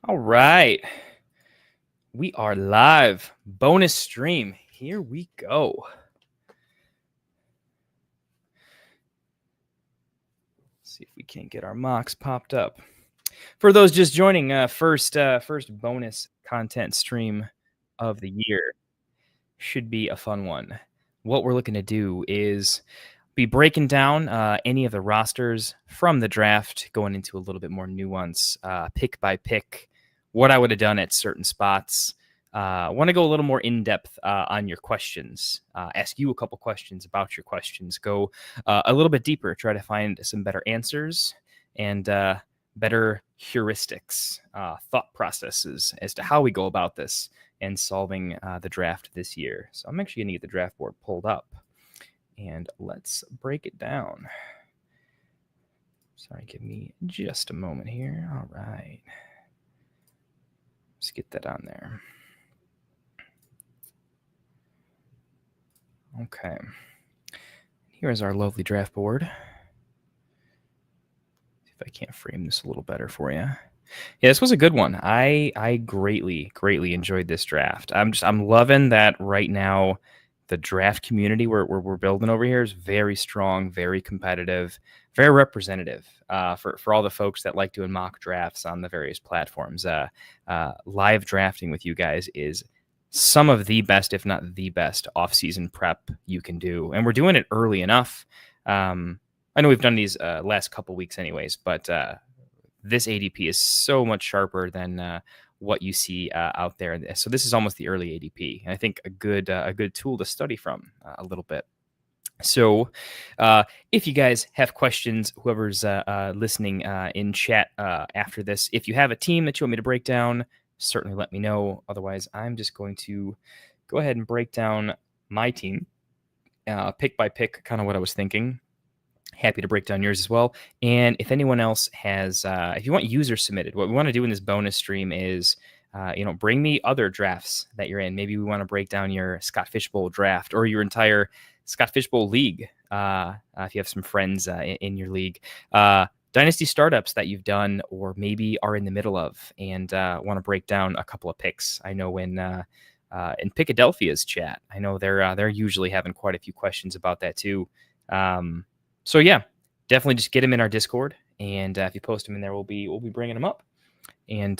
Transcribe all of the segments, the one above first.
All right. We are live. Bonus stream. Here we go. See if we can't get our mocks popped up. For those just joining, first bonus content stream of the year. Should be a fun one. What we're looking to do is be breaking down any of the rosters from the draft, going into a little bit more nuance, pick by pick, what I would have done at certain spots. I want to go a little more in depth on your questions, ask you a couple questions about your questions, go a little bit deeper, try to find some better answers and better heuristics, thought processes as to how we go about this and solving the draft this year. So I'm actually going to get the draft board pulled up. And let's break it down. Sorry, give me just a moment here. All right. Let's get that on there. Okay. Here is our lovely draft board. See if I can't frame this a little better for you. Yeah, this was a good one. I greatly enjoyed this draft. I'm loving that right now. The draft community we're building over here is very strong, very competitive, very representative for all the folks that like doing mock drafts on the various platforms. Live drafting with you guys is some of the best, if not the best, off-season prep you can do. And we're doing it early enough. I know we've done these last couple weeks anyways, but this ADP is so much sharper than what you see out there. So this is almost the early ADP, and I think a good tool to study from a little bit. So if you guys have questions, whoever's listening in chat after this, if you have a team that you want me to break down, certainly let me know. Otherwise, I'm just going to go ahead and break down my team pick by pick, kind of what I was thinking. Happy to break down yours as well. And if anyone else has, if you want user submitted, what we want to do in this bonus stream is, bring me other drafts that you're in. Maybe we want to break down your Scott Fishbowl draft or your entire Scott Fishbowl league. If you have some friends in your league, Dynasty startups that you've done or maybe are in the middle of and want to break down a couple of picks. I know in Philadelphia's chat, I know they're usually having quite a few questions about that too. So yeah, definitely just get them in our Discord, and if you post them in there, we'll be bringing them up. And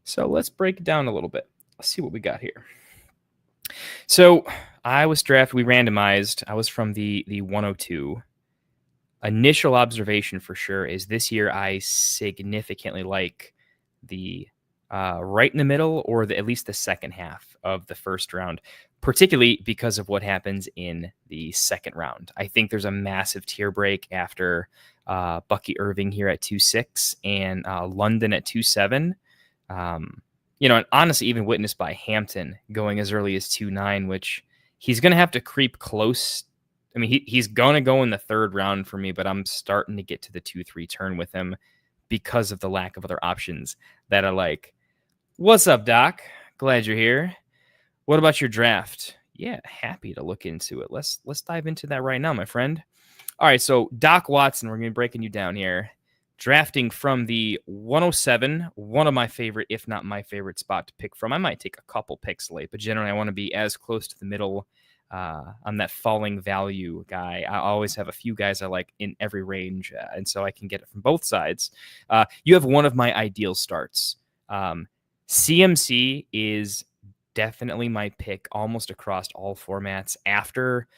so let's break it down a little bit. Let's see what we got here. So I was drafted. We randomized. I was from the 102. Initial observation for sure is this year I significantly like the right in the middle or at least the second half of the first round, particularly because of what happens in the second round. I think there's a massive tier break after Bucky Irving here at 2.6 and London at 2.7. And honestly, even witnessed by Hampton going as early as 2.9, which he's going to have to creep close. I mean, he's going to go in the third round for me, but I'm starting to get to the 2-3 turn with him because of the lack of other options that are like, what's up, Doc? Glad you're here. What about your draft? Yeah, happy to look into it. Let's dive into that right now, my friend. All right, so Doc Watson, we're going to be breaking you down here. Drafting from the 107, one of my favorite, if not my favorite spot to pick from. I might take a couple picks late, but generally I want to be as close to the middle. I'm that falling value guy. I always have a few guys I like in every range, and so I can get it from both sides. You have one of my ideal starts. CMC is definitely my pick almost across all formats after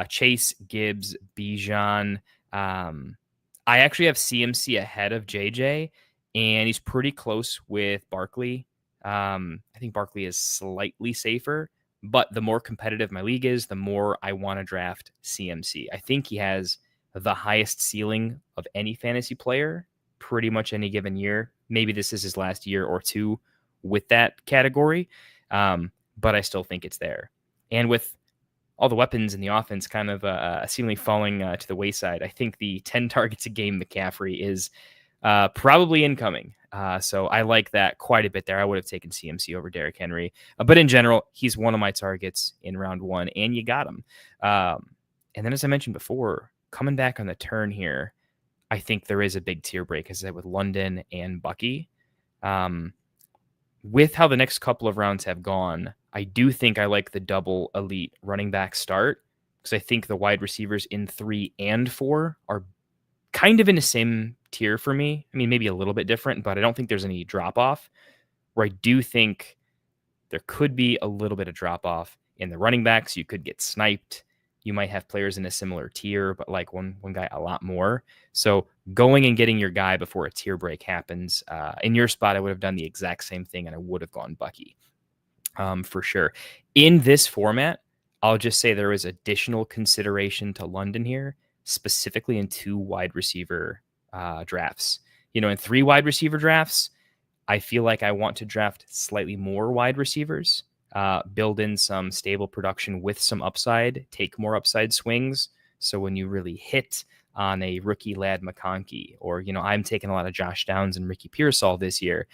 Chase, Gibbs, Bijan. I actually have CMC ahead of JJ, and he's pretty close with Barkley. I think Barkley is slightly safer, but the more competitive my league is, the more I want to draft CMC. I think he has the highest ceiling of any fantasy player pretty much any given year. Maybe this is his last year or two with that category, but I still think it's there. And with all the weapons in the offense kind of seemingly falling to the wayside, I think the 10 targets a game McCaffrey is probably incoming. So I like that quite a bit there. I would have taken CMC over Derrick Henry. But in general, he's one of my targets in round one, and you got him. And then, as I mentioned before, coming back on the turn here, I think there is a big tier break, as I said, with London and Bucky. With how the next couple of rounds have gone, I do think I like the double elite running back start because I think the wide receivers in 3 and 4 are kind of in the same tier for me. I mean, maybe a little bit different, but I don't think there's any drop off. Where I do think there could be a little bit of drop off in the running backs. You could get sniped. You might have players in a similar tier, but like one guy a lot more. So going and getting your guy before a tier break happens. In your spot, I would have done the exact same thing, and I would have gone Bucky for sure. In this format, I'll just say there is additional consideration to London here, specifically in 2 wide receiver drafts. In 3 wide receiver drafts, I feel like I want to draft slightly more wide receivers, build in some stable production with some upside, take more upside swings. So when you really hit on a rookie Lad McConkey, or, I'm taking a lot of Josh Downs and Ricky Pearsall this year,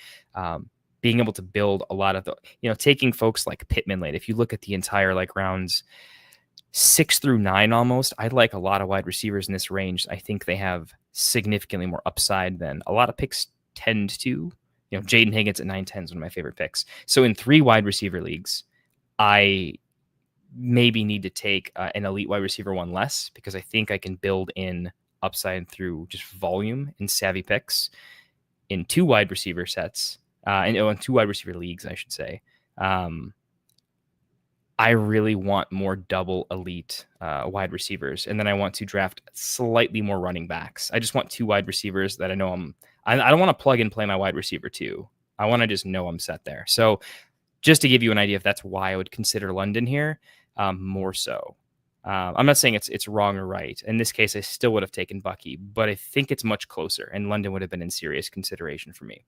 being able to build a lot of the, taking folks like Pittman late. If you look at the entire like rounds 6 through 9 almost, I like a lot of wide receivers in this range. I think they have significantly more upside than a lot of picks tend to. Jaden Higgins at 9-10 is one of my favorite picks. So in 3 wide receiver leagues, I maybe need to take an elite wide receiver one less because I think I can build in upside through just volume and savvy picks. In 2 wide receiver sets, in 2 wide receiver leagues, I should say, I really want more double elite wide receivers. And then I want to draft slightly more running backs. I just want 2 wide receivers that I know I don't want to plug and play my wide receiver 2. I want to just know I'm set there. So just to give you an idea, if that's why I would consider London here, more so. I'm not saying it's wrong or right. In this case, I still would have taken Bucky, but I think it's much closer, and London would have been in serious consideration for me.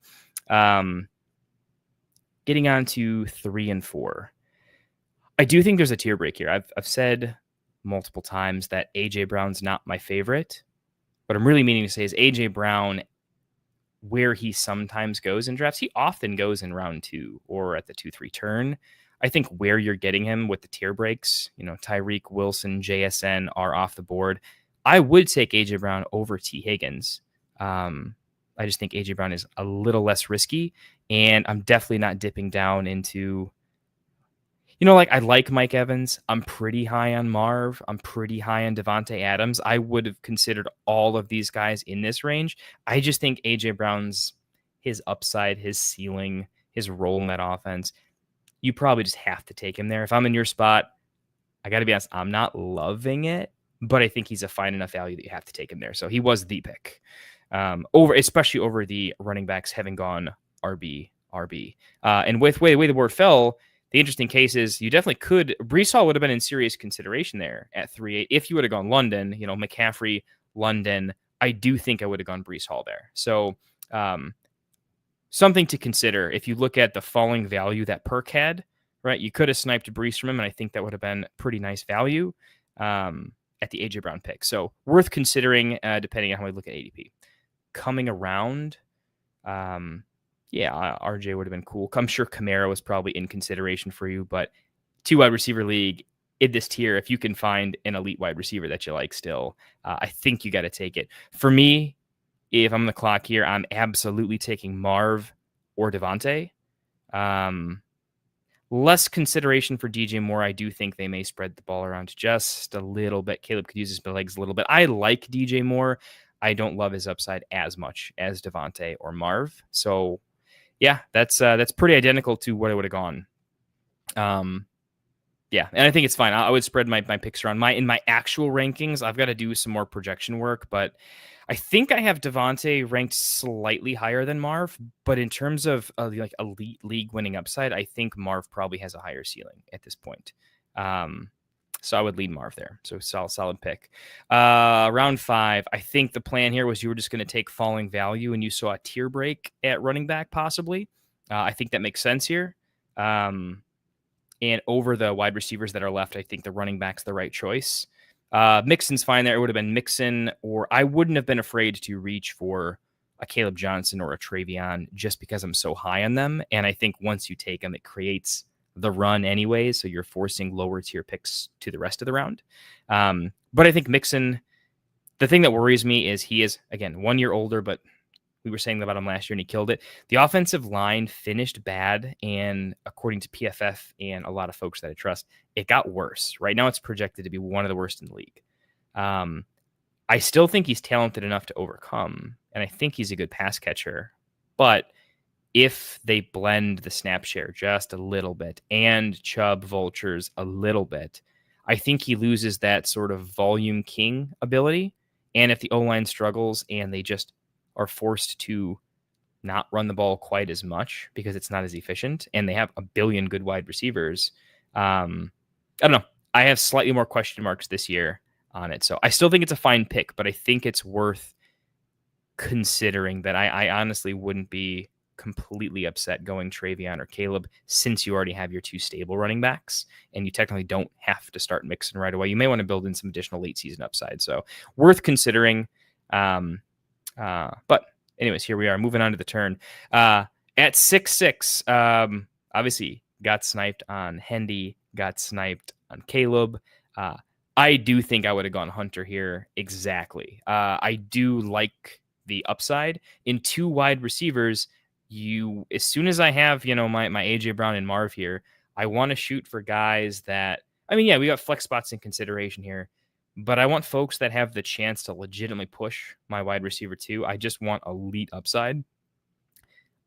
Getting on to 3 and 4. I do think there's a tier break here. I've said multiple times that AJ Brown's not my favorite. What I'm really meaning to say is AJ Brown, where he sometimes goes in drafts, he often goes in round 2 or at the 2-3 turn. I think where you're getting him with the tier breaks, Tyreek, Wilson, JSN are off the board. I would take AJ Brown over T. Higgins. I just think AJ Brown is a little less risky, and I'm definitely not dipping down into, I like Mike Evans. I'm pretty high on Marv. I'm pretty high on Devontae Adams. I would have considered all of these guys in this range. I just think AJ Brown's, his upside, his ceiling, his role in that offense, you probably just have to take him there. If I'm in your spot, I got to be honest, I'm not loving it, but I think he's a fine enough value that you have to take him there. So he was the pick, especially over the running backs having gone RB. And with the way the board fell, the interesting case is you definitely could. Breece Hall would have been in serious consideration there at 3-8 if you would have gone London. McCaffrey, London. I do think I would have gone Breece Hall there. So something to consider if you look at the falling value that Perk had. Right, you could have sniped Breece from him, and I think that would have been pretty nice value at the AJ Brown pick. So worth considering, depending on how we look at ADP. Coming around. RJ would have been cool. I'm sure Kamara was probably in consideration for you, but 2 wide receiver league in this tier, if you can find an elite wide receiver that you like still, I think you got to take it. For me, if I'm on the clock here, I'm absolutely taking Marv or Devontae. Less consideration for DJ Moore. I do think they may spread the ball around just a little bit. Caleb could use his legs a little bit. I like DJ Moore. I don't love his upside as much as Devontae or Marv. So yeah, that's pretty identical to what I would have gone. Yeah, and I think it's fine. I would spread my picks around. In my actual rankings, I've got to do some more projection work, but I think I have Devontae ranked slightly higher than Marv. But in terms of like elite league winning upside, I think Marv probably has a higher ceiling at this point. So I would lead Marv there. So solid pick. Round 5, I think the plan here was you were just going to take falling value and you saw a tier break at running back possibly. I think that makes sense here. And over the wide receivers that are left, I think the running back's the right choice. Mixon's fine there. It would have been Mixon, or I wouldn't have been afraid to reach for a Caleb Johnson or a Travion just because I'm so high on them. And I think once you take them, it creates the run anyway, so you're forcing lower tier picks to the rest of the round. But I think Mixon, the thing that worries me is he is, again, 1 year older, but We were saying about him last year, and he killed it. The offensive line finished bad, and according to PFF and a lot of folks that I trust, it got worse. Right now, it's projected to be one of the worst in the league. I still think he's talented enough to overcome, and I think he's a good pass catcher. But if they blend the snap share just a little bit and Chubb vultures a little bit, I think he loses that sort of volume king ability. And if the O-line struggles and they just are forced to not run the ball quite as much because it's not as efficient and they have a billion good wide receivers, I don't know. I have slightly more question marks this year on it. So I still think it's a fine pick, but I think it's worth considering that I honestly wouldn't be completely upset going Travion or Caleb, since you already have your two stable running backs and you technically don't have to start mixing right away. You may want to build in some additional late season upside. So worth considering. But anyways, here we are moving on to the turn. At 6'6", obviously got sniped on Hendy, got sniped on Caleb. I do think I would have gone Hunter here. Exactly. I do like the upside in two wide receivers. As soon as I have, my AJ Brown and Marv here, I want to shoot for guys that, we got flex spots in consideration here, but I want folks that have the chance to legitimately push my wide receiver too. I just want elite upside.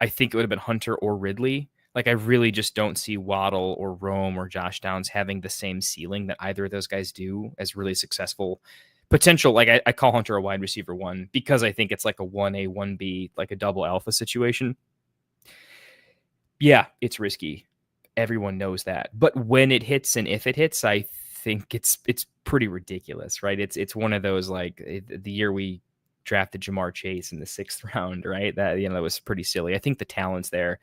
I think it would have been Hunter or Ridley. Like, I really just don't see Waddle or Rome or Josh Downs having the same ceiling that either of those guys do as really successful potential. Like, I call Hunter a wide receiver 1 because I think it's like a 1A, 1B, like a double alpha situation. Yeah, it's risky. Everyone knows that. But when it hits and if it hits, I think it's pretty ridiculous, right? It's one of those, like, the year we drafted Jamar Chase in the 6th round, right? That was pretty silly. I think the talent's there.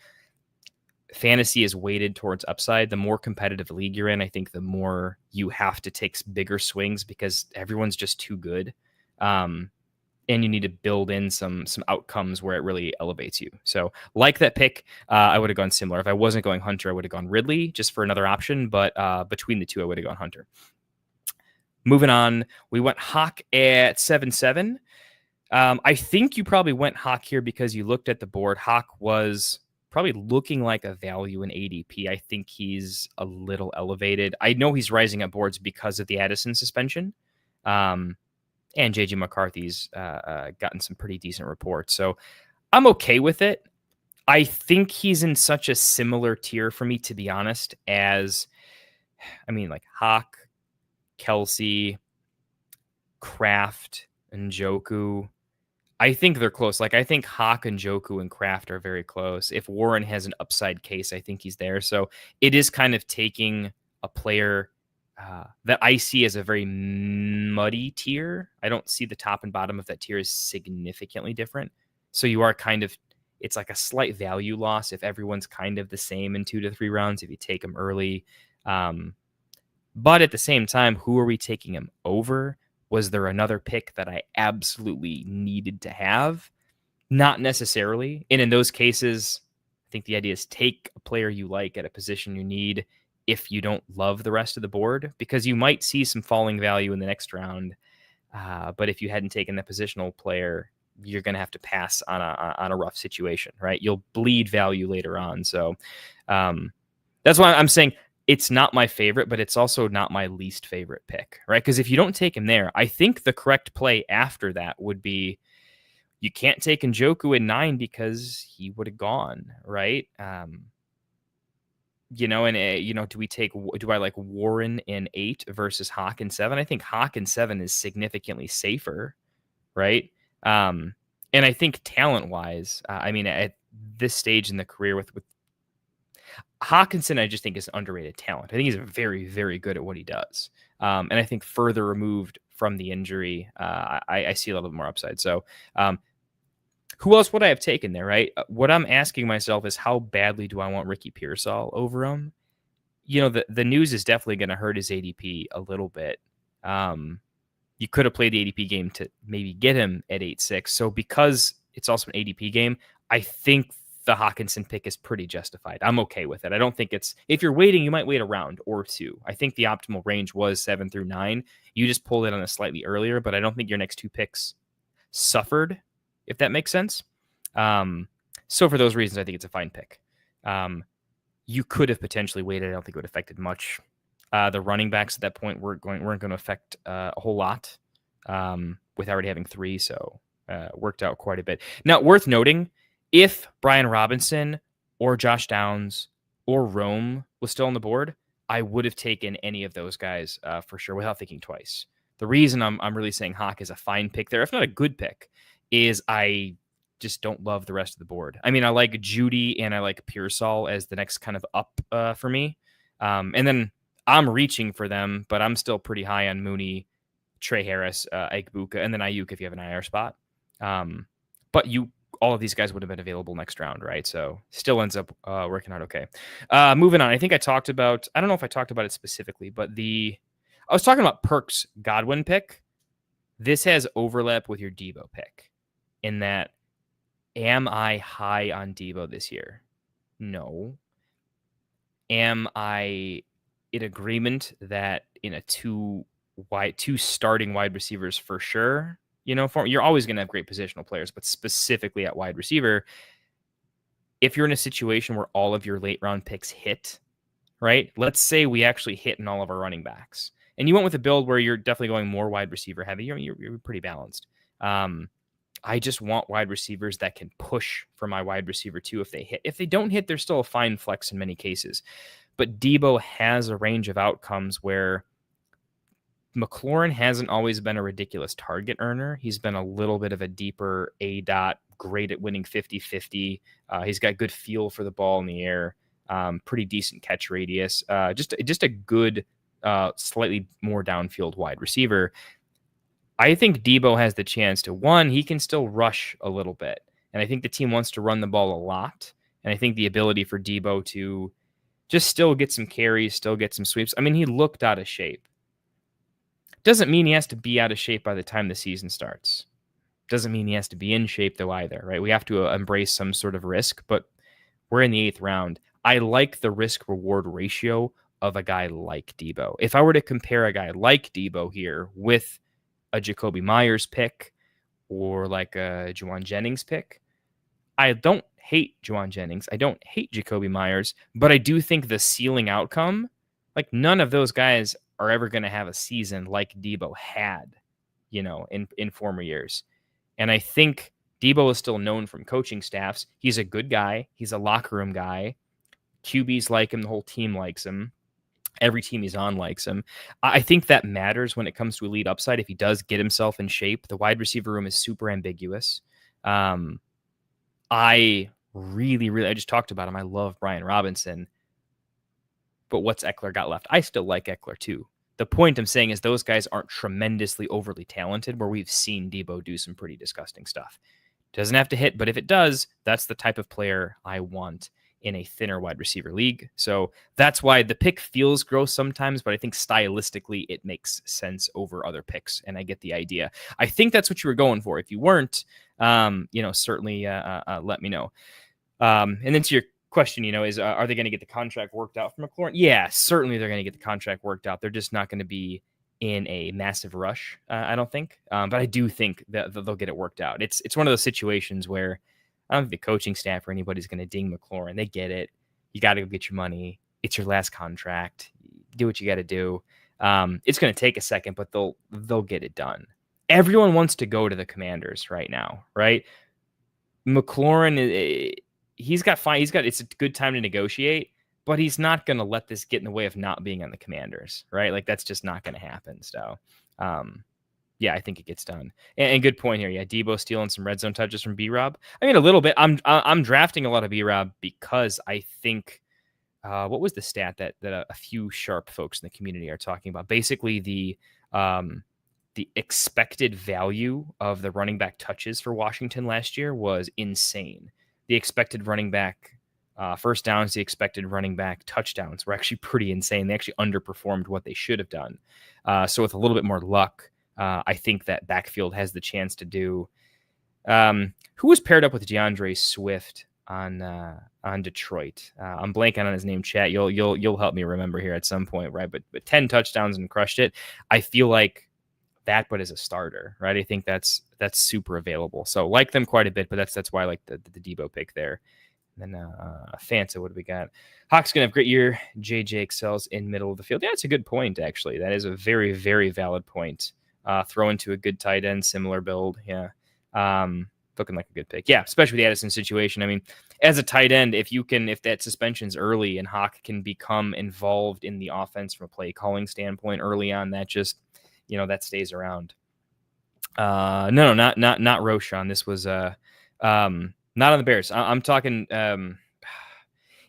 Fantasy is weighted towards upside. The more competitive league you're in, I think the more you have to take bigger swings because everyone's just too good. And you need to build in some outcomes where it really elevates you. So like that pick, I would have gone similar. If I wasn't going Hunter, I would have gone Ridley just for another option. But between the two, I would have gone Hunter. Moving on, we went Hawk at 7-7. I think you probably went Hawk here because you looked at the board. Hawk was probably looking like a value in ADP. I think he's a little elevated. I know he's rising up boards because of the Addison suspension. And JJ McCarthy's gotten some pretty decent reports. So I'm okay with it. I think he's in such a similar tier for me, to be honest, as, like Hawk, Kelsey, Kraft, and Njoku. I think they're close. Like, I think Hawk and Njoku and Kraft are very close. If Warren has an upside case, I think he's there. So it is kind of taking a player that I see as a very muddy tier. I don't see the top and bottom of that tier as significantly different. So you are it's like a slight value loss if everyone's kind of the same in 2 to 3 rounds, if you take them early. But at the same time, who are we taking him over? Was there another pick that I absolutely needed to have? Not necessarily. And in those cases, I think the idea is take a player you like at a position you need if you don't love the rest of the board, because you might see some falling value in the next round. But if you hadn't taken that positional player, you're going to have to pass on a rough situation, right? You'll bleed value later on. So that's why I'm saying it's not my favorite, but it's also not my least favorite pick, right? Because if you don't take him there, I think the correct play after that would be, you can't take Njoku in 9 because he would have gone, right? Do I like Warren in 8 versus Hawk in 7? I think Hawk in 7 is significantly safer, right? And I think talent-wise, at this stage in the career with Hawkinson, I just think is underrated talent. I think he's very, very good at what he does. And I think further removed from the injury, I see a little bit more upside. So who else would I have taken there, right? What I'm asking myself is, how badly do I want Ricky Pearsall over him? The news is definitely going to hurt his ADP a little bit. You could have played the ADP game to maybe get him at 8-6. So because it's also an ADP game, I think the Hawkinson pick is pretty justified. I'm okay with it. I don't think if you're waiting, you might wait a round or 2. I think the optimal range was 7 through 9. You just pulled it on a slightly earlier, but I don't think your next 2 picks suffered, if that makes sense. So for those reasons, I think it's a fine pick. You could have potentially waited. I don't think it would have affected much. The running backs at that point weren't going to affect a whole lot with already having 3, so worked out quite a bit. Now, worth noting, if Brian Robinson or Josh Downs or Rome was still on the board, I would have taken any of those guys for sure without thinking twice. The reason I'm really saying Hawk is a fine pick there, if not a good pick, is I just don't love the rest of the board. I mean, I like Judy and I like Pearsall as the next kind of up for me. And then I'm reaching for them, but I'm still pretty high on Mooney, Trey Harris, Egbuka, and then Ayuk if you have an IR spot. But all of these guys would have been available next round, right? So still ends up working out okay. Moving on, I think I don't know if I talked about it specifically, but I was talking about Perk's Godwin pick. This has overlap with your Debo pick in that, am I high on Debo this year? No. Am I in agreement that in a two starting wide receivers for sure? You're always going to have great positional players, but specifically at wide receiver, if you're in a situation where all of your late round picks hit, right? Let's say we actually hit in all of our running backs, and you went with a build where you're definitely going more wide receiver heavy. You're pretty balanced. I just want wide receivers that can push for my wide receiver too if they hit. If they don't hit, they're still a fine flex in many cases. But Debo has a range of outcomes where McLaurin hasn't always been a ridiculous target earner. He's been a little bit of a deeper A-dot, great at winning 50-50. He's got good feel for the ball in the air, pretty decent catch radius. Just a good, slightly more downfield wide receiver. I think Debo has the chance to, one, he can still rush a little bit. And I think the team wants to run the ball a lot. And I think the ability for Debo to just still get some carries, still get some sweeps. I mean, he looked out of shape. Doesn't mean he has to be out of shape by the time the season starts. Doesn't mean he has to be in shape though either, right? We have to embrace some sort of risk, but we're in the 8th round. I like the risk-reward ratio of a guy like Debo. If I were to compare a guy like Debo here with a Jacoby Myers pick or like a Juwan Jennings pick, I don't hate Juwan Jennings. I don't hate Jacoby Myers, but I do think the ceiling outcome, like none of those guys are ever going to have a season like Debo had, in former years. And I think Debo is still known from coaching staffs. He's a good guy. He's a locker room guy. QBs like him. The whole team likes him. Every team he's on likes him. I think that matters when it comes to elite upside. If he does get himself in shape, the wide receiver room is super ambiguous. I just talked about him. I love Brian Robinson, but what's Eckler got left? I still like Eckler too. The point I'm saying is those guys aren't tremendously overly talented where we've seen Debo do some pretty disgusting stuff. Doesn't have to hit, but if it does, that's the type of player I want in a thinner wide receiver league. So that's why the pick feels gross sometimes, but I think stylistically it makes sense over other picks, and I get the idea. I think that's what you were going for. If you weren't, certainly let me know. And then to your question, is are they going to get the contract worked out for McLaurin? Yeah, certainly they're going to get the contract worked out. They're just not going to be in a massive rush, I don't think. But I do think that they'll get it worked out. It's one of those situations where I don't think the coaching staff or anybody's going to ding McLaurin. They get it. You got to go get your money. It's your last contract. Do what you got to do. It's going to take a second, but they'll get it done. Everyone wants to go to the Commanders right now, right? McLaurin, it's a good time to negotiate, but he's not going to let this get in the way of not being on the Commanders, right? Like that's just not going to happen. So, yeah, I think it gets done. And good point here. Yeah, Debo stealing some red zone touches from B-Rob. I mean, a little bit. I'm drafting a lot of B-Rob because I think what was the stat that a few sharp folks in the community are talking about? Basically, the expected value of the running back touches for Washington last year was insane. The expected running back first downs, the expected running back touchdowns were actually pretty insane. They actually underperformed what they should have done. So with a little bit more luck, I think that backfield has the chance to do. Who was paired up with DeAndre Swift on Detroit? I'm blanking on his name. Chat, you'll help me remember here at some point, right? But 10 touchdowns and crushed it. I feel like that, but as a starter, right? I think that's super available. So like them quite a bit, but that's why I like the Debo pick there. And then Fanta, what do we got? Hawk's going to have a great year. JJ excels in middle of the field. Yeah, that's a good point, actually. That is a very, very valid point. Throw into a good tight end, similar build. Yeah. Looking like a good pick. Yeah, especially with the Addison situation. I mean, as a tight end, if that suspension's early and Hawk can become involved in the offense from a play calling standpoint early on, that just, that stays around. No, not Roshan. This was not on the Bears. I'm talking.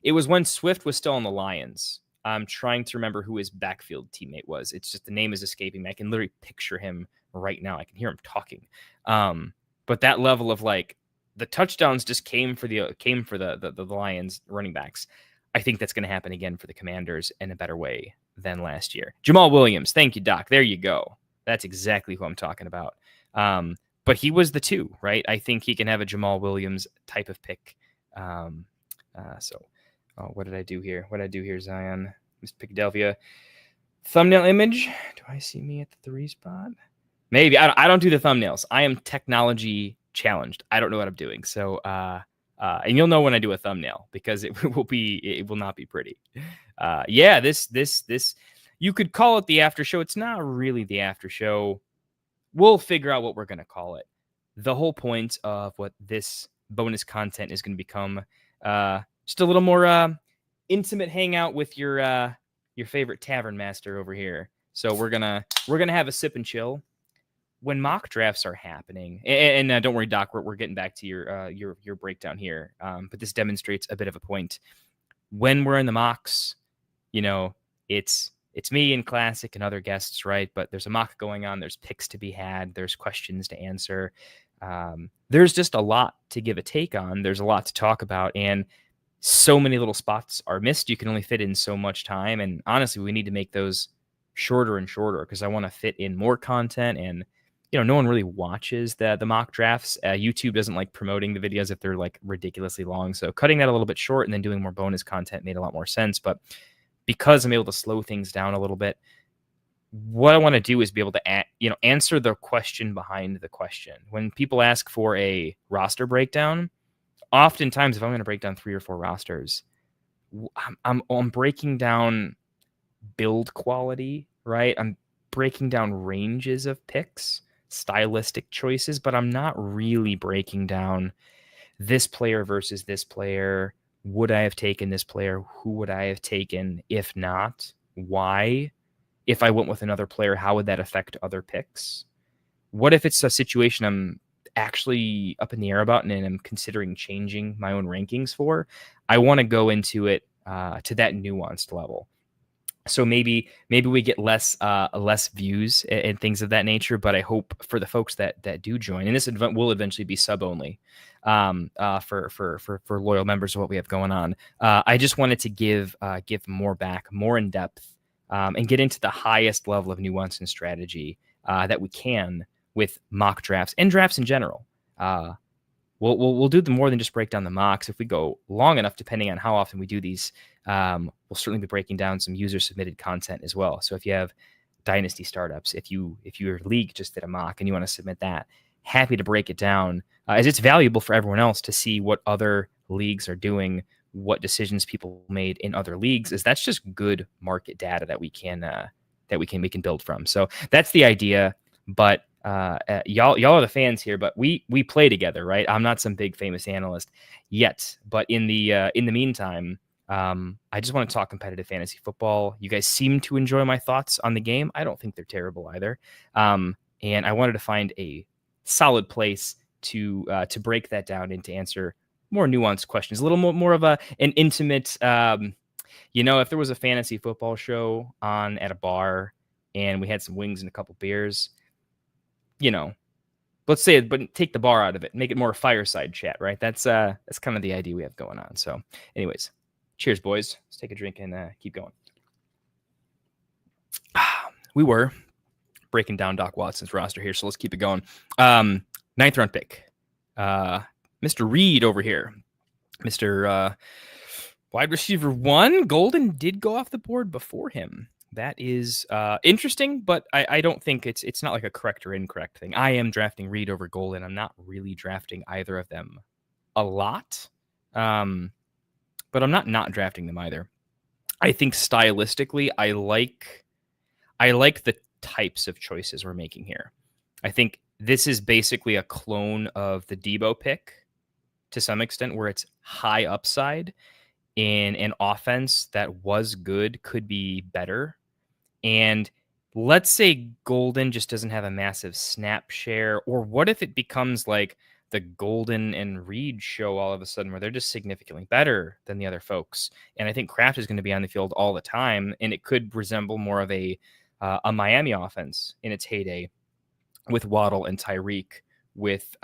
It was when Swift was still on the Lions. I'm trying to remember who his backfield teammate was. It's just the name is escaping me. I can literally picture him right now. I can hear him talking. But that level of like the touchdowns just came for the Lions running backs. I think that's going to happen again for the Commanders in a better way than last year. Jamal Williams. Thank you, Doc. There you go. That's exactly who I'm talking about. But he was the 2, right? I think he can have a Jamal Williams type of pick. What did I do here? Zion? Mr. Philadelphia. Thumbnail image. Do I see me at the 3 spot? Maybe. I don't do the thumbnails. I am technology challenged. I don't know what I'm doing. So, and you'll know when I do a thumbnail because it will not be pretty. This, you could call it the after show. It's not really the after show. We'll figure out what we're going to call it. The whole point of what this bonus content is going to become, just a little more intimate hangout with your favorite tavern master over here. So we're gonna have a sip and chill when mock drafts are happening. And don't worry, Doc, we're getting back to your breakdown here. But this demonstrates a bit of a point. When we're in the mocks, it's me and Classic and other guests, right? But there's a mock going on. There's picks to be had. There's questions to answer. There's just a lot to give a take on. There's a lot to talk about. And so many little spots are missed. You can only fit in so much time. And honestly, we need to make those shorter and shorter because I want to fit in more content. And, no one really watches the mock drafts. YouTube doesn't like promoting the videos if they're like ridiculously long. So cutting that a little bit short and then doing more bonus content made a lot more sense. But because I'm able to slow things down a little bit, what I want to do is be able to answer the question behind the question. When people ask for a roster breakdown, oftentimes if I'm going to break down 3 or 4 rosters, I'm breaking down build quality, right? I'm breaking down ranges of picks, stylistic choices, but I'm not really breaking down this player versus this player. Would I have taken this player? Who would I have taken? If not, why? If I went with another player, how would that affect other picks? What if it's a situation I'm actually up in the air about and I'm considering changing my own rankings for? I want to go into it to that nuanced level. So maybe we get less views and things of that nature, but I hope for the folks that do join, and this event will eventually be sub only for loyal members of what we have going on. I just wanted to give more back, more in depth, and get into the highest level of nuance and strategy that we can with mock drafts and drafts in general. We'll do more than just break down the mocks. If we go long enough, depending on how often we do these, we'll certainly be breaking down some user submitted content as well. So if you have Dynasty startups, if your league just did a mock and you want to submit that, happy to break it down, as it's valuable for everyone else to see what other leagues are doing, what decisions people made in other leagues. Is that's just good market data that we can build from. So that's the idea. But y'all are the fans here, but we play together, right? I'm not some big famous analyst yet, but in the meantime, I just want to talk competitive fantasy football. You guys seem to enjoy my thoughts on the game. I don't think they're terrible either. And I wanted to find a solid place to break that down and to answer more nuanced questions, a little more of an intimate. If there was a fantasy football show on at a bar and we had some wings and a couple beers, let's say it, but take the bar out of it, make it more fireside chat, right? That's kind of the idea we have going on. So anyways, cheers, boys. Let's take a drink and keep going. We were breaking down Doc Watson's roster here, so let's keep it going. 9th round pick. Mr. Reed over here. Mr. Wide receiver 1. Golden did go off the board before him. That is interesting, but I don't think it's not like a correct or incorrect thing. I am drafting Reed over Golden. I'm not really drafting either of them a lot, but I'm not drafting them either. I think stylistically, I like the types of choices we're making here. I think this is basically a clone of the Debo pick to some extent, where it's high upside in an offense that was good, could be better. And let's say Golden just doesn't have a massive snap share, or what if it becomes like the Golden and Reed show all of a sudden, where they're just significantly better than the other folks? And I think Kraft is going to be on the field all the time, and it could resemble more of a Miami offense in its heyday with Waddle and Tyreek with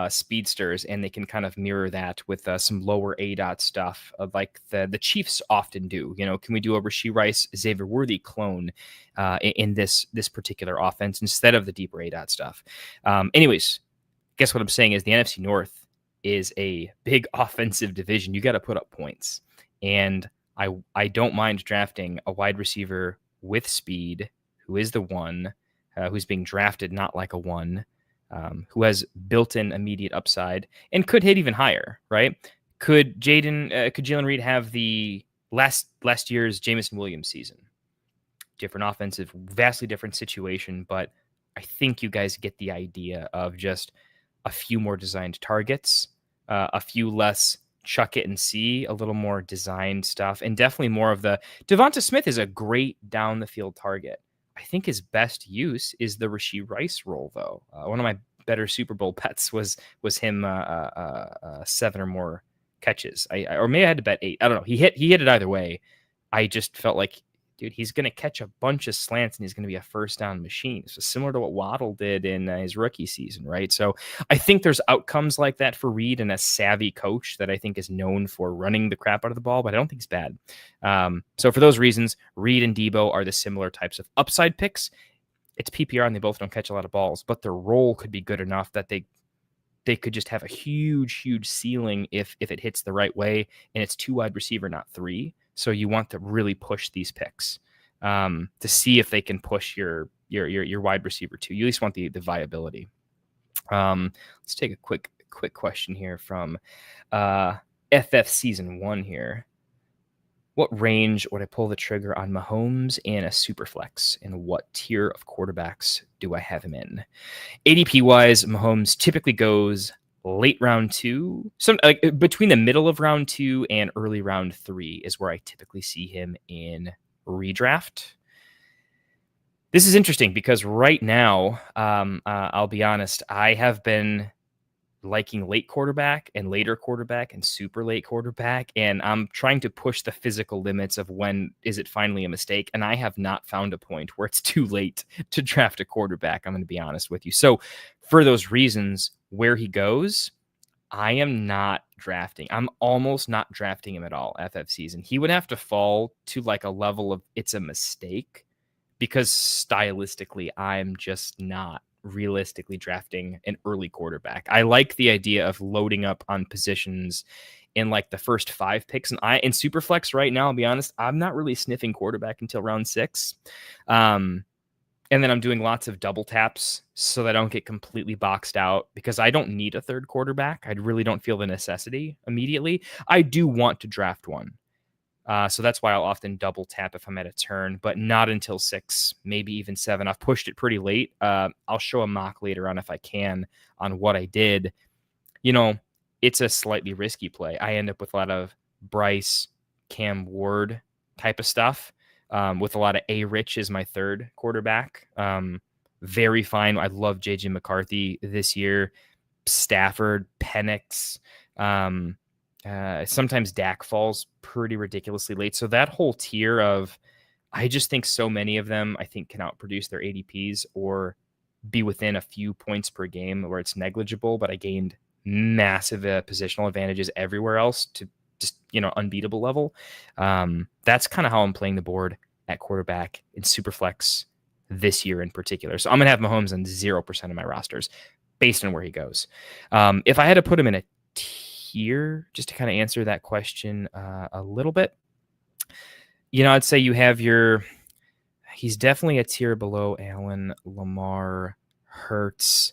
speedsters, and they can kind of mirror that with some lower ADOT stuff, like the Chiefs often do. You know, can we do a Rashee Rice, Xavier Worthy clone in this particular offense instead of the deeper ADOT stuff? Anyways, guess what I'm saying is the NFC North is a big offensive division. You got to put up points, and I don't mind drafting a wide receiver with speed who is the one. Who's being drafted not like a one, who has built-in immediate upside and could hit even higher, right? Could Jalen Reed have the last year's Jameson Williams season? Different offensive, vastly different situation, but I think you guys get the idea of just a few more designed targets, a few less chuck it and see, a little more designed stuff, and definitely more of the Devonta Smith is a great down the field target. I think his best use is the Rashee Rice role, though. One of my better Super Bowl bets was him 7 or more catches. Or maybe I had to bet 8. I don't know. He hit it either way. I just felt like, dude, he's going to catch a bunch of slants and he's going to be a first down machine. So similar to what Waddle did in his rookie season, right? So I think there's outcomes like that for Reed and a savvy coach that I think is known for running the crap out of the ball, but I don't think he's bad. So for those reasons, Reed and Debo are the similar types of upside picks. It's PPR and they both don't catch a lot of balls, but their role could be good enough that they could just have a huge ceiling if it hits the right way, and it's 2 wide receiver, not 3. So you want to really push these picks to see if they can push your wide receiver too. You at least want the viability. Let's take a quick question here from FF Season 1 here. What range would I pull the trigger on Mahomes and a Superflex, and what tier of quarterbacks do I have him in? ADP-wise, Mahomes typically goes late round 2, between the middle of round 2 and early round 3 is where I typically see him in redraft. This is interesting because right now, I'll be honest, I have been liking late quarterback and later quarterback and super late quarterback, and I'm trying to push the physical limits of when is it finally a mistake, and I have not found a point where it's too late to draft a quarterback. I'm going to be honest with you. So for those reasons, where he goes, I am not drafting. I'm almost not drafting him at all FF season. He would have to fall to like a level of it's a mistake, because stylistically I'm just not realistically drafting an early quarterback. I like the idea of loading up on positions in like the first 5 picks. And in Superflex right now, I'll be honest, I'm not really sniffing quarterback until round 6. And then I'm doing lots of double taps so that I don't get completely boxed out, because I don't need a third quarterback. I really don't feel the necessity immediately. I do want to draft one. So that's why I'll often double tap if I'm at a turn, but not until 6, maybe even 7. I've pushed it pretty late. I'll show a mock later on if I can on what I did. You know, it's a slightly risky play. I end up with a lot of Bryce, Cam Ward type of stuff, with a lot of A-Rich as my third quarterback. Very fine. I love JJ McCarthy this year. Stafford, Penix, sometimes Dak falls pretty ridiculously late. So that whole tier of, I just think so many of them, I think, can outproduce their ADPs or be within a few points per game where it's negligible, but I gained massive positional advantages everywhere else to just, unbeatable level. That's kind of how I'm playing the board at quarterback in Superflex this year in particular. So I'm going to have Mahomes on 0% of my rosters based on where he goes. If I had to put him in a tier, just to kind of answer that question a little bit, I'd say you have your he's definitely a tier below Allen, Lamar, Hurts.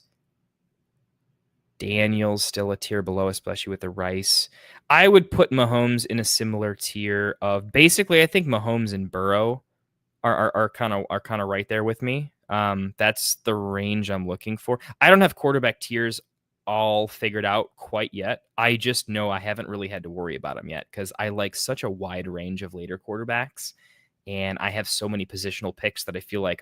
Daniels still a tier below, especially with the Rice. I would put Mahomes in a similar tier of basically. I think Mahomes and Burrow are kind of right there with me. That's the range I'm looking for. I don't have quarterback tiers all figured out quite yet. I just know I haven't really had to worry about them yet because I like such a wide range of later quarterbacks, and I have so many positional picks that I feel like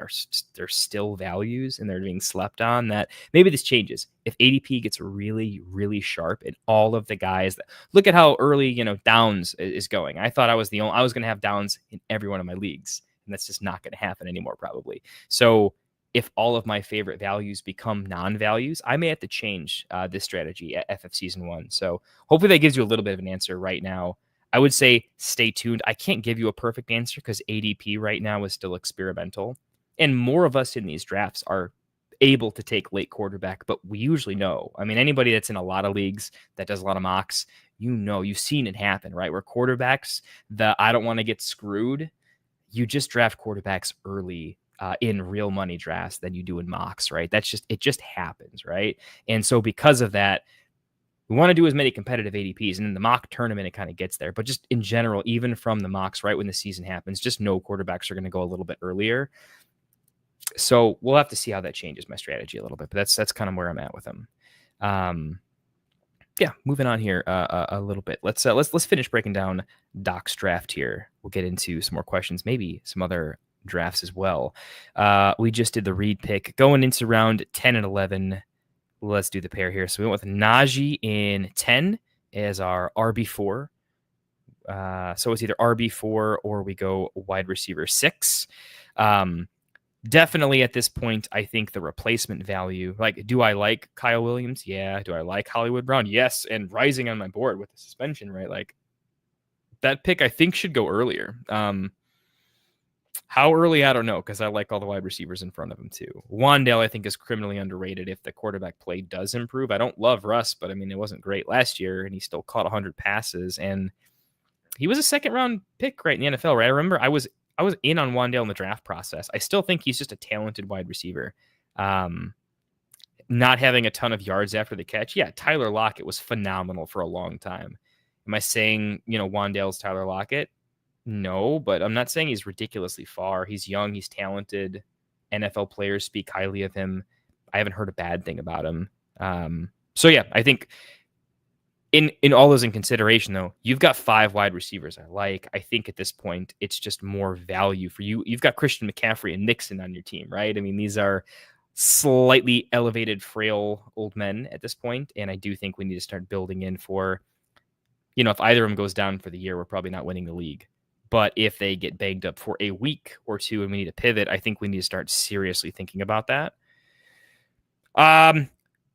they're still values and they're being slept on. That maybe this changes if ADP gets really really sharp and all of the guys that look at how early Downs is going. I thought I was going to have Downs in every one of my leagues, and that's just not going to happen anymore probably. So if all of my favorite values become non-values, I may have to change this strategy at FF Season 1. So hopefully that gives you a little bit of an answer right now. I would say stay tuned. I can't give you a perfect answer because ADP right now is still experimental. And more of us in these drafts are able to take late quarterback, but we usually know. I mean, anybody that's in a lot of leagues that does a lot of mocks, you've seen it happen, right? Where quarterbacks, I don't want to get screwed. You just draft quarterbacks early in real money drafts than you do in mocks, right? It just happens, right? And so because of that, we want to do as many competitive ADPs, and in the mock tournament, it kind of gets there. But just in general, even from the mocks, right when the season happens, just know quarterbacks are going to go a little bit earlier. So we'll have to see how that changes my strategy a little bit. But that's kind of where I'm at with them. Yeah, moving on here a little bit. Let's finish breaking down Doc's draft here. We'll get into some more questions, maybe some other drafts as well. We just did the Reed pick going into round 10 and 11. Let's do the pair here. So we went with Najee in 10 as our RB4. So it's either RB4 or we go wide receiver 6. Definitely at this point, I think the replacement value, like, do I like Kyle Williams? Yeah. Do I like Hollywood Brown? Yes. And rising on my board with the suspension, right? Like, that pick I think should go earlier. How early, I don't know, because I like all the wide receivers in front of him too. Wandale, I think, is criminally underrated if the quarterback play does improve. I don't love Russ, but I mean, it wasn't great last year, and he still caught 100 passes, and he was a second-round pick right in the NFL, right? I remember I was in on Wandale in the draft process. I still think he's just a talented wide receiver. Not having a ton of yards after the catch. Yeah, Tyler Lockett was phenomenal for a long time. Am I saying, Wandale's Tyler Lockett? No, but I'm not saying he's ridiculously far. He's young. He's talented. NFL players speak highly of him. I haven't heard a bad thing about him. So yeah, I think in all those in consideration, though, you've got 5 wide receivers I like. I think at this point, it's just more value for you. You've got Christian McCaffrey and Nixon on your team, right? I mean, these are slightly elevated, frail old men at this point, and I do think we need to start building in for, if either of them goes down for the year, we're probably not winning the league. But if they get banged up for a week or two and we need to pivot, I think we need to start seriously thinking about that. And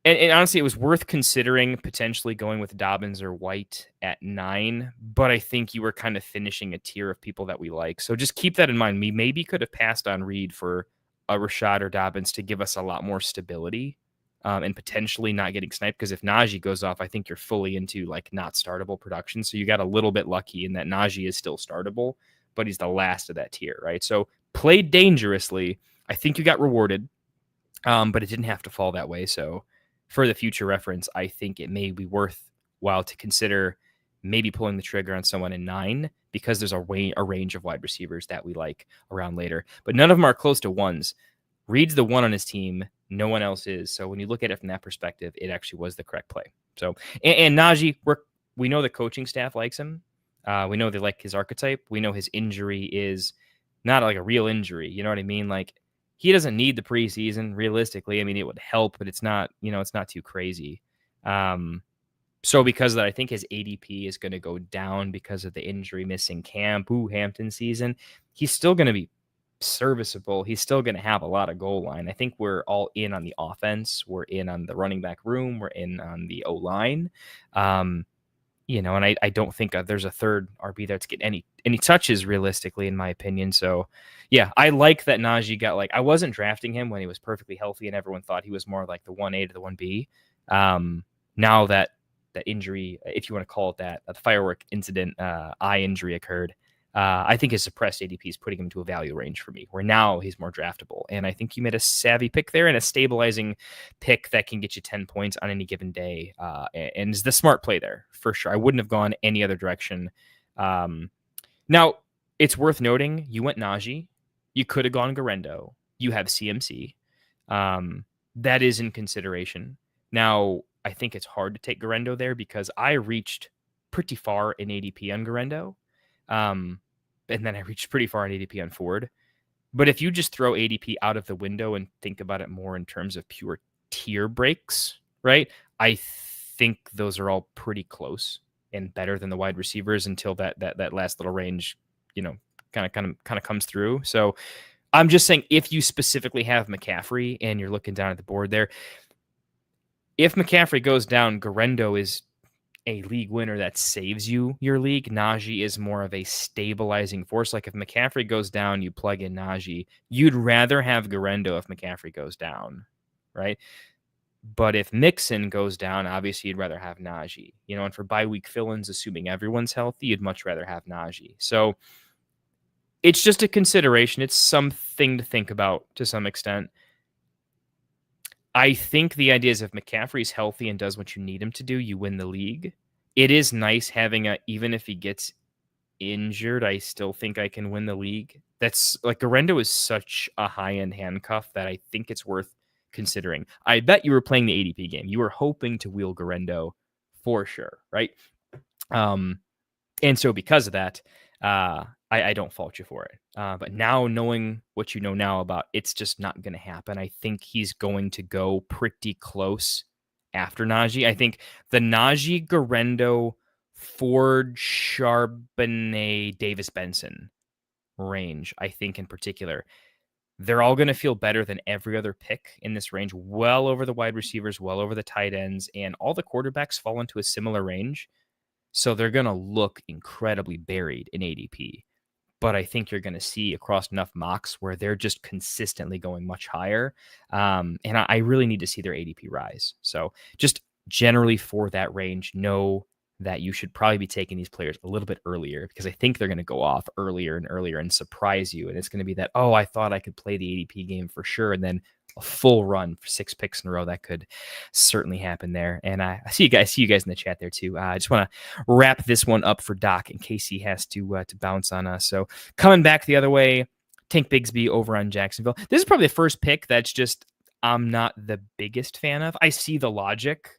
honestly, it was worth considering potentially going with Dobbins or White at 9, but I think you were kind of finishing a tier of people that we like. So just keep that in mind. We maybe could have passed on Reed for a Rashad or Dobbins to give us a lot more stability and potentially not getting sniped. Because if Najee goes off, I think you're fully into like not startable production. So you got a little bit lucky in that Najee is still startable, but he's the last of that tier, right? So played dangerously. I think you got rewarded, but it didn't have to fall that way. So for the future reference, I think it may be worthwhile to consider maybe pulling the trigger on someone in 9 because there's a range of wide receivers that we like around later. But none of them are close to 1s. Reed's the 1 on his team. No one else is. So when you look at it from that perspective, it actually was the correct play. So, and Najee, we know the coaching staff likes him. We know they like his archetype. We know his injury is not like a real injury. You know what I mean? Like, he doesn't need the preseason realistically. I mean, it would help, but it's not, it's not too crazy. So because of that, I think his ADP is going to go down because of the injury, missing camp, Hampton season. He's still going to be serviceable. He's still going to have a lot of goal line. I think we're all in on the offense. We're in on the running back room. We're in on the O-line. And I don't think there's a third RB that's getting any touches realistically, in my opinion. So yeah, I like that Najee got I wasn't drafting him when he was perfectly healthy and everyone thought he was more like the 1A to the 1B. Now that injury, if you want to call it that, the firework incident, eye injury occurred. I think his suppressed ADP is putting him into a value range for me, where now he's more draftable. And I think you made a savvy pick there and a stabilizing pick that can get you 10 points on any given day, and is the smart play there for sure. I wouldn't have gone any other direction. Now, it's worth noting you went Najee. You could have gone Garendo. You have CMC. That is in consideration. Now, I think it's hard to take Garendo there because I reached pretty far in ADP on Garendo. And then I reached pretty far in ADP on Ford. But if you just throw ADP out of the window and think about it more in terms of pure tier breaks, right? I think those are all pretty close and better than the wide receivers until that last little range, kind of comes through. So I'm just saying, if you specifically have McCaffrey and you're looking down at the board there, if McCaffrey goes down, Garendo is a league winner that saves you your league. Najee is more of a stabilizing force. Like if McCaffrey goes down, you plug in Najee. You'd rather have Garendo if McCaffrey goes down, right? But if Mixon goes down, obviously you'd rather have Najee. And for bye week fill-ins, assuming everyone's healthy, you'd much rather have Najee. So it's just a consideration. It's something to think about to some extent. I think the idea is if McCaffrey's healthy and does what you need him to do, you win the league. It is nice having even if he gets injured, I still think I can win the league. That's like Garendo is such a high-end handcuff that I think it's worth considering. I bet you were playing the ADP game. You were hoping to wheel Garendo for sure, right? And so because of that, I don't fault you for it. But now knowing what you know now about, it's just not going to happen. I think he's going to go pretty close after Najee. I think the Najee, Garendo, Ford, Charbonnet, Davis Benson range, I think in particular, they're all going to feel better than every other pick in this range, well over the wide receivers, well over the tight ends, and all the quarterbacks fall into a similar range. So they're going to look incredibly buried in ADP. But I think you're going to see across enough mocks where they're just consistently going much higher. And I really need to see their ADP rise. So just generally for that range, know that you should probably be taking these players a little bit earlier, because I think they're going to go off earlier and earlier and surprise you. And it's going to be that, I thought I could play the ADP game for sure. And then a full run for 6 picks in a row. That could certainly happen there. And I see you guys in the chat there too. I just want to wrap this one up for Doc in case he has to bounce on us. So coming back the other way, Tank Bigsby over on Jacksonville. This is probably the first pick that's just I'm not the biggest fan of. I see the logic.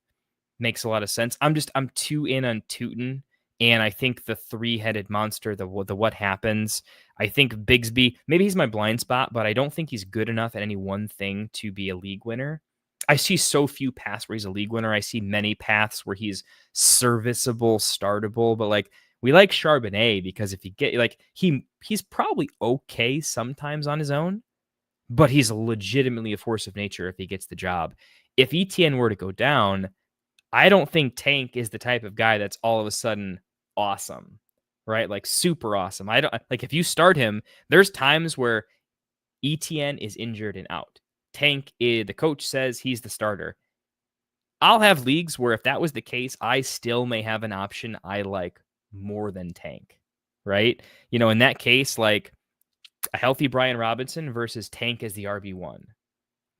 Makes a lot of sense. I'm too in on Tootin, and I think the 3-headed monster, the what happens. I think Bigsby, maybe he's my blind spot, but I don't think he's good enough at any one thing to be a league winner. I see so few paths where he's a league winner. I see many paths where he's serviceable, startable, but like we like Charbonnet because if you get he's probably okay sometimes on his own, but he's legitimately a force of nature if he gets the job. If ETN were to go down, I don't think Tank is the type of guy that's all of a sudden awesome, right? Like super awesome. I don't like if you start him, there's times where ETN is injured and out. Tank, the coach says he's the starter. I'll have leagues where if that was the case, I still may have an option I like more than Tank, right? In that case, like a healthy Brian Robinson versus Tank as the RB1.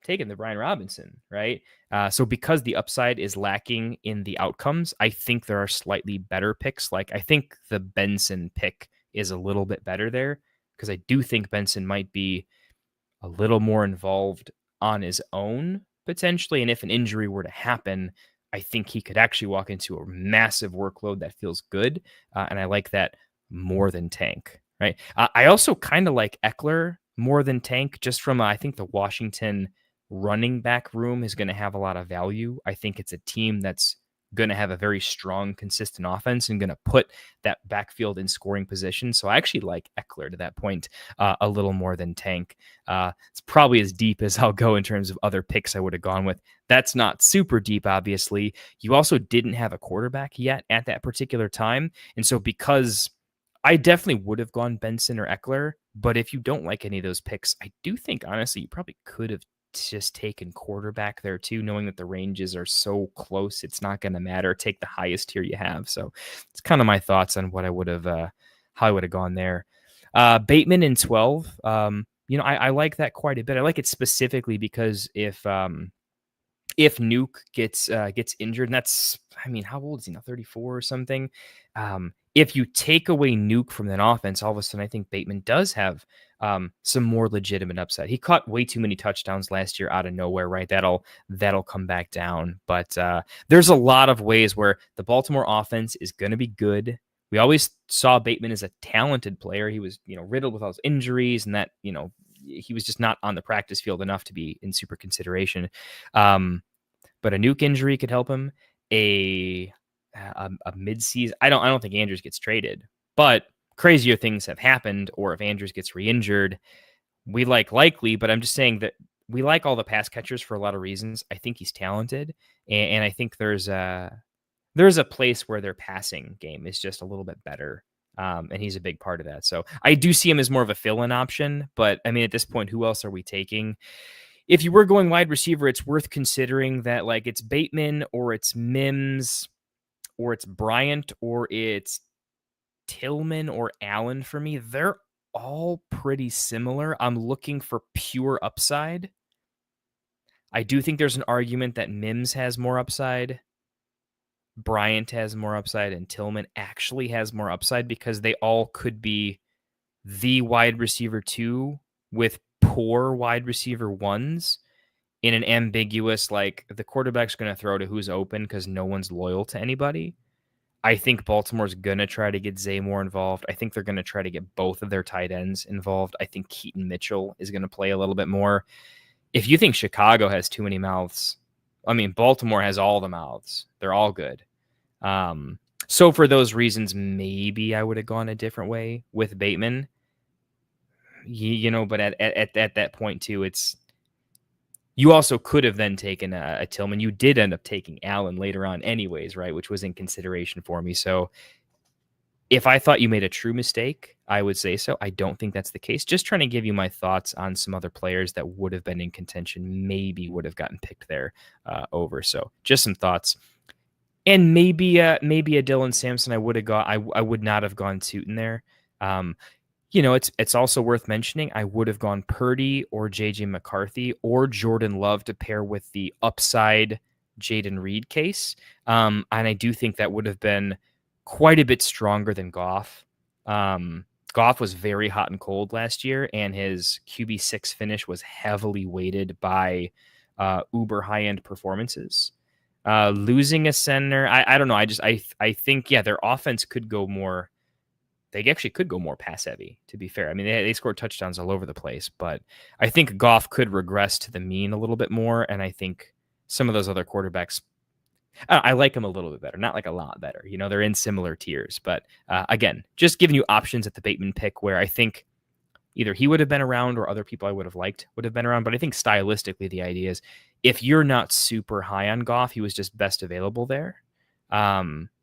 Taking the Brian Robinson, right? So because the upside is lacking in the outcomes, I think there are slightly better picks. Like I think the Benson pick is a little bit better there because I do think Benson might be a little more involved on his own potentially. And if an injury were to happen, I think he could actually walk into a massive workload that feels good. And I like that more than Tank, right? I also kind of like Eckler more than Tank just from, I think the Washington running back room is going to have a lot of value. I think it's a team that's going to have a very strong, consistent offense and going to put that backfield in scoring position. So I actually like Eckler to that point a little more than Tank. It's probably as deep as I'll go in terms of other picks I would have gone with. That's not super deep, obviously. You also didn't have a quarterback yet at that particular time. And so because I definitely would have gone Benson or Eckler, but if you don't like any of those picks, I do think, honestly, you probably could have just taken quarterback there too, knowing that the ranges are so close. It's not going to matter. Take the highest tier you have. So it's kind of my thoughts on what I would have how I would have gone there. Bateman in 12. I like that quite a bit. I like it specifically because if Nuke gets injured, and that's, I mean, how old is he now? 34 or something. If you take away Nuke from that offense, all of a sudden I think Bateman does have some more legitimate upside. He caught way too many touchdowns last year out of nowhere, right? That'll come back down. But there's a lot of ways where the Baltimore offense is going to be good. We always saw Bateman as a talented player. He was, riddled with all his injuries, and that, he was just not on the practice field enough to be in super consideration. But a Nuke injury could help him. A midseason, I don't think Andrews gets traded, but crazier things have happened. Or if Andrews gets re-injured, we like likely. But I'm just saying that we like all the pass catchers for a lot of reasons. I think he's talented, and I think there's a place where their passing game is just a little bit better. And he's a big part of that. So I do see him as more of a fill-in option. But I mean, at this point, who else are we taking? If you were going wide receiver, it's worth considering that, like, it's Bateman or it's Mims or it's Bryant or it's Tillman or Allen for me. They're all pretty similar. I'm looking for pure upside. I do think there's an argument that Mims has more upside, Bryant has more upside, and Tillman actually has more upside because they all could be the wide receiver 2 with poor wide receiver 1s in an ambiguous, like, the quarterback's going to throw to who's open because no one's loyal to anybody. I think Baltimore's going to try to get Zay more involved. I think they're going to try to get both of their tight ends involved. I think Keaton Mitchell is going to play a little bit more. If you think Chicago has too many mouths, I mean, Baltimore has all the mouths. They're all good. So for those reasons, maybe I would have gone a different way with Bateman. But at that point too, you also could have then taken a Tillman. You did end up taking Allen later on anyways, right? Which was in consideration for me. So if I thought you made a true mistake, I would say so. I don't think that's the case. Just trying to give you my thoughts on some other players that would have been in contention, maybe would have gotten picked there over. So just some thoughts. And maybe a Dylan Sampson I would have got. I would not have gone Tootin there. It's also worth mentioning I would have gone Purdy or JJ McCarthy or Jordan Love to pair with the upside Jaden Reed case. And I do think that would have been quite a bit stronger than Goff. Goff was very hot and cold last year, and his QB6 finish was heavily weighted by uber high-end performances. Losing a center, I don't know. I think, their offense could go more. They actually could go more pass heavy, to be fair. I mean, they scored touchdowns all over the place, but I think Goff could regress to the mean a little bit more. And I think some of those other quarterbacks, I like them a little bit better, not like a lot better. They're in similar tiers. But again, just giving you options at the Bateman pick where I think either he would have been around or other people I would have liked would have been around. But I think stylistically, the idea is if you're not super high on Goff, he was just best available there.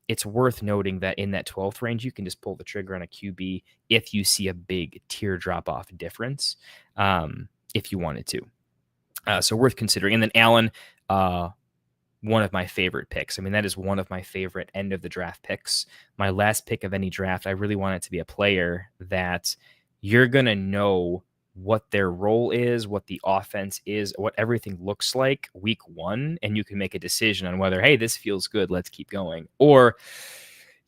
It's worth noting that in that 12th range, you can just pull the trigger on a QB if you see a big teardrop off difference, if you wanted to. So worth considering. And then Allen, one of my favorite picks. I mean, that is one of my favorite end of the draft picks. My last pick of any draft, I really want it to be a player that you're going to know what their role is, what the offense is, what everything looks like week 1, and you can make a decision on whether, hey, this feels good, let's keep going. Or,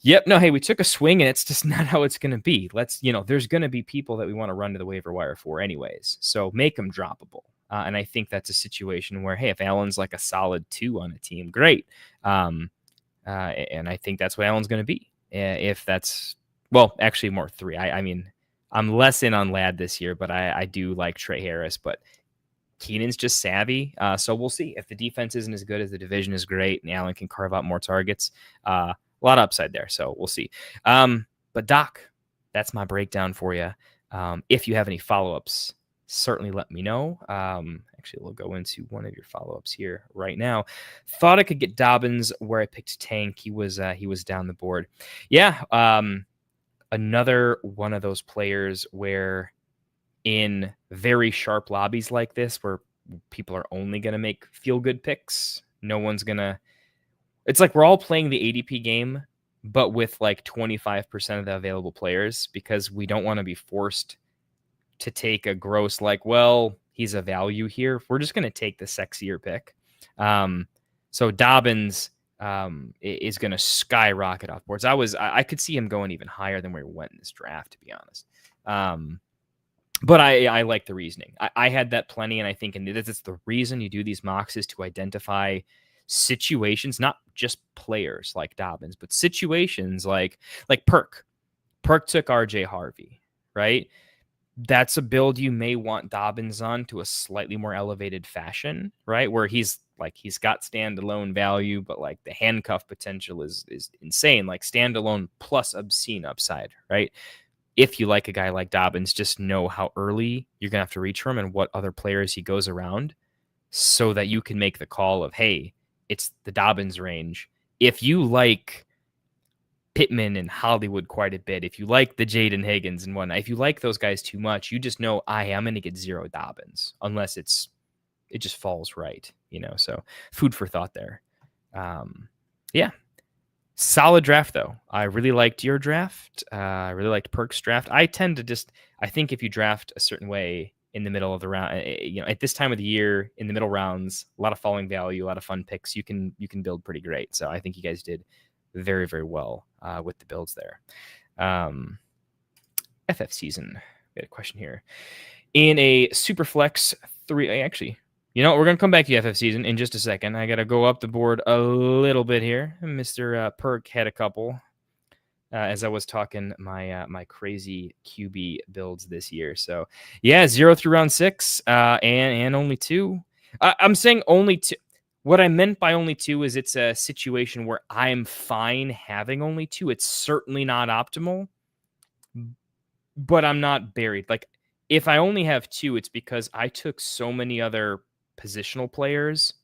yep, no, hey, we took a swing and it's just not how it's going to be. There's going to be people that we want to run to the waiver wire for anyways. So make them droppable. And I think that's a situation where, hey, if Allen's like a solid 2 on a team, great. And I think that's what Allen's going to be. If that's, well, actually more 3. I mean, I'm less in on Ladd this year, but I do like Trey Harris. But Keenan's just savvy. So we'll see. If the defense isn't as good as the division is great and Allen can carve out more targets, a lot of upside there. So we'll see. But Doc, that's my breakdown for you. If you have any follow-ups, certainly let me know. Actually, we'll go into one of your follow-ups here right now. Thought I could get Dobbins where I picked Tank. He was down the board. Yeah. Another one of those players where in very sharp lobbies like this, where people are only going to make feel-good picks, no one's going to... It's like we're all playing the ADP game, but with like 25% of the available players, because we don't want to be forced to take a gross, like, well, he's a value here. We're just going to take the sexier pick. So Dobbins is going to skyrocket off boards. I could see him going even higher than where we went in this draft, to be honest. But I like the reasoning. I had that plenty, and I think it's the reason you do these mocks is to identify situations, not just players like Dobbins, but situations like Perk. Perk took RJ Harvey, right? That's a build you may want Dobbins on to a slightly more elevated fashion, right? Where he's got standalone value, but like the handcuff potential is insane, like standalone plus obscene upside, right? If you like a guy like Dobbins, just know how early you're going to have to reach for him and what other players he goes around so that you can make the call of, hey, it's the Dobbins range. If you like Pittman and Hollywood quite a bit, if you like the Jaden Higgins and whatnot, if you like those guys too much, you just know I am going to get 0 Dobbins unless it just falls right, so food for thought there. Yeah. Solid draft, though. I really liked your draft. I really liked Perk's draft. I tend to I think if you draft a certain way in the middle of the round, at this time of the year, in the middle rounds, a lot of falling value, a lot of fun picks, you can build pretty great. So I think you guys did very, very well with the builds there. FF season. We had a question here. In a Superflex 3, actually, we're going to come back to the FF season in just a second. I got to go up the board a little bit here. Mr. Perk had a couple as I was talking my crazy QB builds this year. So, yeah, 0 through round 6 and only 2. I'm saying only 2. What I meant by only 2 is it's a situation where I'm fine having only 2. It's certainly not optimal, but I'm not buried. Like, if I only have 2, it's because I took so many other positional players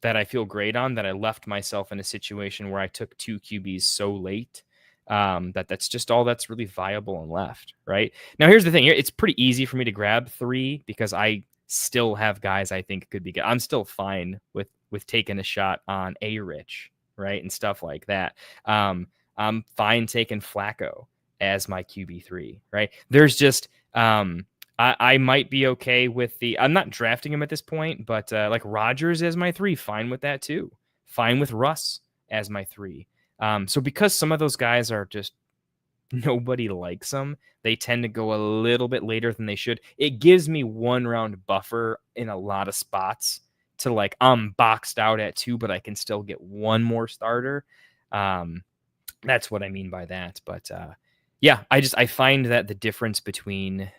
that I feel great on that I left myself in a situation where I took 2 QBs so late that's just all that's really viable and left, right? Now, here's the thing. It's pretty easy for me to grab 3 because I still have guys I think could be good. I'm still fine with taking a shot on A-Rich, right, and stuff like that. I'm fine taking Flacco as my QB3, right? There's just I might be okay with I'm not drafting him at this point, but like Rodgers as my 3, fine with that too. Fine with Russ as my 3. So because some of those guys are just nobody likes them, they tend to go a little bit later than they should. It gives me 1 round buffer in a lot of spots to like I'm boxed out at 2, but I can still get 1 more starter. That's what I mean by that. But yeah, I find that the difference between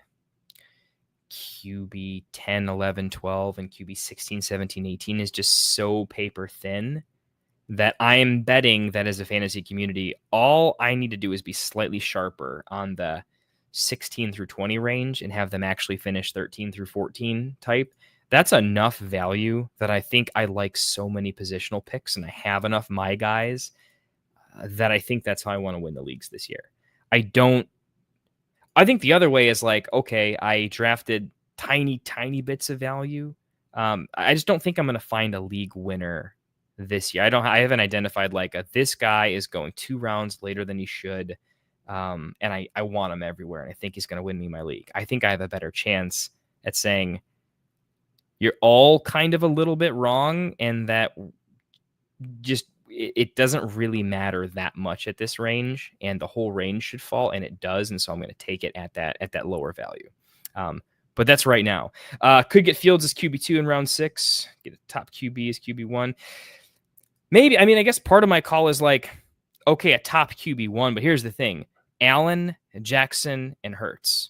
QB 10, 11, 12 and QB 16, 17, 18 is just so paper thin that I am betting that as a fantasy community, all I need to do is be slightly sharper on the 16 through 20 range and have them actually finish 13 through 14 type. That's enough value that I think I like so many positional picks and I have enough my guys that I think that's how I want to win the leagues this year. I think the other way is like, okay, I drafted tiny bits of value. I just don't think I'm going to find a league winner this year. I haven't identified like this guy is going 2 rounds later than he should. And I want him everywhere. And I think he's going to win me my league. I think I have a better chance at saying you're all kind of a little bit wrong. And that just, it doesn't really matter that much at this range, and the whole range should fall, and it does. And so I'm going to take it at that lower value. But that's right now. Could get Fields as QB2 in round 6. Get a top QB as QB1. Maybe. I mean, I guess part of my call is like, okay, a top QB1. But here's the thing: Allen, Jackson, and Hurts.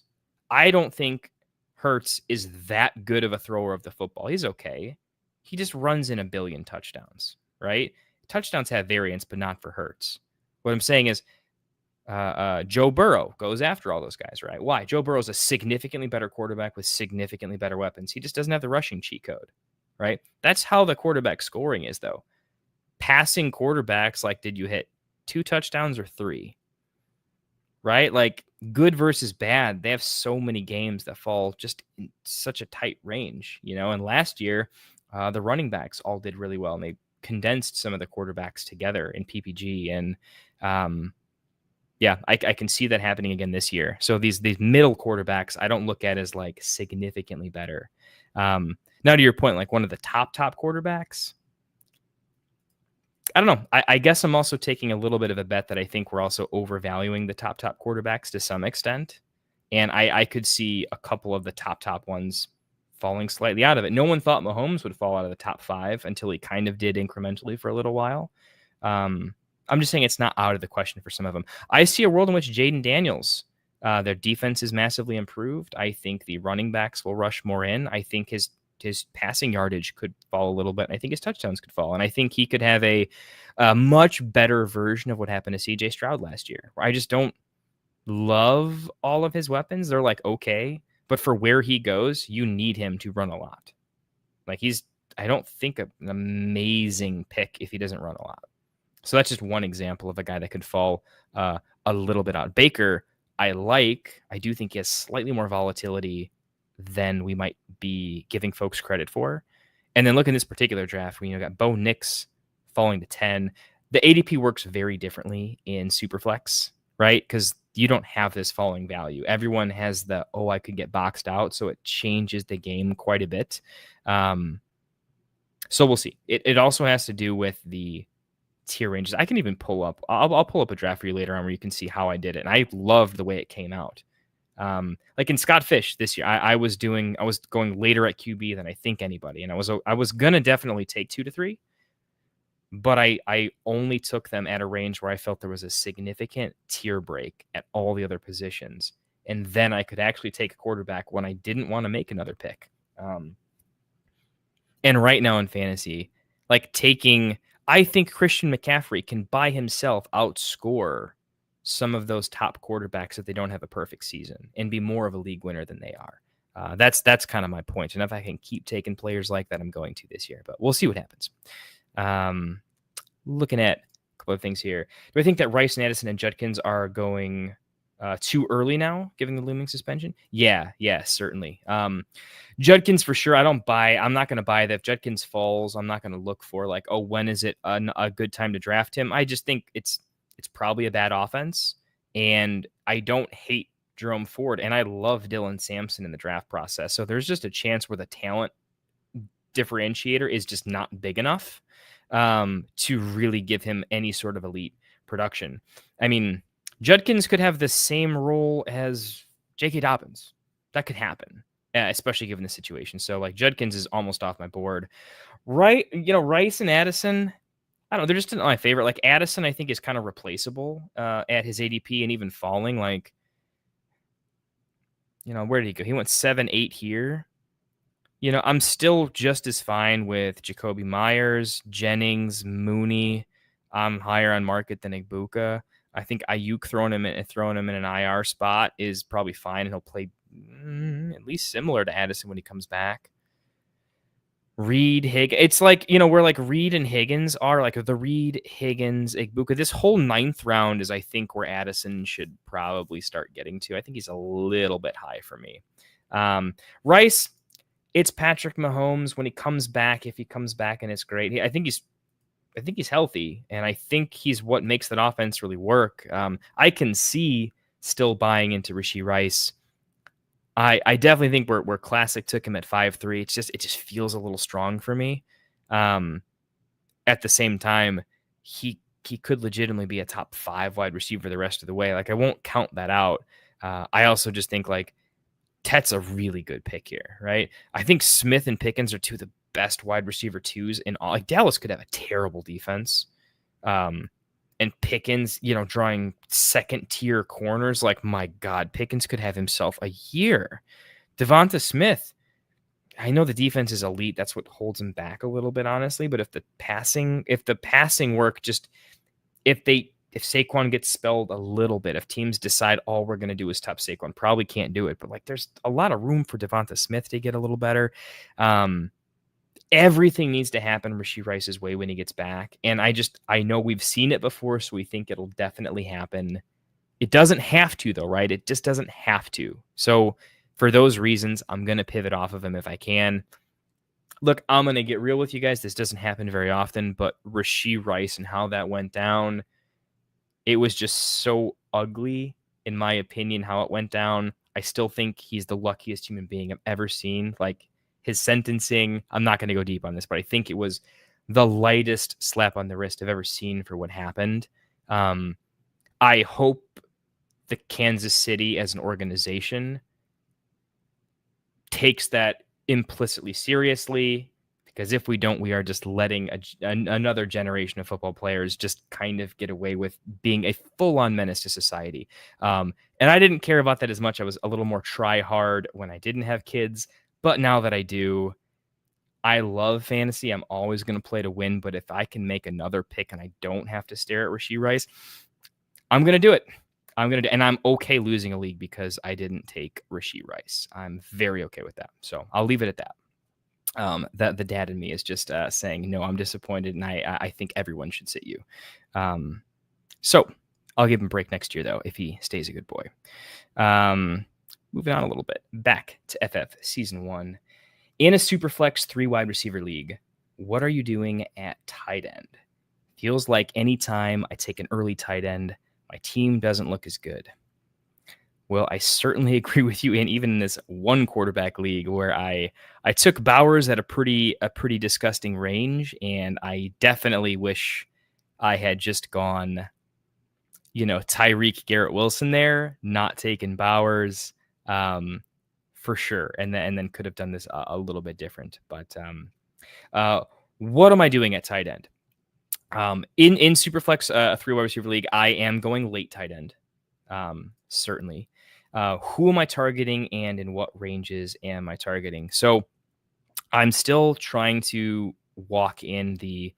I don't think Hurts is that good of a thrower of the football. He's okay. He just runs in a billion touchdowns, right? Touchdowns have variance, but not for Hurts. What I'm saying is Joe Burrow goes after all those guys, right? Why? Joe Burrow is a significantly better quarterback with significantly better weapons. He just doesn't have the rushing cheat code, right? That's how the quarterback scoring is, though. Passing quarterbacks, like, did you hit 2 touchdowns or 3? Right? Like, good versus bad. They have so many games that fall just in such a tight range, And last year, the running backs all did really well, and they condensed some of the quarterbacks together in PPG, and Yeah, I can see that happening again this year. So these middle quarterbacks, I don't look at as like significantly better. Now to your point, like one of the top quarterbacks, I don't know. I guess I'm also taking a little bit of a bet that I think we're also overvaluing the top quarterbacks to some extent. And I could see a couple of the top ones falling slightly out of it. No one thought Mahomes would fall out of the top 5 until he kind of did incrementally for a little while. I'm just saying it's not out of the question for some of them. I see a world in which Jaden Daniels, their defense is massively improved. I think the running backs will rush more in. I think his passing yardage could fall a little bit. I think his touchdowns could fall. And I think he could have a much better version of what happened to CJ Stroud last year. I just don't love all of his weapons. They're like, okay, but for where he goes, you need him to run a lot. Like I don't think an amazing pick if he doesn't run a lot. So that's just one example of a guy that could fall a little bit out. Baker, I do think he has slightly more volatility than we might be giving folks credit for. And then look in this particular draft, we got Bo Nix falling to 10. The ADP works very differently in Superflex, right? Because you don't have this falling value. Everyone has I could get boxed out. So it changes the game quite a bit. So we'll see. It also has to do with the tier ranges. I can even pull up. I'll pull up a draft for you later on where you can see how I did it. And I loved the way it came out. Like in Scott Fish this year, I was going later at QB than I think anybody, and I was gonna definitely take 2 to 3, but I only took them at a range where I felt there was a significant tier break at all the other positions, and then I could actually take a quarterback when I didn't want to make another pick. And right now in fantasy, like I think Christian McCaffrey can by himself outscore some of those top quarterbacks if they don't have a perfect season and be more of a league winner than they are. That's kind of my point. And if I can keep taking players like that, I'm going to this year, but we'll see what happens. Looking at a couple of things here. Do I think that Rice and Addison and Judkins are going too early now, given the looming suspension? Yeah, certainly. Judkins for sure. I'm not going to buy that. If Judkins falls, I'm not going to look for like, when is it a good time to draft him? I just think it's probably a bad offense, and I don't hate Jerome Ford, and I love Dylan Sampson in the draft process. So there's just a chance where the talent differentiator is just not big enough to really give him any sort of elite production. I mean, Judkins could have the same role as J.K. Dobbins. That could happen, especially given the situation. So like Judkins is almost off my board. Right, Rice and Addison, I don't know. They're just not my favorite. Like Addison, I think is kind of replaceable at his ADP and even falling. Like, where did he go? He went 7-8 here. I'm still just as fine with Jacoby Myers, Jennings, Mooney. I'm higher on market than Igbuka. I think Ayuk throwing him in an IR spot is probably fine, and he'll play at least similar to Addison when he comes back. Reed, Higgins. It's like, where like Reed and Higgins are, like the Reed, Higgins, Igbuka. This whole 9th round is, I think, where Addison should probably start getting to. I think he's a little bit high for me. Rice, it's Patrick Mahomes when he comes back. If he comes back and it's great, I think he's healthy, and I think he's what makes that offense really work. I can see still buying into Rashee Rice. I definitely think where Classic took him at 5'3", it just feels a little strong for me. At the same time, he could legitimately be a top 5 wide receiver the rest of the way. Like, I won't count that out. I also just think like Tet's a really good pick here, right? I think Smith and Pickens are 2 of the best wide receiver 2s in all. Like Dallas could have a terrible defense. And Pickens, drawing 2nd-tier corners, like, my God, Pickens could have himself a year. Devonta Smith, I know the defense is elite. That's what holds him back a little bit, honestly. But if the passing work if Saquon gets spelled a little bit, if teams decide all we're going to do is top Saquon, probably can't do it. But like, there's a lot of room for Devonta Smith to get a little better. Everything needs to happen Rashee Rice's way when he gets back. And I know we've seen it before, so we think it'll definitely happen. It doesn't have to, though, right? It just doesn't have to. So for those reasons, I'm going to pivot off of him if I can. Look, I'm going to get real with you guys. This doesn't happen very often, but Rashee Rice and how that went down, It was just so ugly, in my opinion, how it went down. I still think he's the luckiest human being I've ever seen. Like his sentencing, I'm not going to go deep on this, but I think it was the lightest slap on the wrist I've ever seen for what happened. I hope the Kansas City as an organization takes that implicitly seriously, because if we don't, we are just letting another generation of football players just kind of get away with being a full-on menace to society. And I didn't care about that as much. I was a little more try hard when I didn't have kids, but now that I do, I love fantasy. I'm always going to play to win, but if I can make another pick and I don't have to stare at Rashee Rice, I'm going to do it. And I'm okay losing a league because I didn't take Rashee Rice. I'm very okay with that. So I'll leave it at that. That the dad in me is just saying, no, I'm disappointed, and I think everyone should sit you. So I'll give him a break next year, though, if he stays a good boy. Moving on a little bit, back to FF Season 1. In a Superflex 3 wide receiver league, what are you doing at tight end? Feels like anytime I take an early tight end, my team doesn't look as good. Well, I certainly agree with you. And even in this one quarterback league where I took Bowers at a pretty disgusting range, and I definitely wish I had just gone, Tyreek, Garrett Wilson there, not taken Bowers, for sure. And then could have done this a little bit different. But what am I doing at tight end? In Superflex, a 3 wide receiver league, I am going late tight end. Certainly. Who am I targeting, and in what ranges am I targeting? So I'm still trying to walk in the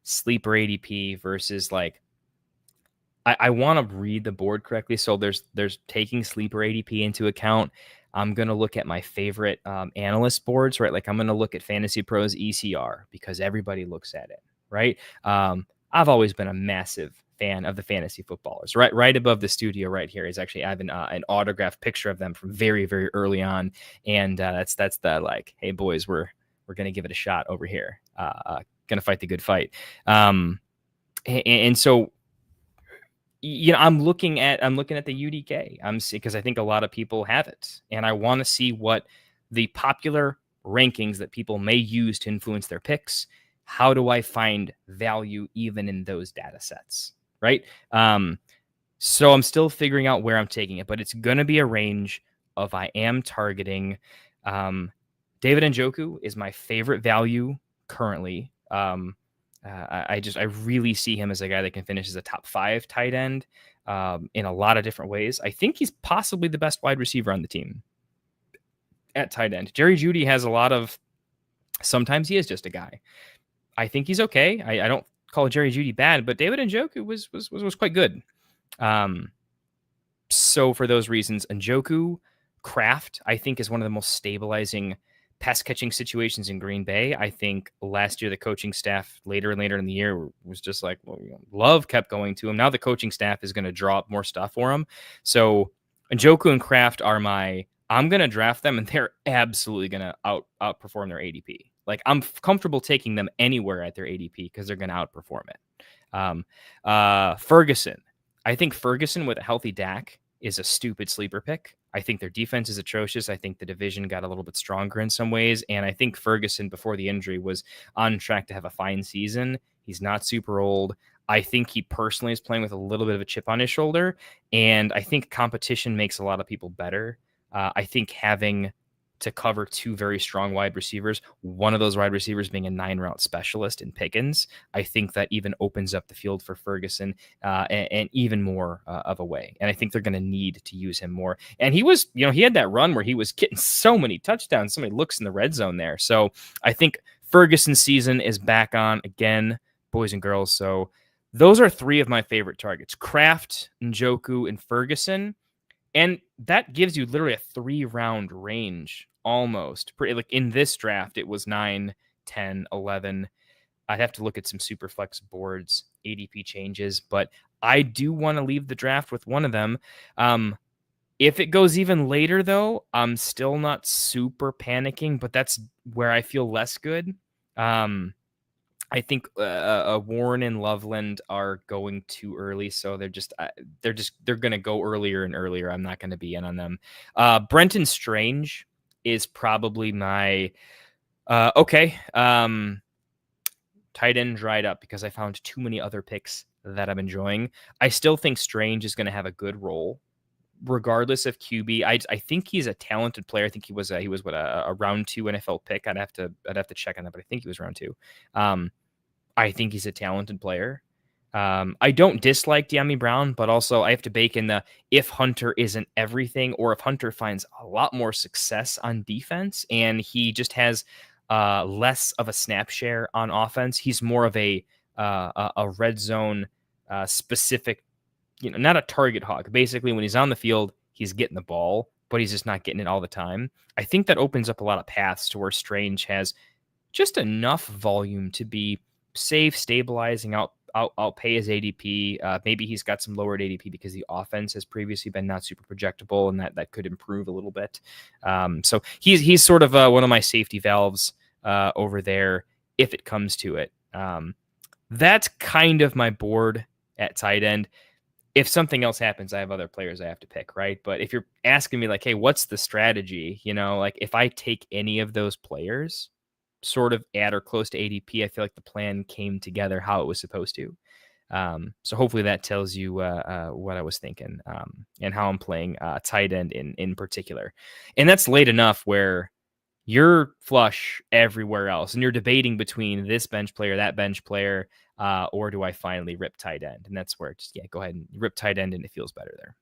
sleeper ADP versus I want to read the board correctly. So there's taking sleeper ADP into account. I'm going to look at my favorite analyst boards, right? Like I'm going to look at Fantasy Pros ECR because everybody looks at it, right? I've always been a massive fan of the fantasy footballers. Right above the studio right here is actually I have an autographed picture of them from very, very early on, and that's the hey boys, we're gonna give it a shot over here, gonna fight the good fight, and so I'm looking at the UDK, because I think a lot of people have it, and I want to see what the popular rankings that people may use to influence their picks. How do I find value even in those data sets? Right. So I'm still figuring out where I'm taking it, but it's going to be a range of I am targeting. David Njoku is my favorite value currently. I really see him as a guy that can finish as a top 5 tight end in a lot of different ways. I think he's possibly the best wide receiver on the team at tight end. Jerry Jeudy has a lot of, sometimes he is just a guy. I think he's okay. I don't call Jerry Jeudy bad, but David Njoku was quite good. So for those reasons, Njoku, Kraft, I think, is one of the most stabilizing pass catching situations in Green Bay. I think last year the coaching staff later and later in the year was just like, Love kept going to him. Now the coaching staff is going to draw up more stuff for him. So Njoku and Kraft are I'm going to draft them, and they're absolutely going to outperform their ADP. Like I'm comfortable taking them anywhere at their ADP because they're going to outperform it. Ferguson. I think Ferguson with a healthy Dak is a stupid sleeper pick. I think their defense is atrocious. I think the division got a little bit stronger in some ways. And I think Ferguson, before the injury, was on track to have a fine season. He's not super old. I think he personally is playing with a little bit of a chip on his shoulder. And I think competition makes a lot of people better. I think having to cover 2 very strong wide receivers, one of those wide receivers being a 9-route specialist in Pickens, I think that even opens up the field for Ferguson and even more of a way. And I think they're going to need to use him more. And he was, he had that run where he was getting so many touchdowns, so many looks in the red zone there. So I think Ferguson's season is back on again, boys and girls. So those are 3 of my favorite targets: Kraft, Njoku, and Ferguson. And that gives you literally a 3-round range almost. Pretty, like in this draft, it was 9, 10, 11. I'd have to look at some Superflex boards, ADP changes, but I do want to leave the draft with one of them. If it goes even later, though, I'm still not super panicking, but that's where I feel less good. I I think Warren and Loveland are going too early, so they're going to go earlier and earlier. I'm not going to be in on them. Brenton Strange is probably my okay. Tight end dried up because I found too many other picks that I'm enjoying. I still think Strange is going to have a good role regardless of QB. I think he's a talented player. I think he was what a round 2 NFL pick. I'd have to check on that, but I think he was round 2. I think he's a talented player. I don't dislike De'Ami Brown, but also I have to bake in the if Hunter isn't everything, or if Hunter finds a lot more success on defense and he just has less of a snap share on offense. He's more of a red zone specific, not a target hog. Basically, when he's on the field, he's getting the ball, but he's just not getting it all the time. I think that opens up a lot of paths to where Strange has just enough volume to be safe, stabilizing, outpay his ADP. Maybe he's got some lowered ADP because the offense has previously been not super projectable, and that could improve a little bit. So he's sort of one of my safety valves over there if it comes to it. That's kind of my board at tight end. If something else happens, I have other players I have to pick, right? But if you're asking me like, hey, what's the strategy? Like if I take any of those players sort of at or close to ADP, I feel like the plan came together how it was supposed to. So hopefully that tells you what I was thinking and how I'm playing tight end in particular. And that's late enough where you're flush everywhere else and you're debating between this bench player, that bench player, or do I finally rip tight end? And that's where go ahead and rip tight end and it feels better there.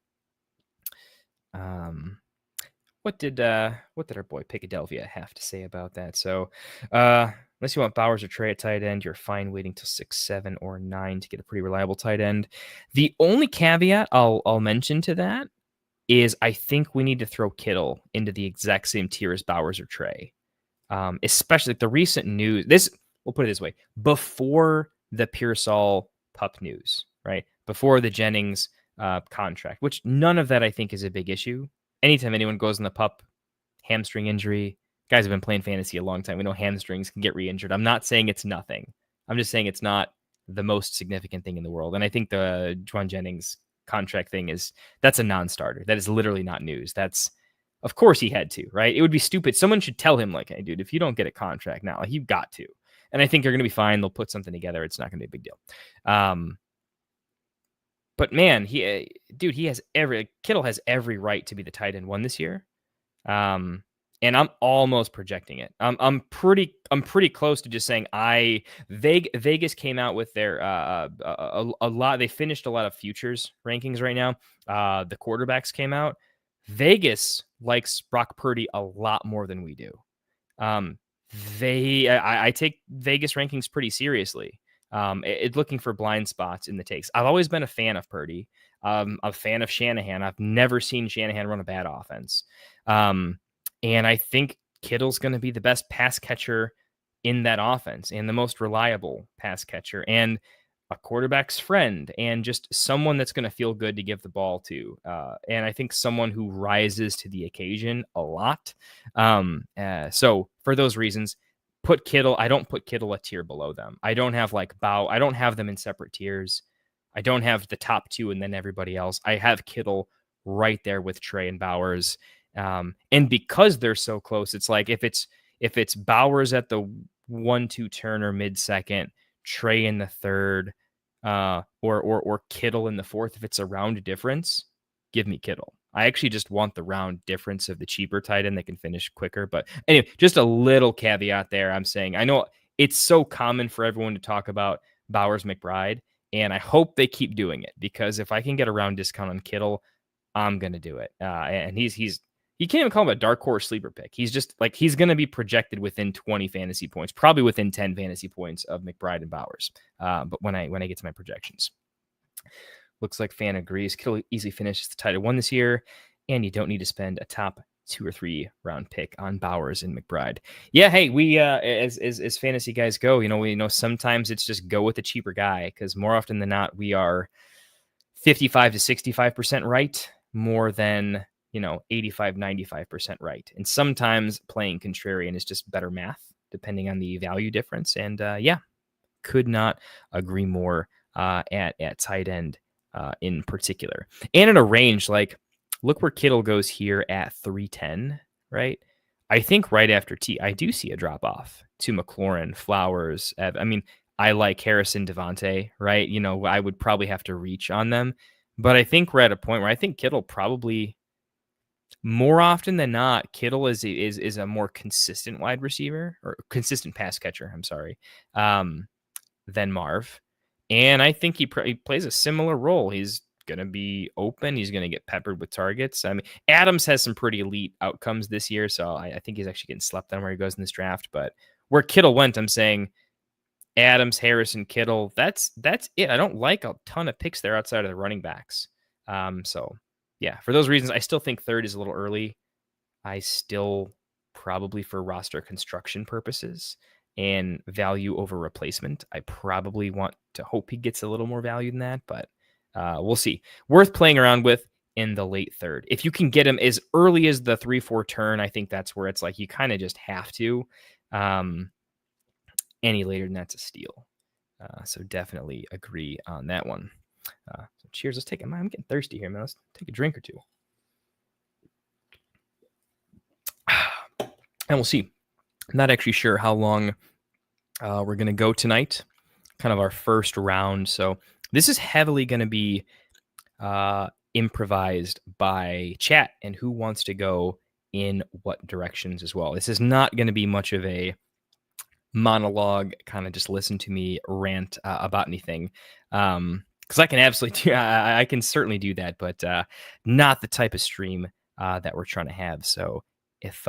What did our boy Picadelvia have to say about that? So, unless you want Bowers or Trey at tight end, you're fine waiting till 6, 7, or 9 to get a pretty reliable tight end. The only caveat I'll mention to that is I think we need to throw Kittle into the exact same tier as Bowers or Trey, especially like the recent news. We'll put it this way: before the Pearsall pup news, right? Before the Jennings contract, which none of that I think is a big issue. Anytime anyone goes in the pup, hamstring injury, guys have been playing fantasy a long time. We know hamstrings can get re-injured. I'm not saying it's nothing. I'm just saying it's not the most significant thing in the world. And I think the Juwan Jennings contract thing that's a non-starter. That is literally not news. Of course he had to, right? It would be stupid. Someone should tell him like, hey, dude, if you don't get a contract now, you've got to. And I think you're going to be fine. They'll put something together. It's not going to be a big deal. But man, Kittle has every right to be the tight end 1 this year. And I'm almost projecting it. I'm pretty close to just saying Vegas came out with their a lot. They finished a lot of futures rankings right now. The quarterbacks came out. Vegas likes Brock Purdy a lot more than we do. I take Vegas rankings pretty seriously. Looking for blind spots in the takes. I've always been a fan of Purdy. A fan of Shanahan. I've never seen Shanahan run a bad offense. And I think Kittle's going to be the best pass catcher in that offense and the most reliable pass catcher and a quarterback's friend and just someone that's going to feel good to give the ball to. And I think someone who rises to the occasion a lot. So for those reasons, I don't put Kittle a tier below them. I don't have I don't have them in separate tiers. I don't have the top 2 and then everybody else. I have Kittle right there with Trey and Bowers. And because they're so close, it's like if it's Bowers at the 1-2 turn or mid-second, Trey in the third, or Kittle in the fourth, if it's a round difference, give me Kittle. I actually just want the round difference of the cheaper tight end that can finish quicker. But anyway, just a little caveat there. I'm saying, I know it's so common for everyone to talk about Bowers McBride, and I hope they keep doing it because if I can get a round discount on Kittle, I'm going to do it. And you can't even call him a dark horse sleeper pick. He's just he's going to be projected within 20 fantasy points, probably within 10 fantasy points of McBride and Bowers. But when I get to my projections. Looks like fan agrees. Kittle easily finishes the tight end 1 this year, and you don't need to spend a top 2 or 3 round pick on Bowers and McBride. Yeah, hey, we as fantasy guys go, we know sometimes it's just go with the cheaper guy because more often than not we are 55 to 65% right, more than 85, 95% right. And sometimes playing contrarian is just better math depending on the value difference. And could not agree more at tight end in particular. And in a range, like, look where Kittle goes here at 310, right? I think right after T, I do see a drop off to McLaurin, Flowers. I mean, I like Harrison, Devontae, right? I would probably have to reach on them. But I think we're at a point where I think Kittle probably, more often than not, Kittle is a more consistent wide receiver, or consistent pass catcher. I'm sorry, than Marv, and I think he plays a similar role. He's gonna be open. He's gonna get peppered with targets. I mean, Adams has some pretty elite outcomes this year, so I think he's actually getting slept on where he goes in this draft. But where Kittle went, I'm saying Adams, Harrison, Kittle. That's it. I don't like a ton of picks there outside of the running backs. So yeah, for those reasons, I still think third is a little early. I still probably, for roster construction purposes and value over replacement, I probably want to hope he gets a little more value than that, but we'll see. Worth playing around with in the late third. If you can get him as early as the 3-4 turn, I think that's where it's like you kind of just have to. Any later than that's a steal. So definitely agree on that one. So cheers. Let's take it. I'm getting thirsty here, man. Let's take a drink or two. And we'll see. I'm not actually sure how long we're going to go tonight. Kind of our first round. So this is heavily going to be improvised by chat and who wants to go in what directions as well. This is not going to be much of a monologue, kind of just listen to me rant about anything. Because I can absolutely I can certainly do that, but not the type of stream that we're trying to have. So if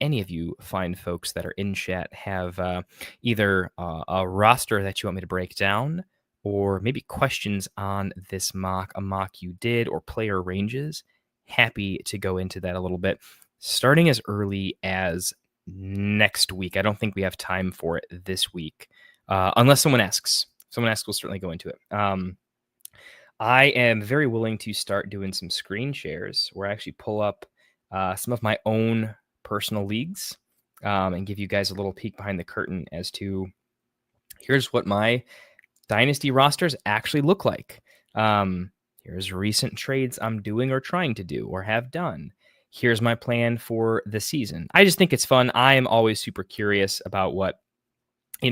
any of you fine folks that are in chat have either a roster that you want me to break down, or maybe questions on this mock, a mock you did, or player ranges, happy to go into that a little bit, starting as early as next week. I don't think we have time for it this week, unless someone asks. Someone asks, we'll certainly go into it. I am very willing to start doing some screen shares where I actually pull up some of my own personal leagues and give you guys a little peek behind the curtain as to here's what my Dynasty rosters actually look like. Here's recent trades I'm doing or trying to do or have done. Here's my plan for the season. I just think it's fun. I am always super curious about what,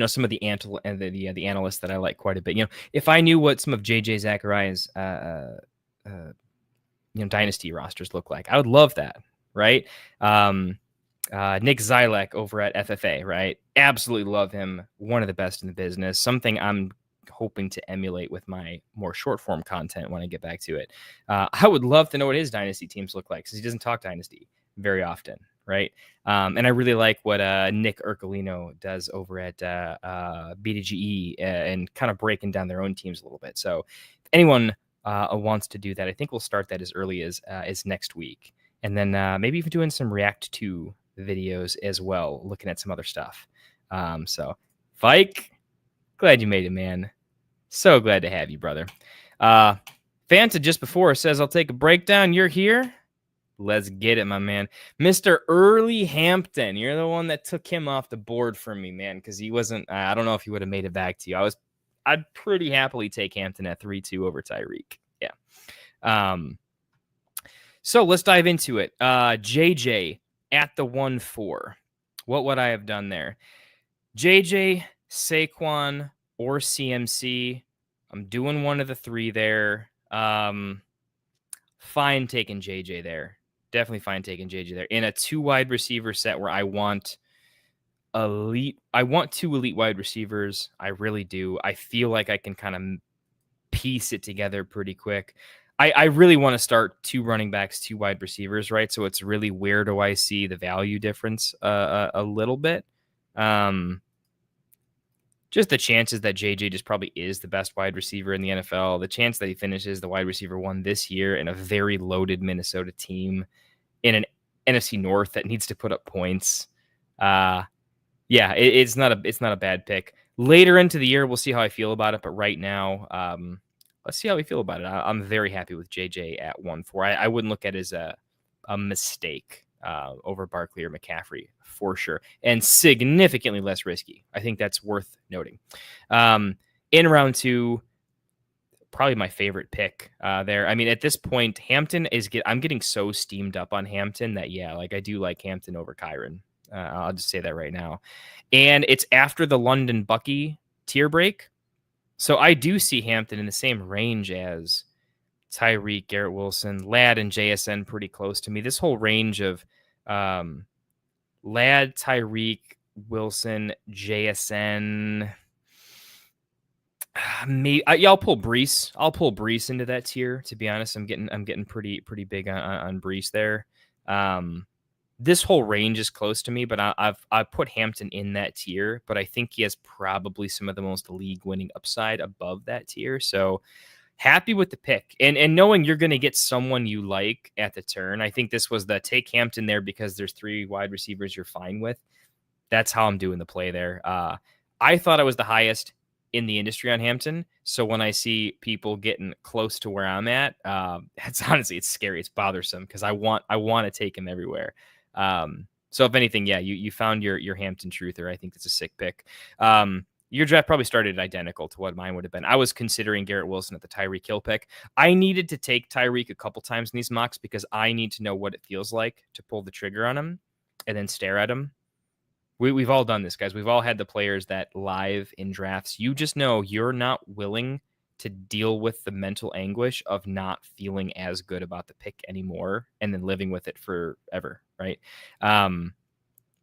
some of the analysts that I like quite a bit. If I knew what some of JJ Zachariah's Dynasty rosters look like, I would love that, right? Nick Zylek over at FFA, right? Absolutely love him. One of the best in the business. Something I'm hoping to emulate with my more short form content when I get back to it. I would love to know what his Dynasty teams look like, because he doesn't talk Dynasty very often, right? And I really like what Nick Ercolino does over at BDGE and kind of breaking down their own teams a little bit. So if anyone wants to do that, I think we'll start that as early as next week. And then maybe even doing some React to videos as well, looking at some other stuff. So Fike, glad you made it, man. So glad to have you, brother. Fanta just before says, I'll take a breakdown. You're here. Let's get it, my man. Mr. Early Hampton. You're the one that took him off the board for me, man, because he wasn't, I don't know if he would have made it back to you. I'd pretty happily take Hampton at 3-2 over Tyreek. Yeah. So let's dive into it. JJ at the 1-4. What would I have done there? JJ, Saquon, or CMC. I'm doing one of the three there. Fine taking JJ there. Definitely fine taking JJ there. In a 2 wide receiver set where I want two elite wide receivers. I really do. I feel like I can kind of piece it together pretty quick. I really want to start 2 running backs, 2 wide receivers, right? So it's really, where do I see the value difference a little bit? Just the chances that JJ just probably is the best wide receiver in the NFL, the chance that he finishes the wide receiver 1 this year in a very loaded Minnesota team in an NFC North that needs to put up points. It's not a bad pick. Later into the year, we'll see how I feel about it. But right now, let's see how we feel about it. I'm very happy with JJ at 1-4. I wouldn't look at it as a mistake over Barkley or McCaffrey for sure, and significantly less risky. I think that's worth noting. In round 2, probably my favorite pick there. I mean, at this point, Hampton I'm getting so steamed up on Hampton that, yeah, like I do like Hampton over Kyron. I'll just say that right now. And it's after the London Bucky tier break. So I do see Hampton in the same range as Tyreek, Garrett Wilson, Ladd, and JSN pretty close to me. This whole range of Ladd, Tyreek, Wilson, JSN. I'll pull Brees. I'll pull Brees into that tier. To be honest, I'm getting pretty big on Brees there. This whole range is close to me, but I've put Hampton in that tier. But I think he has probably some of the most league winning upside above that tier. So happy with the pick, and knowing you're going to get someone you like at the turn. I think this was the take Hampton there because there's 3 wide receivers you're fine with. That's how I'm doing the play there. I thought I was the highest in the industry on Hampton. So when I see people getting close to where I'm at, it's honestly, it's scary. It's bothersome because I want to take him everywhere. So if anything, yeah, you found your Hampton truther. I think that's a sick pick. Your draft probably started identical to what mine would have been. I was considering Garrett Wilson at the Tyreek Hill pick. I needed to take Tyreek a couple times in these mocks because I need to know what it feels like to pull the trigger on him and then stare at him. We've all done this, guys. We've all had the players that live in drafts. You just know you're not willing to deal with the mental anguish of not feeling as good about the pick anymore and then living with it forever, right?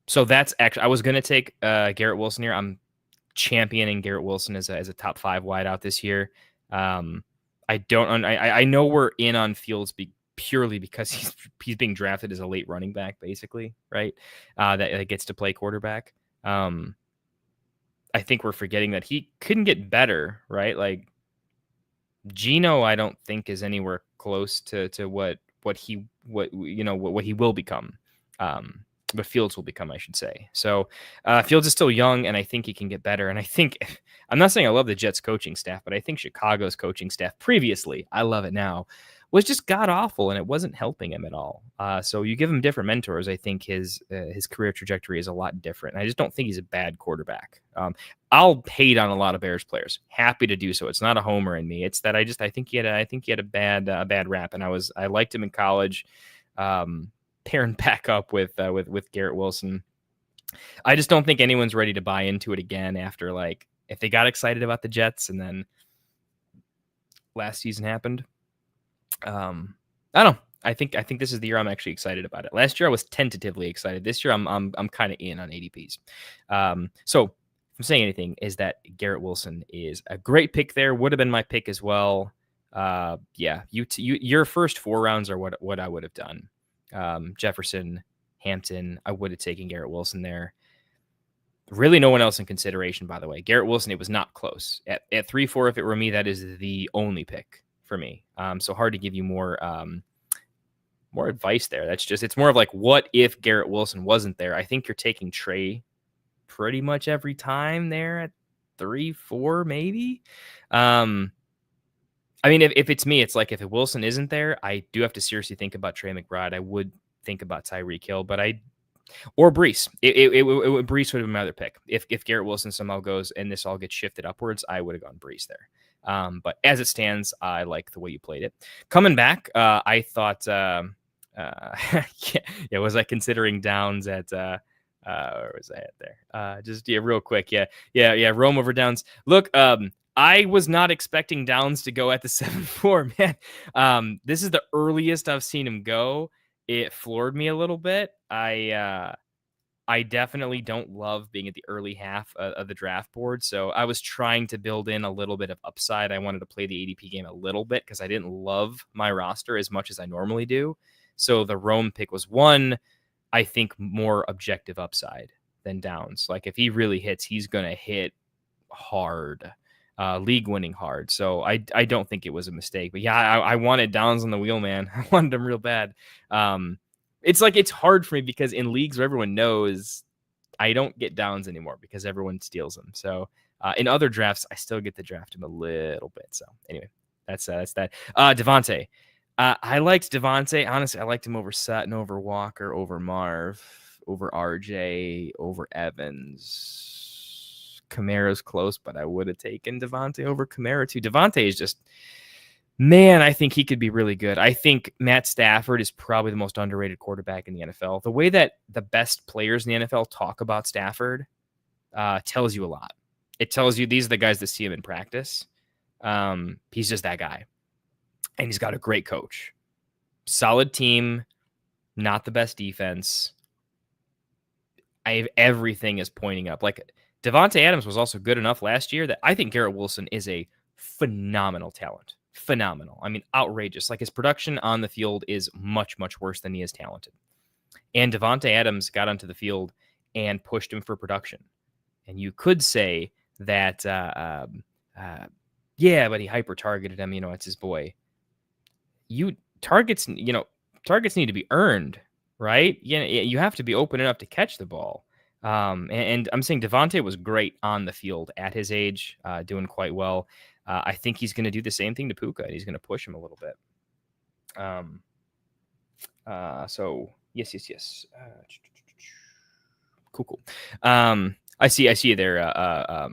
So that's actually, I was going to take Garrett Wilson here. I'm championing Garrett Wilson as a top 5 wideout this year. I know we're in on Fields purely because he's being drafted as a late running back, basically, right? That gets to play quarterback. I think we're forgetting that he couldn't get better, right? Like Geno, I don't think is anywhere close to what he will become. But Fields will become, I should say. So Fields is still young, and I think he can get better. And I think, I'm not saying I love the Jets coaching staff, but I think Chicago's coaching staff previously, I love it now, was just god awful, and it wasn't helping him at all. So you give him different mentors, I think his career trajectory is a lot different. And I just don't think he's a bad quarterback. I'll hate on a lot of Bears players. Happy to do so. It's not a homer in me. It's that I think he had a bad rap, and I liked him in college. Pairing back up with Garrett Wilson. I just don't think anyone's ready to buy into it again after, like, if they got excited about the Jets and then last season happened. I don't know. I think this is the year I'm actually excited about it. Last year I was tentatively excited. This year I'm kind of in on ADPs. So if I'm saying anything is that Garrett Wilson is a great pick there. Would have been my pick as well. Yeah, your first 4 rounds are what I would have done. Jefferson, Hampton, I would have taken Garrett Wilson there. Really no one else in consideration, by the way. Garrett Wilson, it was not close. At 3-4, if it were me, that is the only pick for me. So hard to give you more advice there. It's more of like, what if Garrett Wilson wasn't there? I think you're taking Trey pretty much every time there at 3-4, maybe. I mean, if it's me, it's like if Wilson isn't there, I do have to seriously think about Trey McBride. I would think about Tyreek Hill, or Brees. Brees would have been my other pick. If Garrett Wilson somehow goes and this all gets shifted upwards, I would have gone Brees there. But as it stands, I like the way you played it. Coming back, I thought, was I considering Downs at where was I at there? Real quick, Rome over Downs. Look, I was not expecting Downs to go at the 7-4, man. This is the earliest I've seen him go. It floored me a little bit. I definitely don't love being at the early half of the draft board. So I was trying to build in a little bit of upside. I wanted to play the ADP game a little bit because I didn't love my roster as much as I normally do. So the Rome pick was one, I think, more objective upside than Downs. Like if he really hits, he's going to hit hard. League winning hard. So I don't think it was a mistake. But yeah, I wanted Downs on the wheel, man. I wanted him real bad. It's hard for me because in leagues where everyone knows, I don't get Downs anymore because everyone steals them. So in other drafts, I still get to draft him a little bit. So anyway, that's that. Devontae. I liked Devontae. Honestly, I liked him over Sutton, over Walker, over Marv, over RJ, over Evans. Kamara's close, but I would have taken Devontae over Kamara too. Devontae is just, man, I think he could be really good. I think Matt Stafford is probably the most underrated quarterback in the NFL. The way that the best players in the NFL talk about Stafford tells you a lot. It tells you these are the guys that see him in practice. He's just that guy. And he's got a great coach. Solid team, not the best defense. Everything is pointing up. Like, Devontae Adams was also good enough last year that I think Garrett Wilson is a phenomenal talent. Phenomenal. I mean, outrageous. Like, his production on the field is much, much worse than he is talented. And Devontae Adams got onto the field and pushed him for production. And you could say that, yeah, but he hyper-targeted him. It's his boy. Targets need to be earned, right? You have to be open enough to catch the ball. And I'm saying Devontae was great on the field at his age, doing quite well. I think he's going to do the same thing to Puka, and he's going to push him a little bit. So yes. Cool. I see you there.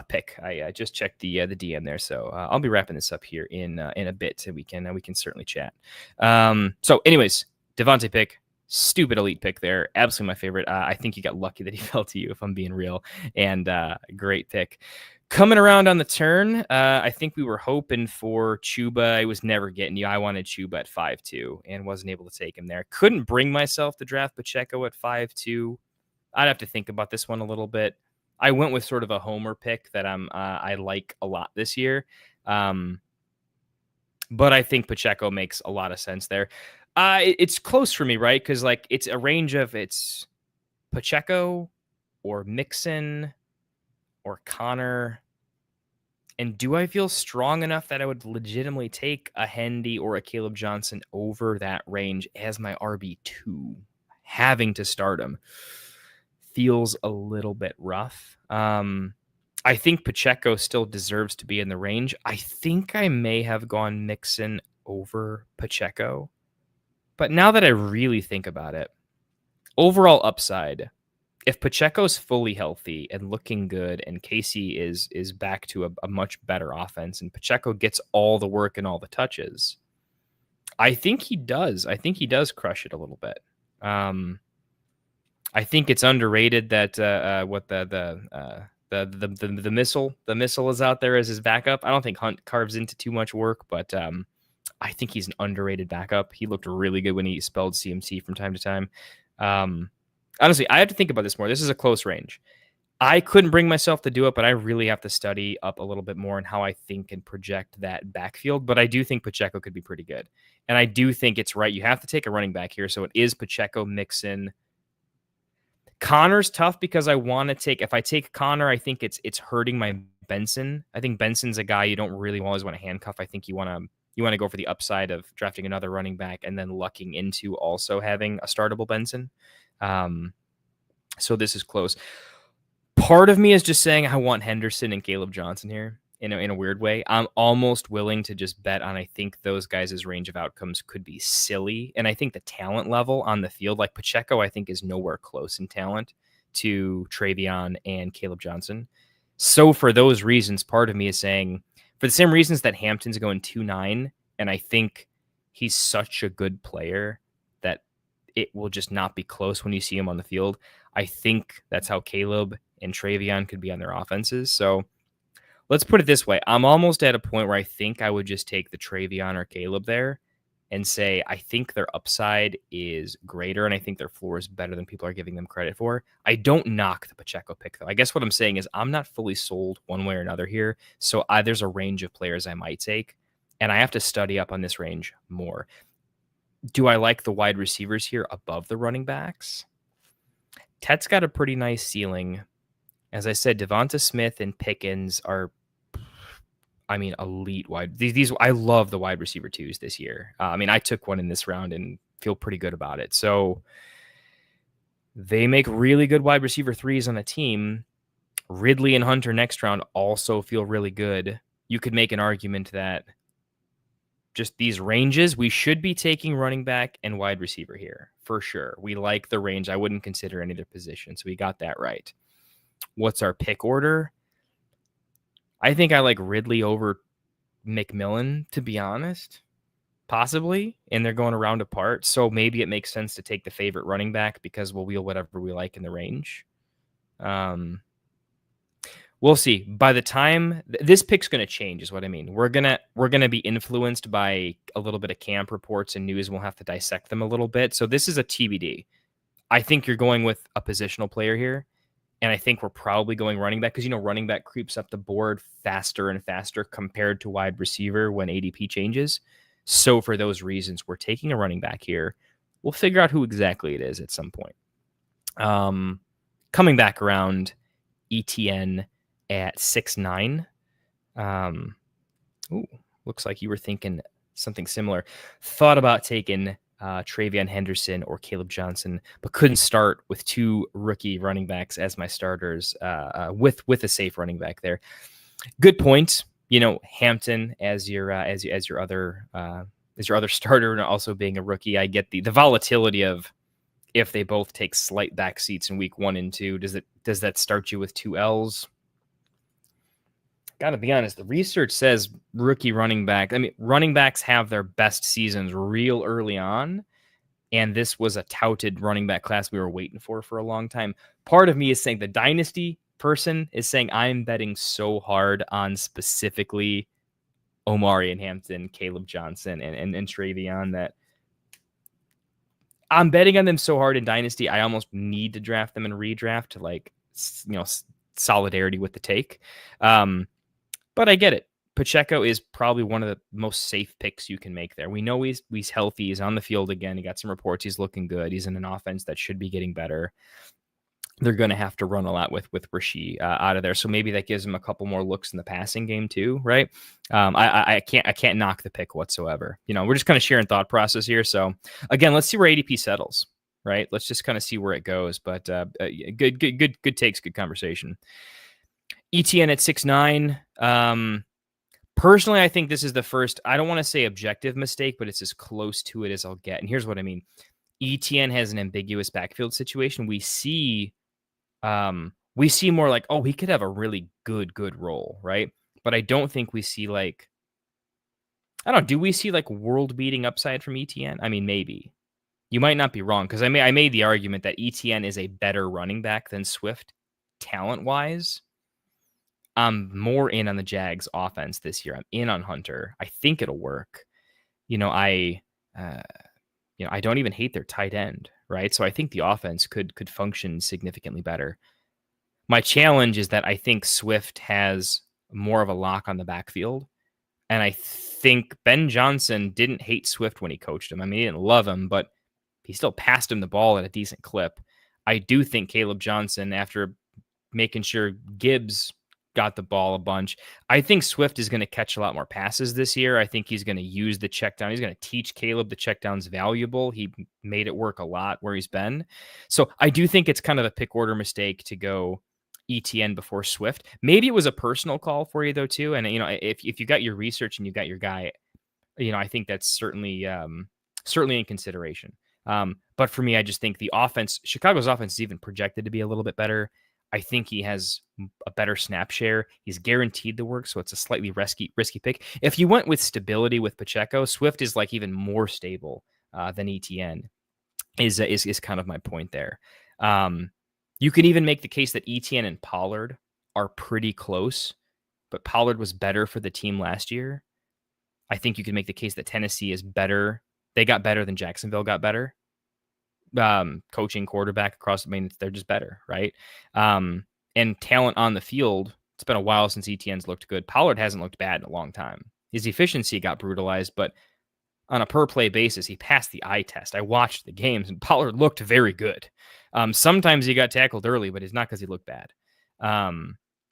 Pick. I just checked the DM there, so I'll be wrapping this up here in a bit, so we can certainly chat. So, anyways, Devontae pick, stupid elite pick there, absolutely my favorite. I think you got lucky that he fell to you, if I'm being real, and great pick. Coming around on the turn, I think we were hoping for Chuba. I was never getting you. I wanted Chuba at 5.2 and wasn't able to take him there. Couldn't bring myself to draft Pacheco at 5.2. I'd have to think about this one a little bit. I went with sort of a homer pick that I like a lot this year. But I think Pacheco makes a lot of sense there. It's close for me, right? Because like it's a range of it's Pacheco or Mixon or Connor. And do I feel strong enough that I would legitimately take a Hendy or a Caleb Johnson over that range as my RB2? Having to start him feels a little bit rough. I think Pacheco still deserves to be in the range. I think I may have gone Mixon over Pacheco. But now that I really think about it, overall upside, if Pacheco's fully healthy and looking good and Casey is back to a much better offense and Pacheco gets all the work and all the touches, I think he does. I think he does crush it a little bit. I think it's underrated that what the missile is out there as his backup. I don't think Hunt carves into too much work, but I think he's an underrated backup. He looked really good when he spelled CMC from time to time. Honestly, I have to think about this more. This is a close range. I couldn't bring myself to do it, but I really have to study up a little bit more on how I think and project that backfield. But I do think Pacheco could be pretty good. And I do think it's right. You have to take a running back here. So it is Pacheco, Mixon. Connor's tough because I want to take, if I take Connor, I think it's hurting my Benson. I think Benson's a guy you don't really always want to handcuff. I think you want to go for the upside of drafting another running back and then lucking into also having a startable Benson. So this is close. Part of me is just saying I want Henderson and Caleb Johnson here in a weird way. I'm almost willing to just bet on, I think those guys' range of outcomes could be silly. And I think the talent level on the field, like Pacheco, I think is nowhere close in talent to Travion and Caleb Johnson. So for those reasons, part of me is saying, for the same reasons that Hampton's going 2.9, and I think he's such a good player that it will just not be close when you see him on the field. I think that's how Caleb and Travion could be on their offenses. So let's put it this way. I'm almost at a point where I think I would just take the Travion or Caleb there and say, I think their upside is greater and I think their floor is better than people are giving them credit for. I don't knock the Pacheco pick, though. I guess what I'm saying is I'm not fully sold one way or another here. So there's a range of players I might take, and I have to study up on this range more. Do I like the wide receivers here above the running backs? Tet's got a pretty nice ceiling. As I said, Devonta Smith and Pickens are, elite wide. These I love the wide receiver twos this year. I took one in this round and feel pretty good about it. So they make really good wide receiver threes on a team. Ridley and Hunter next round also feel really good. You could make an argument that just these ranges, we should be taking running back and wide receiver here for sure. We like the range. I wouldn't consider any other position. So we got that right. What's our pick order? I think I like Ridley over McMillan, to be honest, possibly. And they're going around apart. So maybe it makes sense to take the favorite running back because we'll wheel whatever we like in the range. We'll see. By the time this pick's going to change, is what I mean. We're gonna be influenced by a little bit of camp reports and news. We'll have to dissect them a little bit. So this is a TBD. I think you're going with a positional player here, and I think we're probably going running back because running back creeps up the board faster and faster compared to wide receiver when ADP changes. So for those reasons, we're taking a running back here. We'll figure out who exactly it is at some point. Coming back around, ETN at 6'9". Looks like you were thinking something similar. Thought about taking Travion Henderson or Caleb Johnson, but couldn't start with two rookie running backs as my starters with a safe running back there. Good point. Hampton as your other starter and also being a rookie. I get the volatility of if they both take slight back seats in week 1 and 2. Does that start you with 2 L's? Got to be honest, the research says rookie running back. I mean, running backs have their best seasons real early on, and this was a touted running back class we were waiting for a long time. Part of me is saying the Dynasty person is saying I'm betting so hard on specifically Omari and Hampton, Caleb Johnson, and Travion that I'm betting on them so hard in Dynasty, I almost need to draft them in redraft to solidarity with the take. But I get it. Pacheco is probably one of the most safe picks you can make there. We know he's healthy. He's on the field again. He got some reports. He's looking good. He's in an offense that should be getting better. They're going to have to run a lot with Rasheed out of there. So maybe that gives him a couple more looks in the passing game too, right? I can't knock the pick whatsoever. We're just kind of sharing thought process here. So again, let's see where ADP settles, right? Let's just kind of see where it goes. But good takes, good conversation. ETN at 6'9". Personally, I think this is the first, I don't want to say objective mistake, but it's as close to it as I'll get. And here's what I mean. ETN has an ambiguous backfield situation. We see more like, oh, he could have a really good role, right? But I don't think we see do we see world-beating upside from ETN? I mean, maybe. You might not be wrong, because I made the argument that ETN is a better running back than Swift talent-wise. I'm more in on the Jags offense this year. I'm in on Hunter. I think it'll work. I don't even hate their tight end, right? So I think the offense could function significantly better. My challenge is that I think Swift has more of a lock on the backfield. And I think Ben Johnson didn't hate Swift when he coached him. I mean, he didn't love him, but he still passed him the ball at a decent clip. I do think Caleb Johnson, after making sure Gibbs got the ball a bunch, I think Swift is going to catch a lot more passes this year. I think he's going to use the check down. He's going to teach Caleb the check down's valuable. He made it work a lot where he's been. So I do think it's kind of a pick order mistake to go ETN before Swift. Maybe it was a personal call for you though too. And if you got your research and you got your guy, I think that's certainly in consideration. But for me, I just think the offense, Chicago's offense is even projected to be a little bit better. I think he has a better snap share. He's guaranteed the work, so it's a slightly risky pick. If you went with stability with Pacheco, Swift is even more stable than ETN. Is kind of my point there. You can even make the case that ETN and Pollard are pretty close, but Pollard was better for the team last year. I think you can make the case that Tennessee is better. They got better than Jacksonville got better. Coaching, quarterback across, they're just better, right? And talent on the field, it's been a while since ETN's looked good. Pollard hasn't looked bad in a long time. His efficiency got brutalized, but on a per play basis, he passed the eye test. I watched the games and Pollard looked very good. Sometimes he got tackled early, but it's not because he looked bad.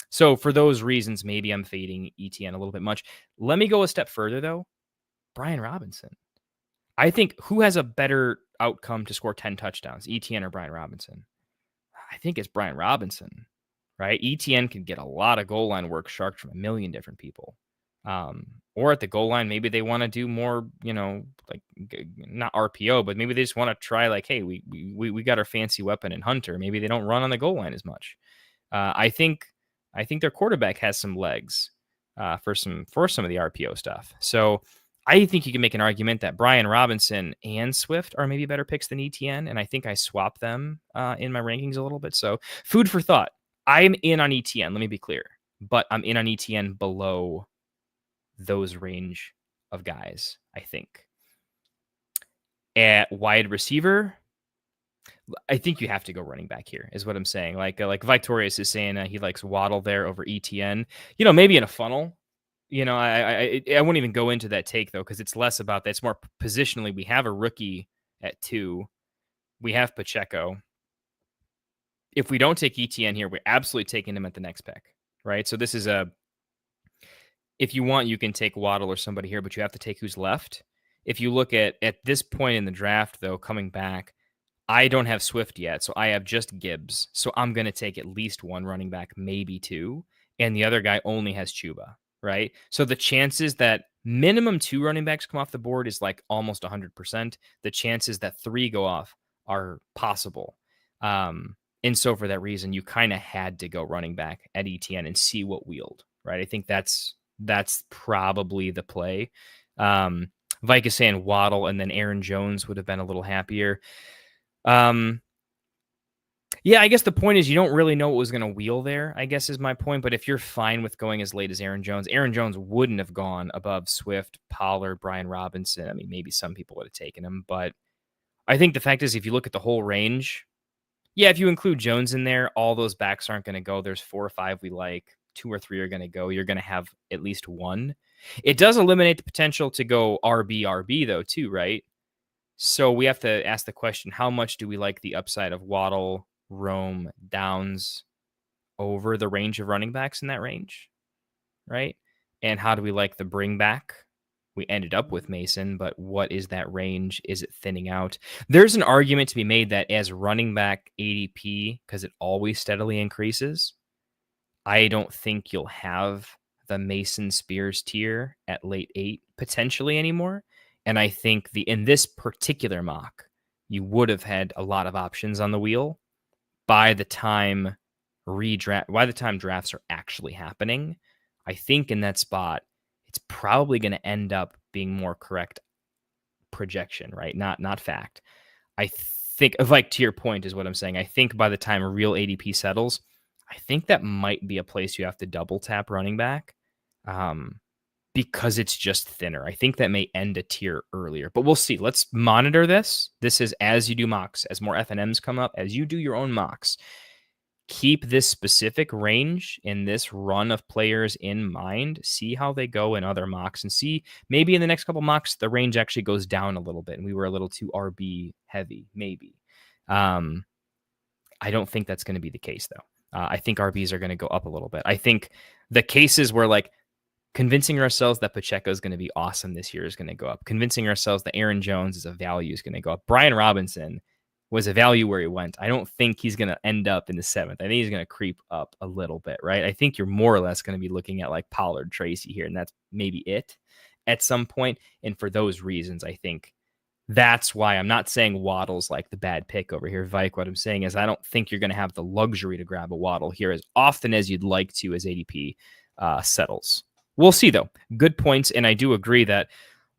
So for those reasons, maybe I'm fading ETN a little bit much. Let me go a step further though. Brian Robinson. I think who has a better outcome to score 10 touchdowns, ETN or Brian Robinson? I think it's Brian Robinson, right? ETN can get a lot of goal line work sharked from a million different people. Or at the goal line, maybe they want to do more, like not RPO, but maybe they just want to try like, hey, we got our fancy weapon in Hunter. Maybe they don't run on the goal line as much. I think their quarterback has some legs for some of the RPO stuff. So I think you can make an argument that Brian Robinson and Swift are maybe better picks than ETN, and I think I swap them in my rankings a little bit. So food for thought. I'm in on ETN. Let me be clear, but I'm in on ETN below those range of guys, I think. At wide receiver, I think you have to go running back here, is what I'm saying. Like Victorious is saying he likes Waddle there over ETN. Maybe in a funnel. I won't even go into that take though, because it's less about that. It's more positionally. We have a rookie at 2. We have Pacheco. If we don't take ETN here, we're absolutely taking him at the next pick, right? So this is if you want, you can take Waddle or somebody here, but you have to take who's left. If you look at this point in the draft, though, coming back, I don't have Swift yet, so I have just Gibbs. So I'm going to take at least one running back, maybe 2, and the other guy only has Chuba, right? So the chances that minimum 2 running backs come off the board is like almost 100%. The chances that 3 go off are possible. And so for that reason, you kind of had to go running back at ETN and see what wheeled, right? I think that's probably the play. Vike is saying Waddle, and then Aaron Jones would have been a little happier. Yeah, I guess the point is you don't really know what was going to wheel there, I guess is my point. But if you're fine with going as late as Aaron Jones wouldn't have gone above Swift, Pollard, Brian Robinson. I mean, maybe some people would have taken him, but I think the fact is if you look at the whole range, yeah, if you include Jones in there, all those backs aren't going to go. There's 4 or 5 we like. 2 or 3 are going to go. You're going to have at least one. It does eliminate the potential to go RB though too, right? So we have to ask the question, how much do we like the upside of Waddle, Rome, Downs over the range of running backs in that range, right? And how do we like the bring back? We ended up with Mason, but what is that range? Is it thinning out? There's an argument to be made that as running back ADP, because it always steadily increases, I don't think you'll have the Mason Spears tier at late 8 potentially anymore. And I think in this particular mock, you would have had a lot of options on the wheel by the time drafts are actually happening. I think in that spot, it's probably going to end up being more correct projection, right? Not fact. I think, like to your point is what I'm saying. I think by the time real ADP settles, I think that might be a place you have to double tap running back because it's just thinner. I think that may end a tier earlier, but we'll see. Let's monitor this. This is as you do mocks, as more FNMs come up, as you do your own mocks. Keep this specific range in this run of players in mind. See how they go in other mocks and see maybe in the next couple mocks, the range actually goes down a little bit and we were a little too RB heavy, maybe. I don't think that's going to be the case, though. I think RBs are going to go up a little bit. I think the cases where like convincing ourselves that Pacheco is going to be awesome this year is going to go up. Convincing ourselves that Aaron Jones is a value is going to go up. Brian Robinson was a value where he went. I don't think he's going to end up in the 7th. I think he's going to creep up a little bit, right? I think you're more or less going to be looking at like Pollard, Tracy here, and that's maybe it at some point. And for those reasons, I think that's why I'm not saying Waddle's like the bad pick over here, Vike. What I'm saying is I don't think you're going to have the luxury to grab a Waddle here as often as you'd like to as ADP settles. We'll see, though. Good points, and I do agree that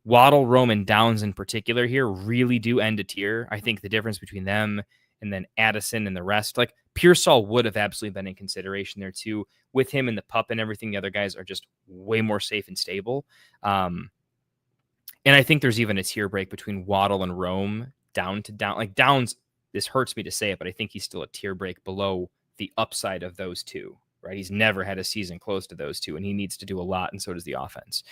Waddle, Rome, and Downs in particular here really do end a tier. I think the difference between them and then Addison and the rest, like Pearsall would have absolutely been in consideration there too. With him and the pup and everything, the other guys are just way more safe and stable. And I think there's even a tier break between Waddle and Rome down. Like Downs, this hurts me to say it, but I think he's still a tier break below the upside of those two, right? He's never had a season close to those two, and he needs to do a lot, and so does the offense.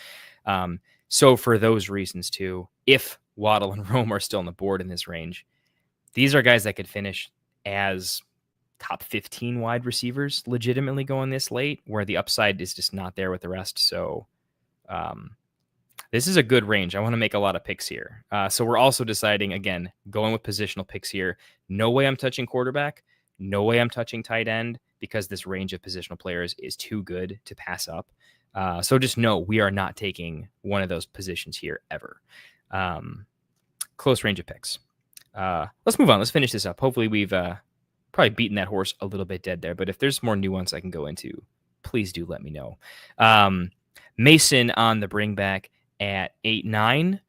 So for those reasons too, if Waddle and Rome are still on the board in this range, these are guys that could finish as top 15 wide receivers legitimately going this late, where the upside is just not there with the rest. So this is a good range. I want to make a lot of picks here. So we're also deciding, again, going with positional picks here. No way I'm touching quarterback. No way I'm touching tight end because this range of positional players is too good to pass up. So just know we are not taking one of those positions here ever. Close range of picks. Let's move on. Let's finish this up. Hopefully we've probably beaten that horse a little bit dead there. But if there's more nuance I can go into, please do let me know. Mason on the bring back at 8-9.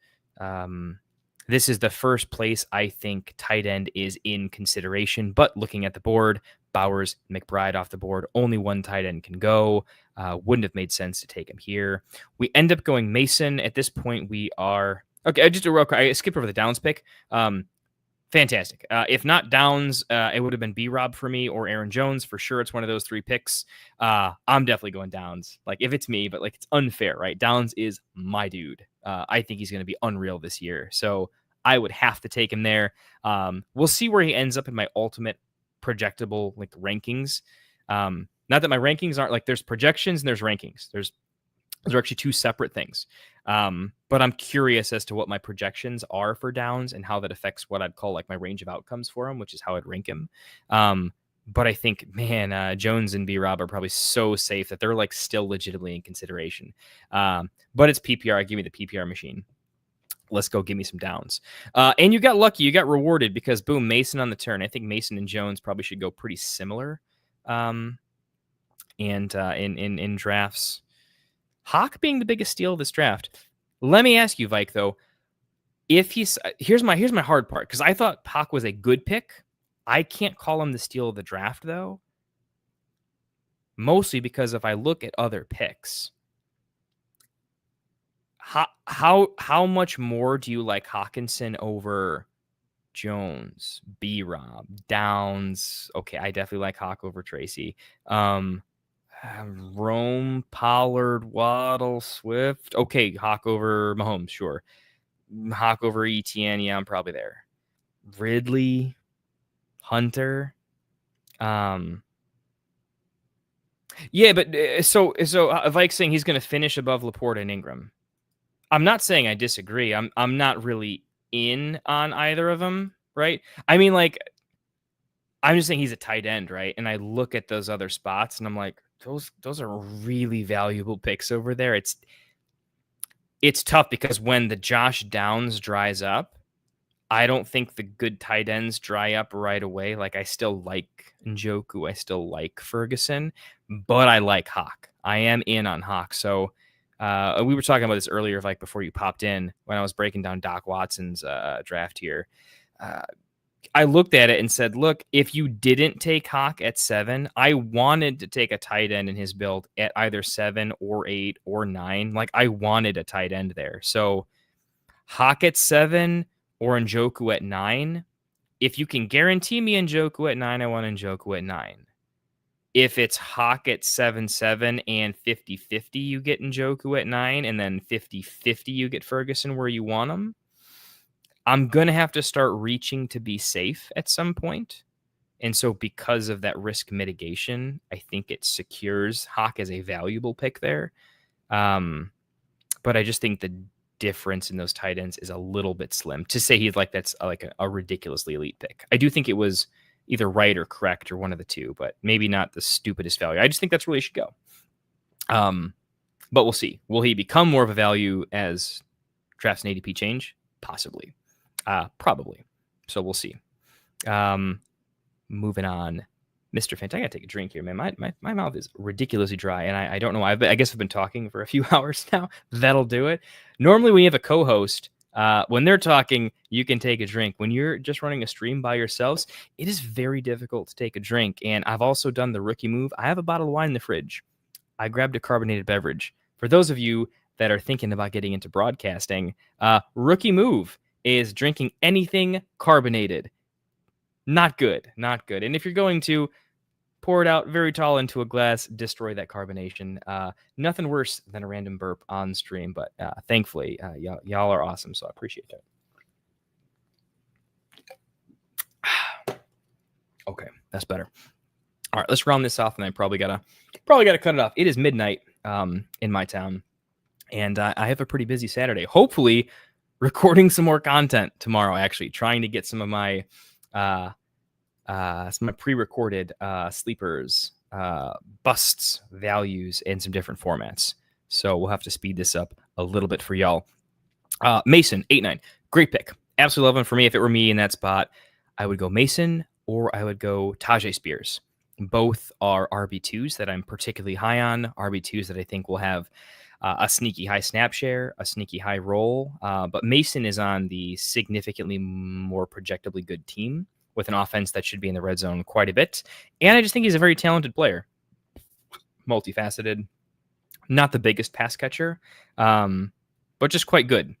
This is the first place I think tight end is in consideration. But looking at the board, Bowers, McBride off the board, only one tight end can go. Wouldn't have made sense to take him here. We end up going Mason. At this point, we are... Okay, just a real quick, I skipped over the Downs pick. Fantastic. If not Downs, it would have been B-Rob for me or Aaron Jones. For sure, it's one of those three picks. I'm definitely going Downs. Like, if it's me, but like it's unfair, right? Downs is my dude. I think he's going to be unreal this year. So I would have to take him there. We'll see where he ends up in my ultimate projectable like rankings. Not that my rankings aren't like there's projections and there's rankings. Those are actually two separate things. But I'm curious as to what my projections are for Downs and how that affects what I'd call like my range of outcomes for him, which is how I'd rank him. But I think, man, Jones and B-Rob are probably so safe that they're like still legitimately in consideration. But it's PPR. Give me the PPR machine. Let's go give me some Downs. And you got lucky. You got rewarded because, boom, Mason on the turn. I think Mason and Jones probably should go pretty similar. And in drafts. Hawk being the biggest steal of this draft. Let me ask you, Vike, though, if here's my hard part, because I thought Hawk was a good pick. I can't call him the steal of the draft, though. Mostly because if I look at other picks, how much more do you like Hawkinson over Jones, B-Rob, Downs? Okay, I definitely like Hawk over Tracy. Rome, Pollard, Waddle, Swift. Okay, Hawk over Mahomes, sure. Hawk over Etienne, yeah, I'm probably there. Ridley, Hunter. Yeah, but so Vike's saying he's going to finish above Laporta and Ingram. I'm not saying I disagree. I'm not really in on either of them, right? I mean, like, I'm just saying he's a tight end, right? And I look at those other spots and I'm like, those are really valuable picks over there. It's tough because when the Josh Downs dries up, I don't think the good tight ends dry up right away. Like, I still like Njoku, I still like Ferguson, but I like Hawk. I am in on Hawk. So we were talking about this earlier, like before you popped in, when I was breaking down Doc Watson's draft here. I looked at it and said, look, if you didn't take Hawk at 7, I wanted to take a tight end in his build at either 7 or 8 or 9. Like, I wanted a tight end there. So Hawk at 7 or Njoku at 9. If you can guarantee me Njoku at 9, I want Njoku at 9. If it's Hawk at 7-7 and 50-50, you get Njoku at 9, and then 50-50, you get Ferguson where you want him. I'm going to have to start reaching to be safe at some point. And so because of that risk mitigation, I think it secures Hawk as a valuable pick there. But I just think the difference in those tight ends is a little bit slim to say he's like, that's like a ridiculously elite pick. I do think it was either right or correct or one of the two, but maybe not the stupidest value. I just think that's where he should go. But we'll see. Will he become more of a value as drafts and ADP change? Possibly. Probably. So we'll see. Moving on. Mr. Fant, I gotta take a drink here, man. My mouth is ridiculously dry, and I don't know why. I guess I've been talking for a few hours now. That'll do it. Normally, when you have a co-host, when they're talking, you can take a drink. When you're just running a stream by yourselves, it is very difficult to take a drink. And I've also done the rookie move. I have a bottle of wine in the fridge. I grabbed a carbonated beverage. For those of you that are thinking about getting into broadcasting, rookie move is drinking anything carbonated. Not good. And if you're going to pour it out very tall into a glass, destroy that carbonation. Nothing worse than a random burp on stream, but thankfully, y'all are awesome, so I appreciate that. Okay, that's better. All right, let's round this off, and I probably gotta cut it off. It is midnight in my town, and I have a pretty busy Saturday. Hopefully, recording some more content tomorrow. Actually, trying to get some of my pre-recorded sleepers, busts, values in some different formats. So we'll have to speed this up a little bit for y'all. Mason, 8-9. Great pick. Absolutely love him. For me, if it were me in that spot, I would go Mason or I would go Tajay Spears. Both are RB2s that I'm particularly high on, RB2s that I think will have a sneaky high snap share, a sneaky high roll. But Mason is on the significantly more projectably good team with an offense that should be in the red zone quite a bit. And I just think he's a very talented player, multifaceted, not the biggest pass catcher, but just quite good.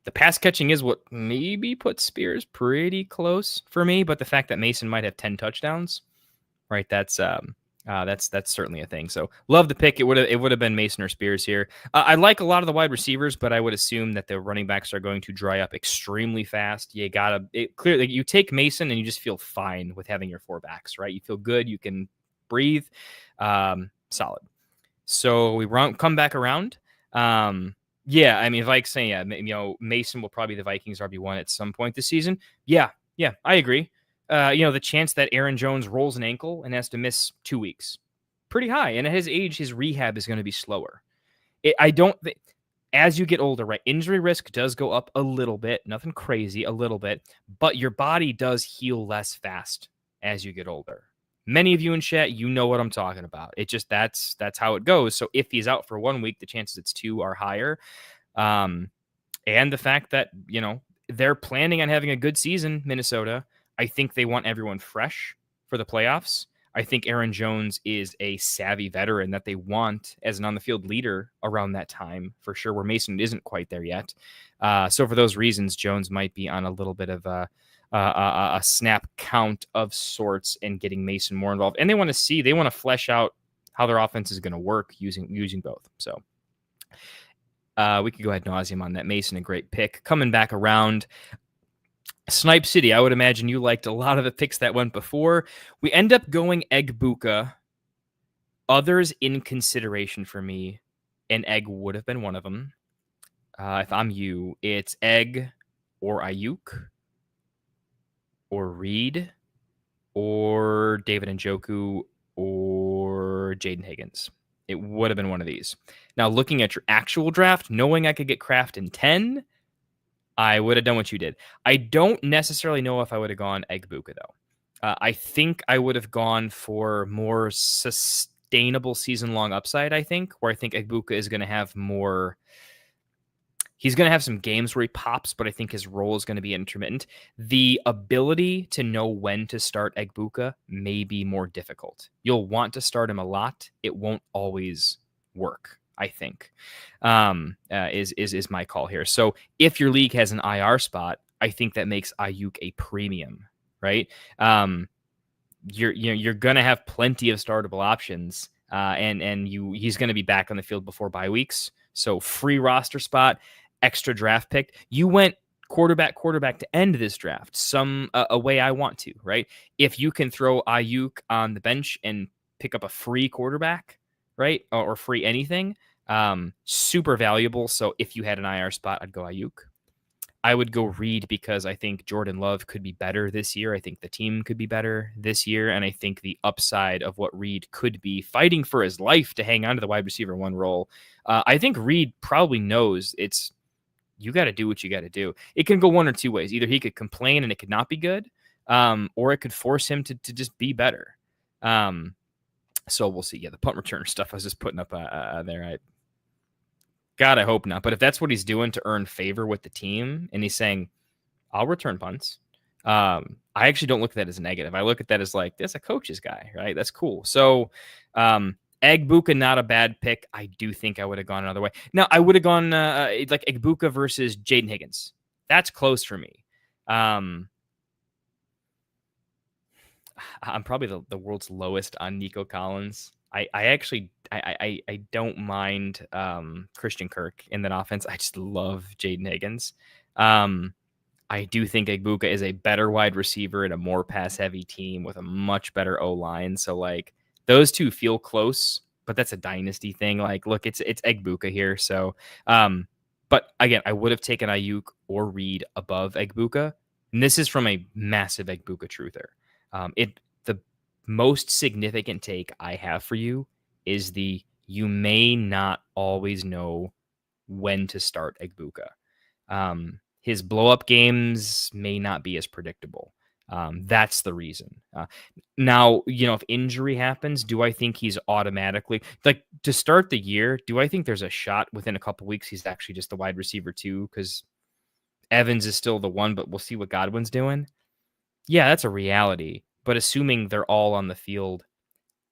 The pass catching is what maybe puts Spears pretty close for me, but the fact that Mason might have 10 touchdowns, right? That's certainly a thing. So love the pick. It would have been Mason or Spears here. I like a lot of the wide receivers, but I would assume that the running backs are going to dry up extremely fast. You gotta clearly you take Mason and you just feel fine with having your 4 backs, right? You feel good. You can breathe. Solid. So we come back around. Yeah, I mean, Vikes saying, Mason will probably be the Vikings RB1 at some point this season. Yeah, I agree. The chance that Aaron Jones rolls an ankle and has to miss 2 weeks, pretty high. And at his age, his rehab is going to be slower. As you get older, right, injury risk does go up a little bit, nothing crazy, a little bit, but your body does heal less fast as you get older. Many of you in chat, you know what I'm talking about. It just that's how it goes. So if he's out for 1 week, the chances it's 2 are higher. And the fact that, they're planning on having a good season, Minnesota. I think they want everyone fresh for the playoffs. I think Aaron Jones is a savvy veteran that they want as an on-the-field leader around that time, for sure, where Mason isn't quite there yet. So for those reasons, Jones might be on a little bit of a snap count of sorts and getting Mason more involved. And they want to flesh out how their offense is going to work using both. So we could go ahead nauseum on that. Mason, a great pick. Coming back around, Snipe City, I would imagine you liked a lot of the picks that went before. We end up going Egg-Buka. Others in consideration for me, and Egg would have been one of them. If I'm you, it's Egg or Ayuk or Reed or David Njoku or Jaden Higgins. It would have been one of these. Now, looking at your actual draft, knowing I could get Kraft in 10, I would have done what you did. I don't necessarily know if I would have gone Egg-Buka, though. I think I would have gone for more sustainable season-long upside, I think, where I think Egg-Buka is going to have more... He's going to have some games where he pops, but I think his role is going to be intermittent. The ability to know when to start Egg-Buka may be more difficult. You'll want to start him a lot. It won't always work, I think, is my call here. So if your league has an IR spot, I think that makes Ayuk a premium, right? You're going to have plenty of startable options, and he's going to be back on the field before bye weeks. So free roster spot, extra draft pick. You went quarterback to end this draft a way I want to, right? If you can throw Ayuk on the bench and pick up a free quarterback, right, or free anything, super valuable. So if you had an IR spot, I'd go Ayuk. I would go Reed because I think Jordan Love could be better this year. I think the team could be better this year. And I think the upside of what Reed could be fighting for his life to hang on to the wide receiver 1 role. I think Reed probably knows you got to do what you got to do. It can go one or two ways. Either he could complain and it could not be good, or it could force him to just be better. So we'll see. Yeah, the punt returner stuff I was just putting up there. God, I hope not. But if that's what he's doing to earn favor with the team, and he's saying, I'll return punts, I actually don't look at that as a negative. I look at that as like, that's a coach's guy, right? That's cool. So Egg-Buka, not a bad pick. I do think I would have gone another way. Now, I would have gone like Egg-Buka versus Jaden Higgins. That's close for me. I'm probably the world's lowest on Nico Collins. I actually don't mind Christian Kirk in that offense. I just love Jaden Higgins. I do think Egg-Buka is a better wide receiver in a more pass-heavy team with a much better O-line. So, like, those two feel close, but that's a dynasty thing. Like, look, it's Egg-Buka here. So, but again, I would have taken Ayuk or Reed above Egg-Buka. And this is from a massive Egg-Buka truther. The most significant take I have for you is the you may not always know when to start Egbuka. His blow-up games may not be as predictable. That's the reason. Now, if injury happens, do I think he's automatically, like, to start the year, do I think there's a shot within a couple weeks he's actually just the wide receiver 2? Because Evans is still the one, but we'll see what Godwin's doing. Yeah, that's a reality. But assuming they're all on the field,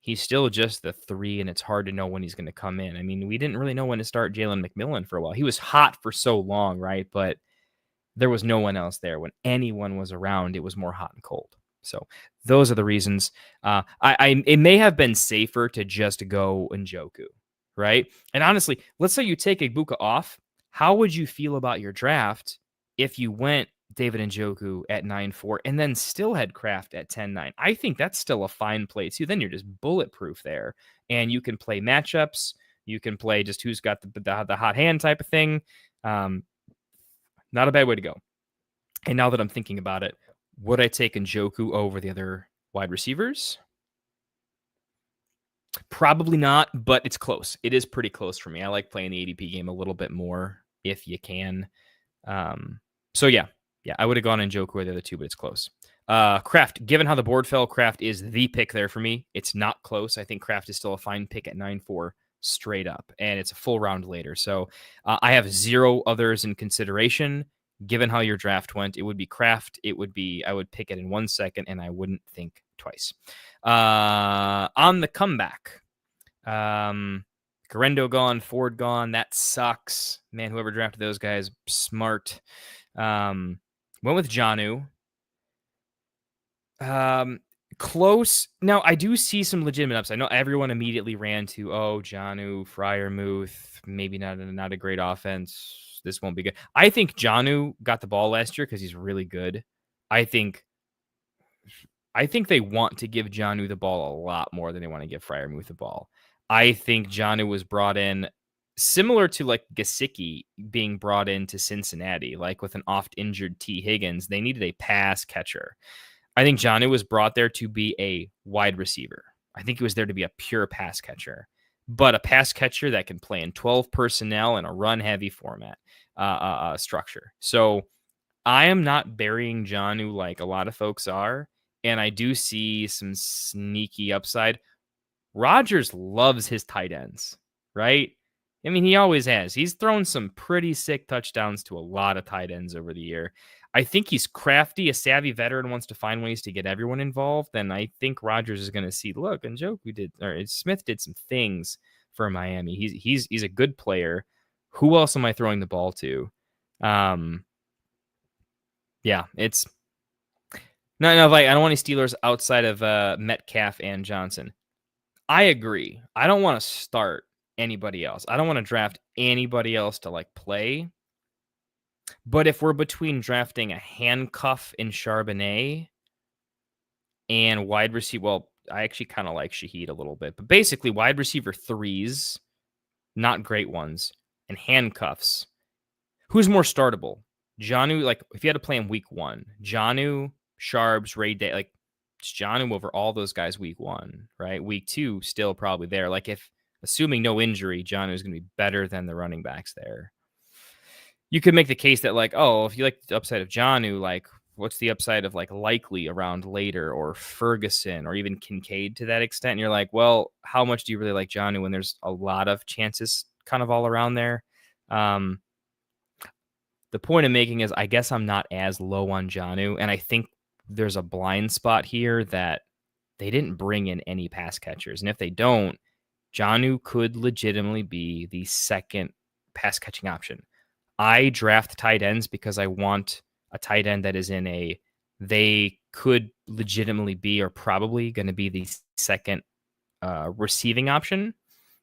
he's still just the 3, and it's hard to know when he's going to come in. I mean, we didn't really know when to start Jalen McMillan for a while. He was hot for so long, right? But there was no one else there. When anyone was around, it was more hot and cold. So those are the reasons. It may have been safer to just go Njoku, right? And honestly, let's say you take Egbuka off. How would you feel about your draft if you went David Njoku at 9-4 and then still had Kraft at 10-9? I think that's still a fine play too. Then you're just bulletproof there, and you can play matchups. You can play just who's got the hot hand type of thing. Not a bad way to go. And now that I'm thinking about it, would I take Njoku over the other wide receivers? Probably not, but it's close. It is pretty close for me. I like playing the ADP game a little bit more if you can. So yeah, I would have gone Njoku or the other two, but it's close. Kraft, given how the board fell, Kraft is the pick there for me. It's not close. I think Kraft is still a fine pick at 9-4 straight up, and it's a full round later. So I have 0 others in consideration. Given how your draft went, it would be Kraft. I would pick it in 1 second, and I wouldn't think twice. On the comeback, Garendo gone, Ford gone. That sucks. Man, whoever drafted those guys, smart. Went with Jonnu. Close. Now, I do see some legitimate upside. I know everyone immediately ran to, Jonnu, Freiermuth, maybe not a great offense. This won't be good. I think Jonnu got the ball last year because he's really good. I think they want to give Jonnu the ball a lot more than they want to give Freiermuth the ball. I think Jonnu was brought in similar to like Gesicki being brought into Cincinnati, like with an oft-injured T. Higgins. They needed a pass catcher. I think Jonnu was brought there to be a wide receiver. I think he was there to be a pure pass catcher, but a pass catcher that can play in 12 personnel in a run-heavy format structure. So I am not burying Jonnu like a lot of folks are, and I do see some sneaky upside. Rodgers loves his tight ends, right? I mean, he always has. He's thrown some pretty sick touchdowns to a lot of tight ends over the year. I think he's crafty, a savvy veteran, wants to find ways to get everyone involved. And I think Rodgers is going to see, look, Smith did some things for Miami. He's a good player. Who else am I throwing the ball to? Yeah, it's no. Like, I don't want any Steelers outside of Metcalf and Johnson. I agree. I don't want to start anybody else. I don't want to draft anybody else to like play. But if we're between drafting a handcuff in Charbonnet and wide receiver, well, I actually kind of like Shaheed a little bit, but basically wide receiver 3s, not great ones, and handcuffs. Who's more startable? Jonnu, like if you had to play him week 1, Jonnu, Sharps, Ray Day, like it's Jonnu over all those guys week 1, right? Week 2, still probably there. Like if assuming no injury, Jonnu is going to be better than the running backs there. You could make the case that like, if you like the upside of Jonnu, like what's the upside of like Likely around later or Ferguson or even Kincaid to that extent? And you're like, well, how much do you really like Jonnu when there's a lot of chances kind of all around there? The point I'm making is I guess I'm not as low on Jonnu, and I think there's a blind spot here that they didn't bring in any pass catchers. And if they don't, Jonnu could legitimately be the second pass catching option. I draft tight ends because I want a tight end that is they could legitimately be or probably going to be the second receiving option.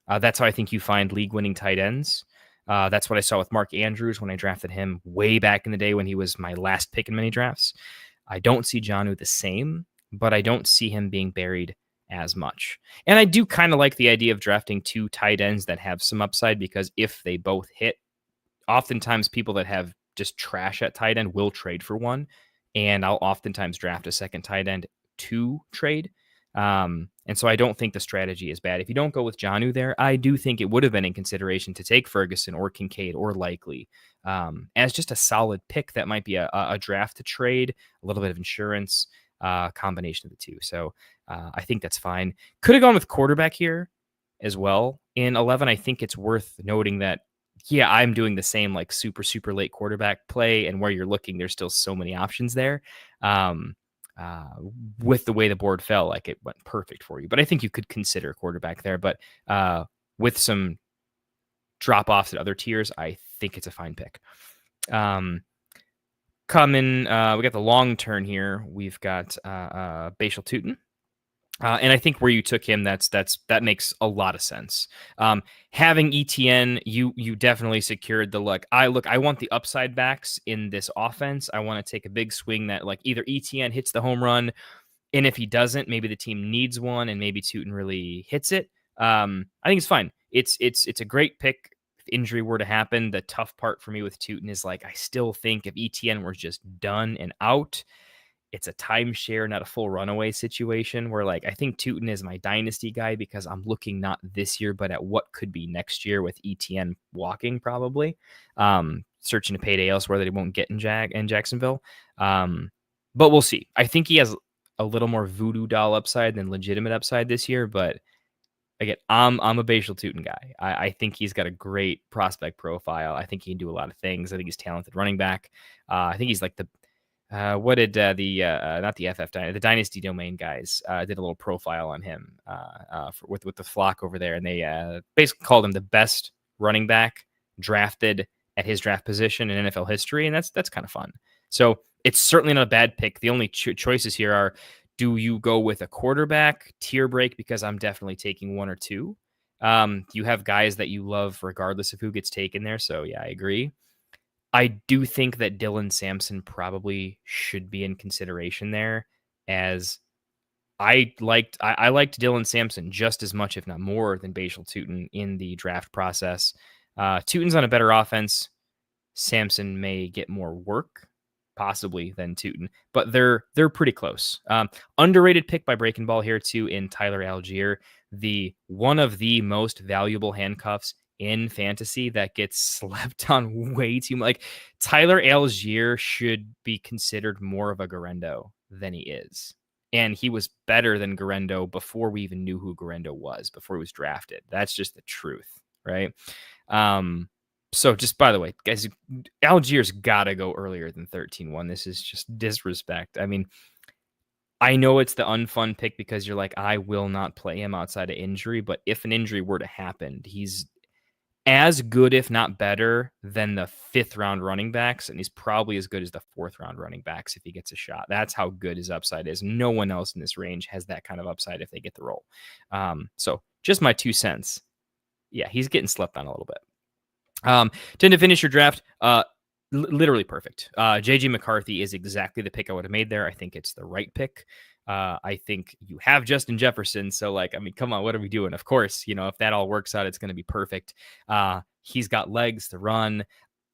That's how I think you find league-winning tight ends. That's what I saw with Mark Andrews when I drafted him way back in the day when he was my last pick in many drafts. I don't see Jonnu the same, but I don't see him being buried as much. And I do kind of like the idea of drafting 2 tight ends that have some upside because if they both hit, oftentimes people that have just trash at tight end will trade for one, and I'll oftentimes draft a second tight end to trade. And so I don't think the strategy is bad. If you don't go with Jonnu there, I do think it would have been in consideration to take Ferguson or Kincaid or Likely as just a solid pick that might be a draft to trade, a little bit of insurance, combination of the two. So I think that's fine. Could have gone with quarterback here as well. In 11, I think it's worth noting that, yeah, I'm doing the same like super, super late quarterback play. And where you're looking, there's still so many options there. Uh, with the way the board fell, like it went perfect for you. But I think you could consider quarterback there. But with some drop offs at other tiers, I think it's a fine pick. Coming, we got the long turn here. We've got Bashal Tutin. And I think where you took him, that makes a lot of sense. Having ETN, you definitely secured the look. I want the upside backs in this offense. I want to take a big swing that like either ETN hits the home run, and if he doesn't, maybe the team needs one, and maybe Tutin really hits it. I think it's fine. It's a great pick. If injury were to happen, the tough part for me with Tutin is like I still think if ETN were just done and out, it's a timeshare, not a full runaway situation where like I think Tutin is my dynasty guy because I'm looking not this year, but at what could be next year with ETN walking probably. Searching to payday elsewhere that he won't get in Jacksonville. But we'll see. I think he has a little more voodoo doll upside than legitimate upside this year, but again, I'm a Bashal Tutin guy. I think he's got a great prospect profile. I think he can do a lot of things. I think he's talented running back. I think he's like the what did not the FF the Dynasty domain guys did a little profile on him with the flock over there, and they basically called him the best running back drafted at his draft position in NFL history, and that's kind of fun. So it's certainly not a bad pick. The only choices here are: do you go with a quarterback tier break because I'm definitely taking one or two? You have guys that you love regardless of who gets taken there. So yeah, I agree. I do think that Dylan Sampson probably should be in consideration there, as I liked Dylan Sampson just as much, if not more, than Bashal Tutin in the draft process. Tutin's on a better offense. Sampson may get more work, possibly, than Tutin, but they're pretty close. Underrated pick by Breaking Ball here too in Tyler Algier, the one of the most valuable handcuffs in fantasy that gets slept on way too much. Like Tyler Algier should be considered more of a Garendo than he is. And he was better than Garendo before we even knew who Garendo was, before he was drafted. That's just the truth, right? So just by the way, guys, Algier's got to go earlier than 13-1. This is just disrespect. I mean, I know it's the unfun pick because you're like, I will not play him outside of injury, but if an injury were to happen, he's as good, if not better, than the 5th round running backs, and he's probably as good as the 4th round running backs if he gets a shot. That's how good his upside is. No one else in this range has that kind of upside if they get the role. So just my 2 cents. Yeah, he's getting slept on a little bit. To finish your draft, literally perfect. JJ McCarthy is exactly the pick I would have made there. I think it's the right pick. I think you have Justin Jefferson. So like, I mean, come on, what are we doing? Of course, if that all works out, it's going to be perfect. He's got legs to run.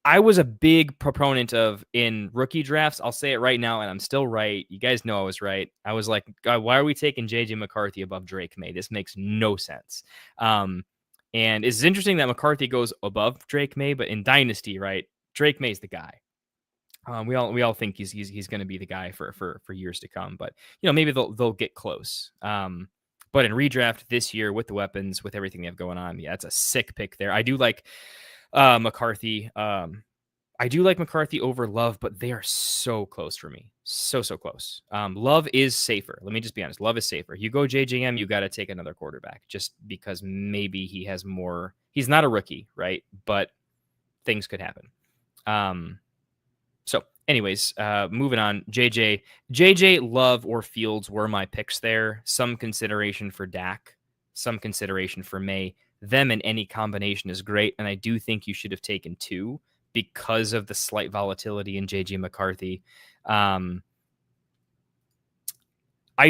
I was a big proponent of in rookie drafts. I'll say it right now, and I'm still right. You guys know I was right. I was like, God, why are we taking JJ McCarthy above Drake May? This makes no sense. And it's interesting that McCarthy goes above Drake May, but in Dynasty, right? Drake May's the guy. We all think he's going to be the guy for years to come, but maybe they'll get close. But in redraft this year with the weapons, with everything they have going on, yeah, it's a sick pick there. I do like McCarthy. I do like McCarthy over Love, but they are so close for me. So close. Love is safer. Let me just be honest. Love is safer. You go JJM, you got to take another quarterback just because maybe he has more. He's not a rookie, right? But things could happen. So anyways, moving on, JJ, Love, or Fields were my picks there. Some consideration for Dak, some consideration for May. Them in any combination is great, and I do think you should have taken 2 because of the slight volatility in JJ McCarthy. I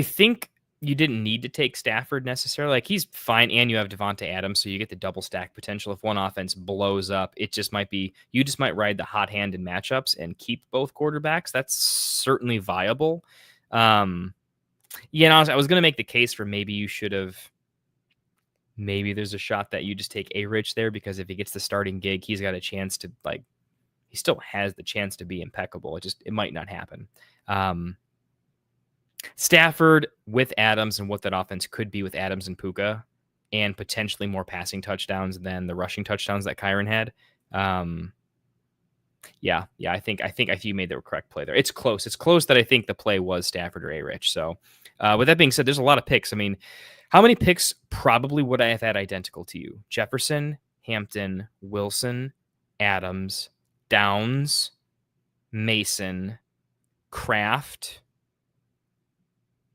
think you didn't need to take Stafford necessarily. Like, he's fine, and you have Devonta Adams, so you get the double stack potential. If one offense blows up, you just might ride the hot hand in matchups and keep both quarterbacks. That's certainly viable. Yeah, and I was going to make the case for maybe there's a shot that you just take A-Rich there, because if he gets the starting gig, he's got a chance to, like, he still has the chance to be impeccable. It might not happen. Stafford with Adams and what that offense could be with Adams and Puka, and potentially more passing touchdowns than the rushing touchdowns that Kyron had. Yeah, I think you made the correct play there. It's close. It's close that I think the play was Stafford or A-Rich. So, with that being said, there's a lot of picks. I mean, how many picks probably would I have had identical to you? Jefferson, Hampton, Wilson, Adams, Downs, Mason, Kraft,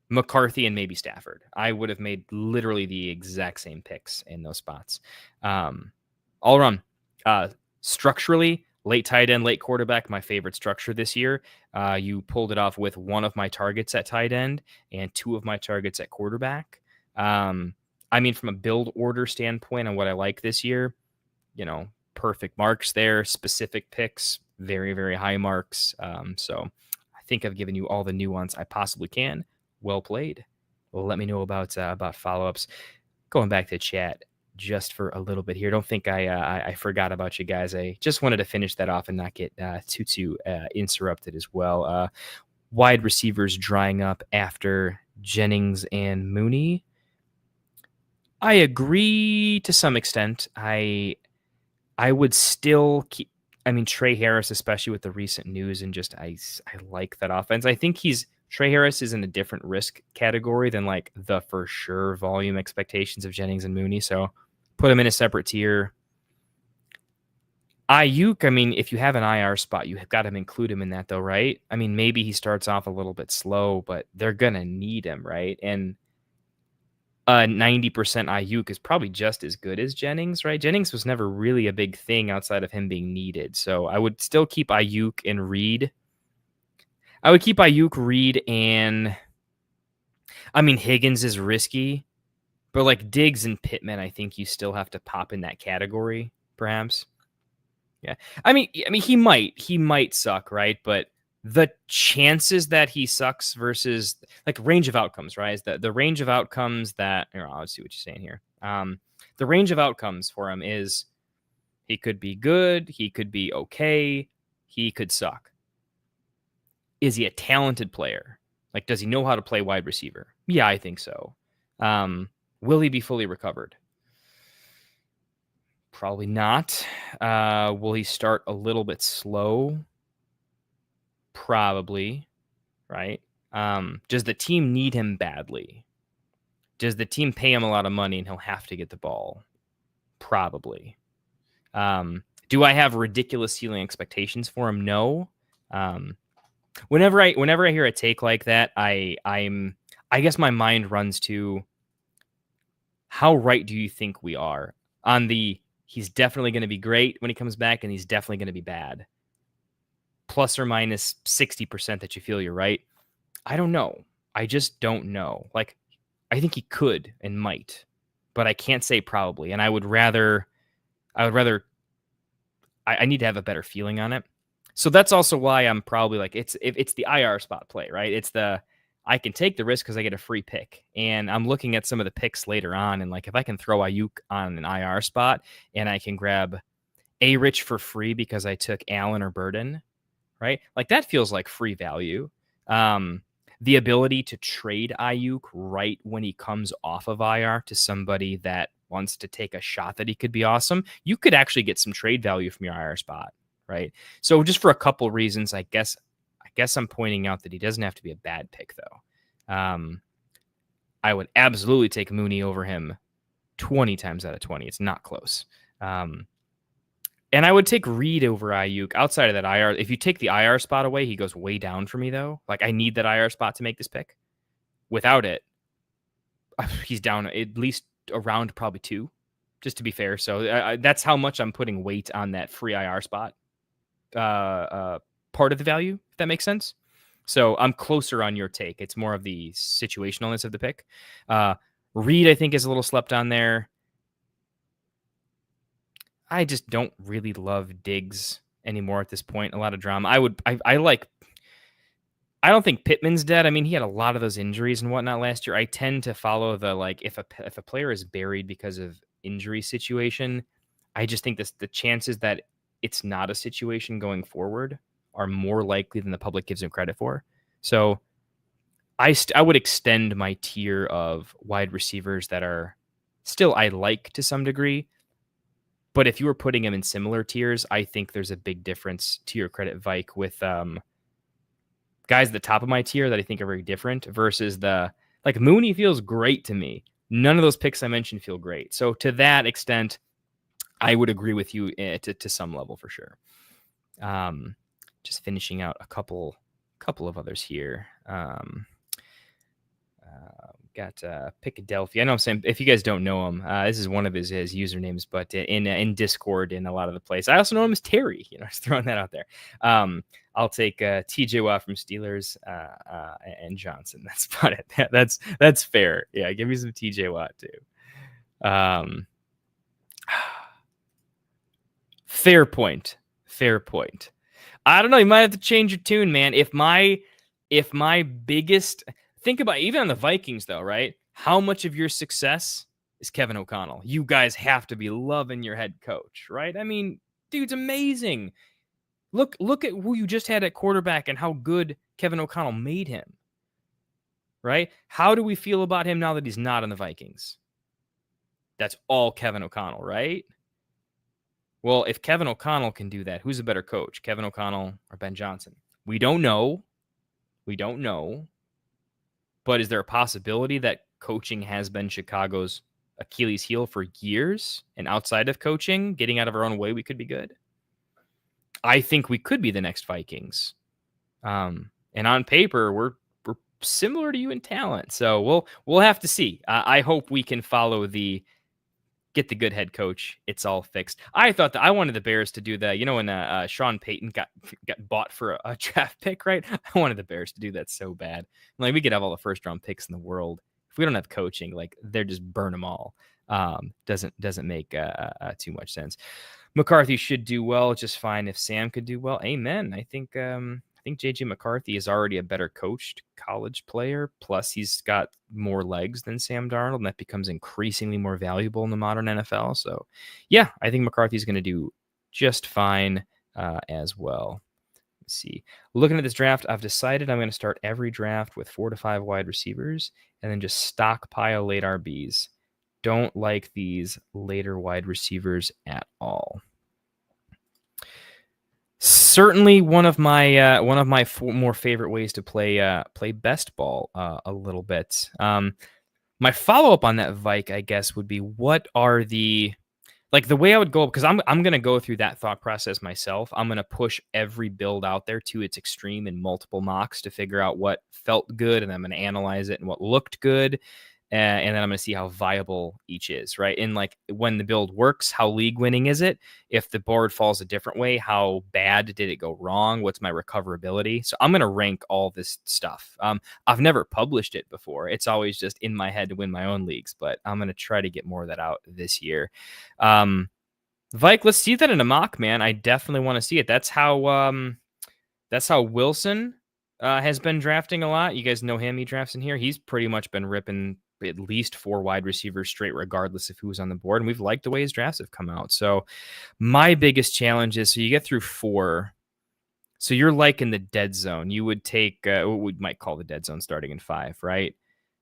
McCarthy, and maybe Stafford. I would have made literally the exact same picks in those spots. All around, structurally, late tight end, late quarterback, my favorite structure this year. You pulled it off with one of my targets at tight end and two of my targets at quarterback. I mean, from a build order standpoint on what I like this year, perfect marks there, specific picks, very, very high marks. So I think I've given you all the nuance I possibly can. Well played. Let me know about follow-ups. Going back to chat just for a little bit here. Don't think I forgot about you guys. I just wanted to finish that off and not get too interrupted as well. Wide receivers drying up after Jennings and Mooney. I agree to some extent. I would still keep. I mean, Trey Harris, especially with the recent news, and just I like that offense. I think Trey Harris is in a different risk category than like the for sure volume expectations of Jennings and Mooney. So put him in a separate tier. Ayuk, I mean, if you have an IR spot, you have got to include him in that though, right? I mean, maybe he starts off a little bit slow, but they're going to need him, right? And 90% Ayuk is probably just as good as Jennings, right? Jennings was never really a big thing outside of him being needed. So I would still keep Ayuk and Reed. I would keep Ayuk, Reed, and I mean, Higgins is risky, but like Diggs and Pittman, I think you still have to pop in that category, perhaps. Yeah. I mean, he might suck, right? But the chances that he sucks versus like range of outcomes, right? Is the range of outcomes that let's see what you're saying here. The range of outcomes for him is he could be good, he could be okay, he could suck. Is he a talented player? Like, does he know how to play wide receiver? Yeah, I think so. Will he be fully recovered? Probably not. Will he start a little bit slow? Probably, right? Does the team need him badly? Does the team pay him a lot of money and he'll have to get the ball? Probably. Do I have ridiculous ceiling expectations for him? No. Whenever I hear a take like that, I guess my mind runs to how right do you think we are on the he's definitely going to be great when he comes back and he's definitely going to be bad. Plus or minus 60% that you feel you're right. I don't know. I just don't know. Like, I think he could and might, but I can't say probably. And I need to have a better feeling on it. So that's also why I'm probably like, it's the IR spot play, right? I can take the risk because I get a free pick. And I'm looking at some of the picks later on. And like, if I can throw Ayuk on an IR spot and I can grab A-Rich for free because I took Allen or Burden, right? Like that feels like free value. The ability to trade Ayuk right when he comes off of IR to somebody that wants to take a shot that he could be awesome, you could actually get some trade value from your IR spot, right? So just for a couple reasons, I guess I'm pointing out that he doesn't have to be a bad pick though. I would absolutely take Mooney over him 20 times out of 20. It's not close. And I would take Reed over Ayuk outside of that IR. If you take the IR spot away, he goes way down for me, though. Like, I need that IR spot to make this pick. Without it, he's down at least around probably 2, just to be fair. So that's how much I'm putting weight on that free IR spot part of the value, if that makes sense. So I'm closer on your take. It's more of the situationalness of the pick. Reed, I think, is a little slept on there. I just don't really love Diggs anymore at this point. A lot of drama. I like I don't think Pittman's dead. I mean, he had a lot of those injuries and whatnot last year. I tend to follow the like if a player is buried because of injury situation, I just think the chances that it's not a situation going forward are more likely than the public gives him credit for. So I would extend my tier of wide receivers that are still I like to some degree, but if you were putting them in similar tiers, I think there's a big difference to your credit, Vike, with guys at the top of my tier that I think are very different versus the like Mooney feels great to me. None of those picks I mentioned feel great. So to that extent, I would agree with you to some level for sure. Just finishing out a couple of others here. Got Picadelphia. I know I'm saying if you guys don't know him, this is one of his usernames, but in Discord in a lot of the place. I also know him as Terry. Just throwing that out there. I'll take TJ Watt from Steelers and Johnson. That's about it. That's fair. Yeah, give me some TJ Watt too. Fair point. I don't know. You might have to change your tune, man. If my biggest think about even on the Vikings though, right? How much of your success is Kevin O'Connell? You guys have to be loving your head coach, right? I mean, dude's amazing. Look at who you just had at quarterback and how good Kevin O'Connell made him. Right? How do we feel about him now that he's not in the Vikings? That's all Kevin O'Connell, right? Well, if Kevin O'Connell can do that, who's a better coach, Kevin O'Connell or Ben Johnson? We don't know. But is there a possibility that coaching has been Chicago's Achilles heel for years? And outside of coaching, getting out of our own way, we could be good? I think we could be the next Vikings. And on paper, we're similar to you in talent. So we'll have to see. I hope we can follow the get the good head coach. It's all fixed. I thought that I wanted the Bears to do that. When Sean Payton got bought for a draft pick, right? I wanted the Bears to do that so bad. Like we could have all the first round picks in the world. If we don't have coaching, like they're just burn them all. Doesn't make too much sense. McCarthy should do well just fine if Sam could do well. Amen. I think JJ McCarthy is already a better coached college player. Plus, he's got more legs than Sam Darnold, and that becomes increasingly more valuable in the modern NFL. So, yeah, I think McCarthy's going to do just fine as well. Let's see. Looking at this draft, I've decided I'm going to start every draft with 4 to 5 wide receivers and then just stockpile late RBs. Don't like these later wide receivers at all. Certainly one of my more favorite ways to play best ball a little bit. My follow up on that, Vike, I guess, would be what are the way I would go, because I'm going to go through that thought process myself. I'm going to push every build out there to its extreme in multiple mocks to figure out what felt good, and I'm going to analyze it and what looked good. And then I'm going to see how viable each is, right? And when the build works, how league winning is it? If the board falls a different way, how bad did it go wrong? What's my recoverability? So I'm going to rank all this stuff. I've never published it before. It's always just in my head to win my own leagues, but I'm going to try to get more of that out this year. Vike, let's see that in a mock, man. I definitely want to see it. That's how Wilson has been drafting a lot. You guys know him. He drafts in here. He's pretty much been ripping at least 4 wide receivers straight, regardless of who's on the board. And we've liked the way his drafts have come out. So my biggest challenge is, so you get through 4. So you're in the dead zone. You would take what we might call the dead zone starting in 5, right?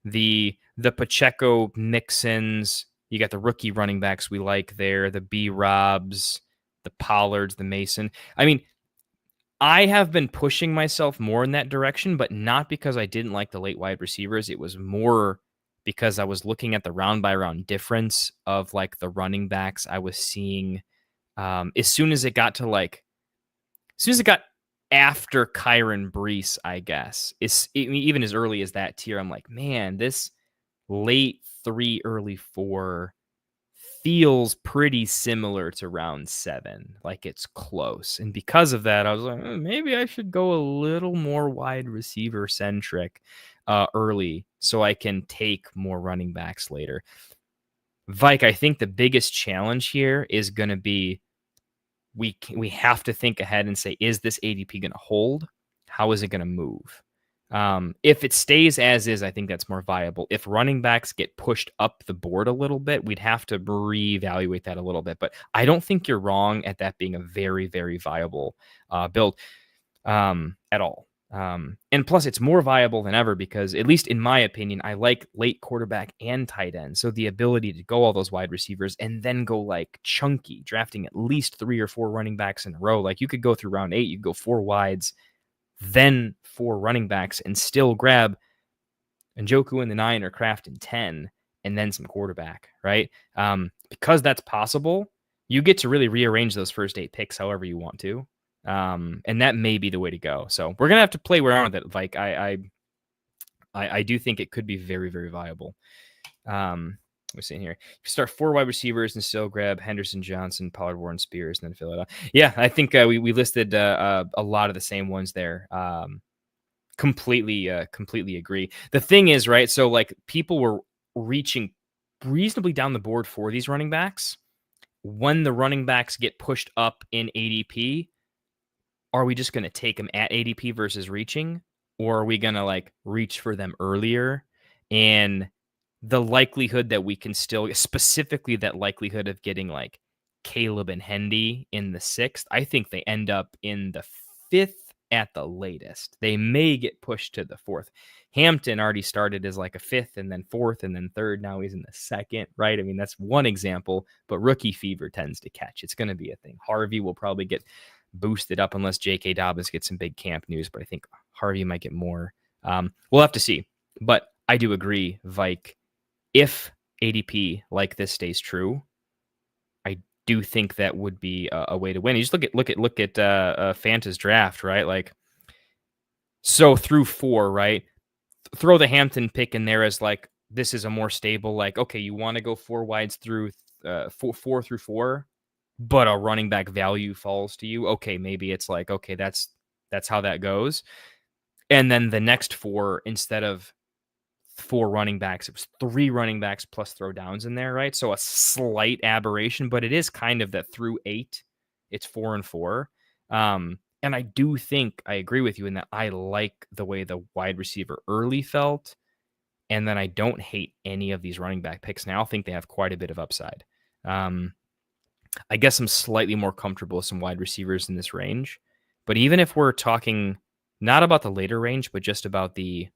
The Pacheco Mixons, you got the rookie running backs we like there, the B-Robs, the Pollards, the Mason. I mean, I have been pushing myself more in that direction, but not because I didn't like the late wide receivers. It was more because I was looking at the round by round difference of the running backs I was seeing. As soon as it got after Kyron Brees, I guess, even as early as that tier, I'm like, man, this late 3, early 4 feels pretty similar to round 7. It's close. And because of that, I was like, maybe I should go a little more wide receiver centric early so I can take more running backs later. Vike, I think the biggest challenge here is going to be we have to think ahead and say, is this ADP going to hold? How is it going to move? If it stays as is, I think that's more viable. If running backs get pushed up the board a little bit, we'd have to reevaluate that a little bit. But I don't think you're wrong at that being a very, very viable build at all. And plus, it's more viable than ever because, at least in my opinion, I like late quarterback and tight end. So the ability to go all those wide receivers and then go like chunky, drafting at least 3 or 4 running backs in a row. Like you could go through round 8, you go 4 wides, then 4 running backs, and still grab Njoku in the 9 or Kraft in 10, and then some quarterback, right? Because that's possible, you get to really rearrange those first 8 picks however you want to. And that may be the way to go. So we're gonna have to play around with it. Like I do think it could be very, very viable. We're seeing here. You start 4 wide receivers and still grab Henderson, Johnson, Pollard, Warren, Spears, and then fill it out. Yeah, I think we listed a lot of the same ones there. Completely agree. The thing is, right? So like people were reaching reasonably down the board for these running backs. When the running backs get pushed up in ADP, are we just going to take them at ADP versus reaching, or are we going to like reach for them earlier? And the likelihood that we can still, specifically that likelihood of getting like Caleb and Hendy in the 6th, I think they end up in the 5th at the latest. They may get pushed to the 4th. Hampton already started as like a 5th and then 4th and then 3rd. Now he's in the 2nd, right? I mean, that's one example, but rookie fever tends to catch. It's going to be a thing. Harvey will probably get boosted up unless J.K. Dobbins gets some big camp news, but I think Harvey might get more. We'll have to see. But I do agree, Vike, if ADP like this stays true, I do think that would be a way to win. You just look at Fanta's draft, right? Like, so through 4, right? Throw the Hampton pick in there as like, this is a more stable, like, okay, you want to go 4 wides through 4 through 4, but a running back value falls to you. Okay, maybe it's like, okay, that's how that goes. And then the next 4, instead of 4 running backs, it was 3 running backs plus throw downs in there, right? So a slight aberration, but it is kind of that through 8, it's 4 and 4. And I do think I agree with you in that I like the way the wide receiver early felt. And then I don't hate any of these running back picks now. I think they have quite a bit of upside. I guess I'm slightly more comfortable with some wide receivers in this range. But even if we're talking not about the later range, but just about the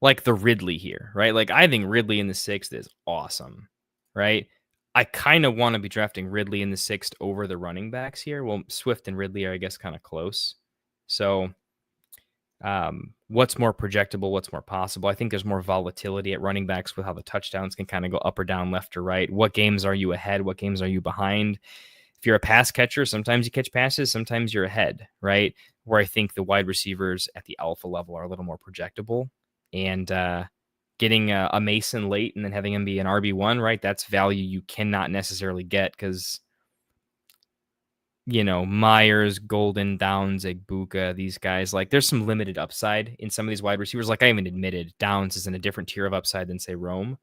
Ridley here, right? Like I think Ridley in the 6th is awesome, right? I kind of want to be drafting Ridley in the 6th over the running backs here. Well, Swift and Ridley are, I guess, kind of close. So what's more projectable? What's more possible? I think there's more volatility at running backs with how the touchdowns can kind of go up or down, left or right. What games are you ahead? What games are you behind? If you're a pass catcher, sometimes you catch passes, sometimes you're ahead, right? Where I think the wide receivers at the alpha level are a little more projectable. And getting a Mason late and then having him be an RB1, right? That's value you cannot necessarily get because, Myers, Golden, Downs, Egbuka, these guys, like there's some limited upside in some of these wide receivers. Like I even admitted Downs is in a different tier of upside than say Rome.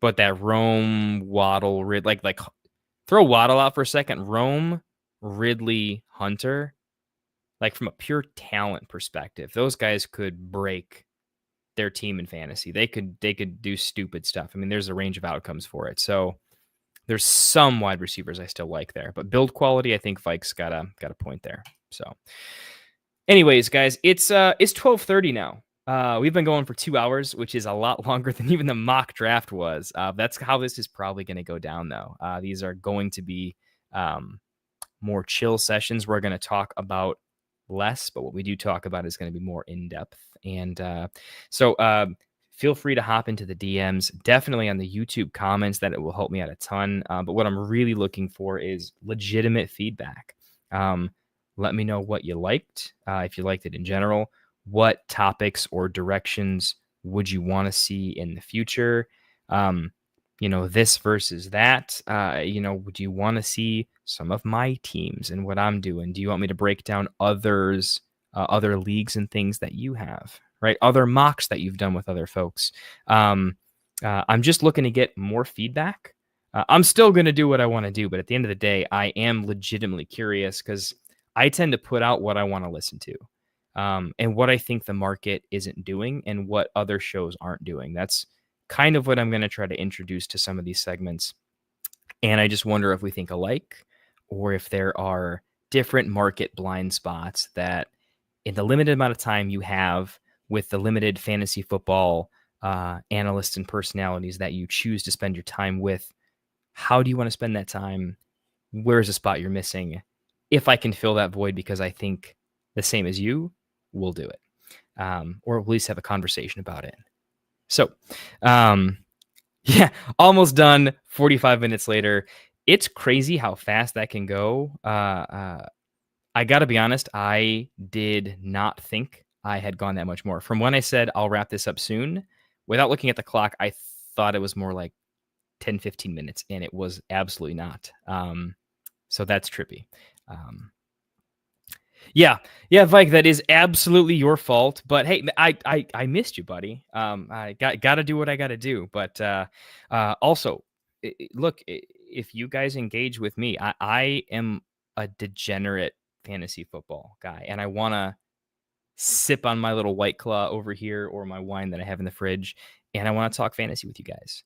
But that Rome, Waddle, like throw Waddle out for a second. Rome, Ridley, Hunter, like from a pure talent perspective, those guys could break their team in fantasy. They could do stupid stuff. I mean, there's a range of outcomes for it. So there's some wide receivers I still like there, but build quality, I think Vike's got a point there. So anyways, guys, it's 12:30 now. We've been going for 2 hours, which is a lot longer than even the mock draft was. That's how this is probably going to go down though. These are going to be more chill sessions. We're going to talk about less, but what we do talk about is going to be more in depth. And so feel free to hop into the DMs, definitely on the YouTube comments. That it will help me out a ton. But what I'm really looking for is legitimate feedback. Let me know what you liked, if you liked it in general. What topics or directions would you want to see in the future? This versus that. Would you want to see some of my teams and what I'm doing? Do you want me to break down other leagues and things that you have, right? Other mocks that you've done with other folks. I'm just looking to get more feedback. I'm still going to do what I want to do, but at the end of the day, I am legitimately curious because I tend to put out what I want to listen to. and what I think the market isn't doing and what other shows aren't doing. That's kind of what I'm going to try to introduce to some of these segments. And I just wonder if we think alike or if there are different market blind spots that, in the limited amount of time you have with the limited fantasy football analysts and personalities that you choose to spend your time with, how do you want to spend that time? Where's a spot you're missing? If I can fill that void because I think the same as you, we'll do it. Or at least have a conversation about it. So, yeah, almost done. 45 minutes later. It's crazy how fast that can go. I got to be honest, I did not think I had gone that much more. From when I said I'll wrap this up soon, without looking at the clock, I thought it was more like 10, 15 minutes, and it was absolutely not. So that's trippy. Yeah, Vike, that is absolutely your fault. But hey, I missed you, buddy. I got to do what I got to do. But also, look, if you guys engage with me, I am a degenerate fantasy football guy, and I want to sip on my little White Claw over here or my wine that I have in the fridge, and I want to talk fantasy with you guys.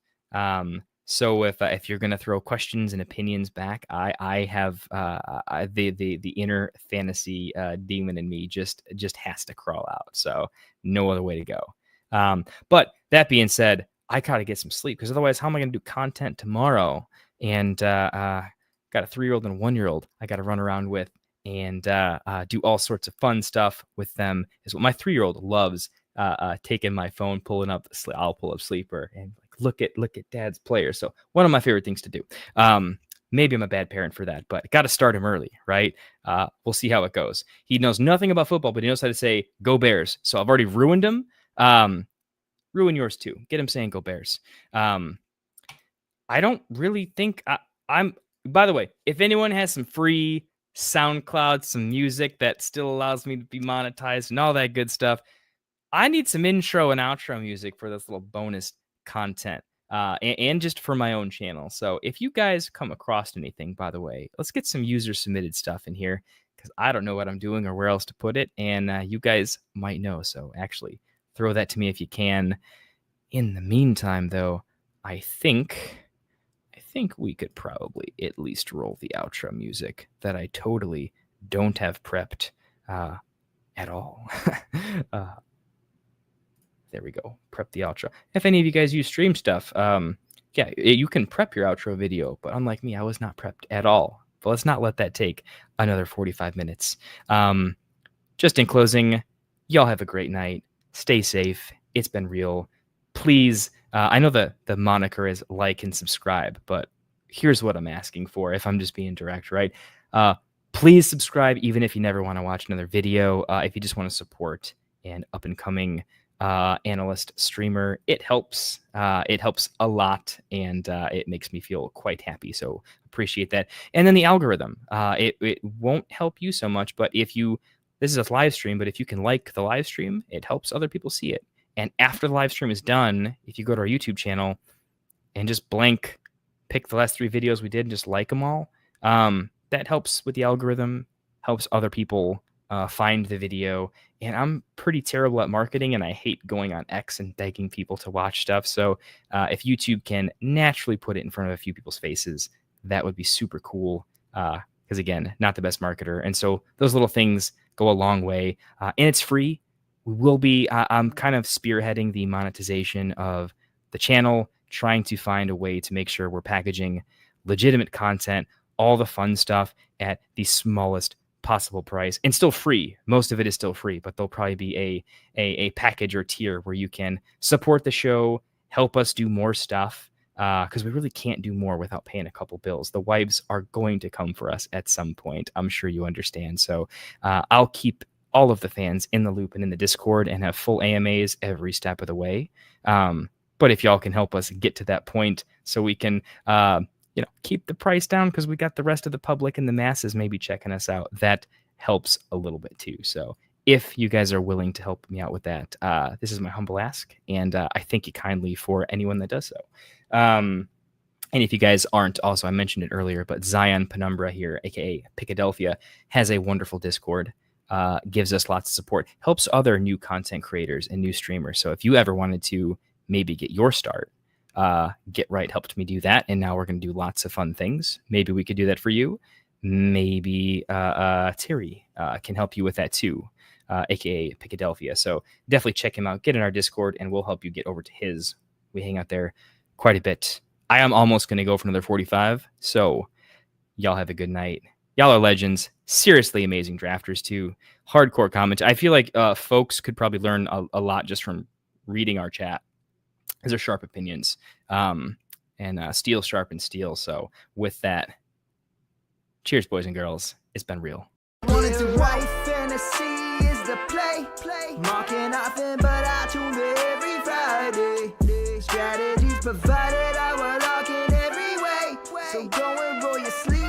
So if you're gonna throw questions and opinions back, I have the inner fantasy demon in me just has to crawl out. So no other way to go. But that being said, I gotta get some sleep because otherwise, how am I gonna do content tomorrow? And got a 3-year-old and a 1-year-old I got to run around with and do all sorts of fun stuff with them. Is what my 3-year-old loves. Taking my phone, pulling up. I'll pull up Sleeper and look at Dad's players. So one of my favorite things to do. Maybe I'm a bad parent for that, but got to start him early, right? We'll see how it goes. He knows nothing about football, but he knows how to say "Go Bears." So I've already ruined him. Ruin yours too. Get him saying "Go Bears." I don't really think I'm. By the way, if anyone has some free SoundCloud, some music that still allows me to be monetized and all that good stuff, I need some intro and outro music for this little bonus content and just for my own channel. So if you guys come across anything, by the way, let's get some user submitted stuff in here because I don't know what I'm doing or where else to put it. And you guys might know. So actually throw that to me if you can. In the meantime, though, I think we could probably at least roll the outro music that I totally don't have prepped at all. There we go. Prep the outro. If any of you guys use Stream Stuff, yeah, you can prep your outro video, but unlike me, I was not prepped at all. But let's not let that take another 45 minutes. Just in closing, y'all have a great night. Stay safe. It's been real. Please, I know the moniker is like and subscribe, but here's what I'm asking for if I'm just being direct, right? Please subscribe even if you never want to watch another video. If you just want to support an up-and-coming analyst streamer, it helps a lot, and it makes me feel quite happy, so appreciate that. And then the algorithm, it won't help you so much, but this is a live stream, but if you can like the live stream, it helps other people see it. And after the live stream is done, if you go to our YouTube channel and just pick the last 3 videos we did and just like them all, that helps with the algorithm, helps other people find the video. And I'm pretty terrible at marketing, and I hate going on X and begging people to watch stuff. So if YouTube can naturally put it in front of a few people's faces, that would be super cool. Because again, not the best marketer. And so those little things go a long way. And it's free. We will be, I'm kind of spearheading the monetization of the channel, trying to find a way to make sure we're packaging legitimate content, all the fun stuff at the smallest possible price, and still free. Most of it is still free, but there'll probably be a package or tier where you can support the show, help us do more stuff, because we really can't do more without paying a couple bills. The wives are going to come for us at some point. I'm sure you understand. So I'll keep all of the fans in the loop and in the Discord and have full AMAs every step of the way. But if y'all can help us get to that point so we can keep the price down because we got the rest of the public and the masses maybe checking us out, that helps a little bit too. So if you guys are willing to help me out with that, this is my humble ask, and I thank you kindly for anyone that does so. And if you guys aren't, also, I mentioned it earlier, but Zion Penumbra here, aka Picadelphia, has a wonderful Discord. gives us lots of support, helps other new content creators and new streamers. So if you ever wanted to maybe get your start, Get Right helped me do that. And now we're going to do lots of fun things. Maybe we could do that for you. Maybe Terry can help you with that too, aka Picadelphia. So definitely check him out, get in our Discord, and we'll help you get over to his. We hang out there quite a bit. I am almost going to go for another 45. So y'all have a good night. Y'all are legends. Seriously amazing drafters too. Hardcore comment. I feel like folks could probably learn a lot just from reading our chat. These are sharp opinions. And steel sharpens steel. So with that, cheers, boys and girls. It's been real. Wanted to write fantasy is the play. Marking nothing but I tune every Friday. Strategies provided, I will lock in every way. So go and roll your sleeve.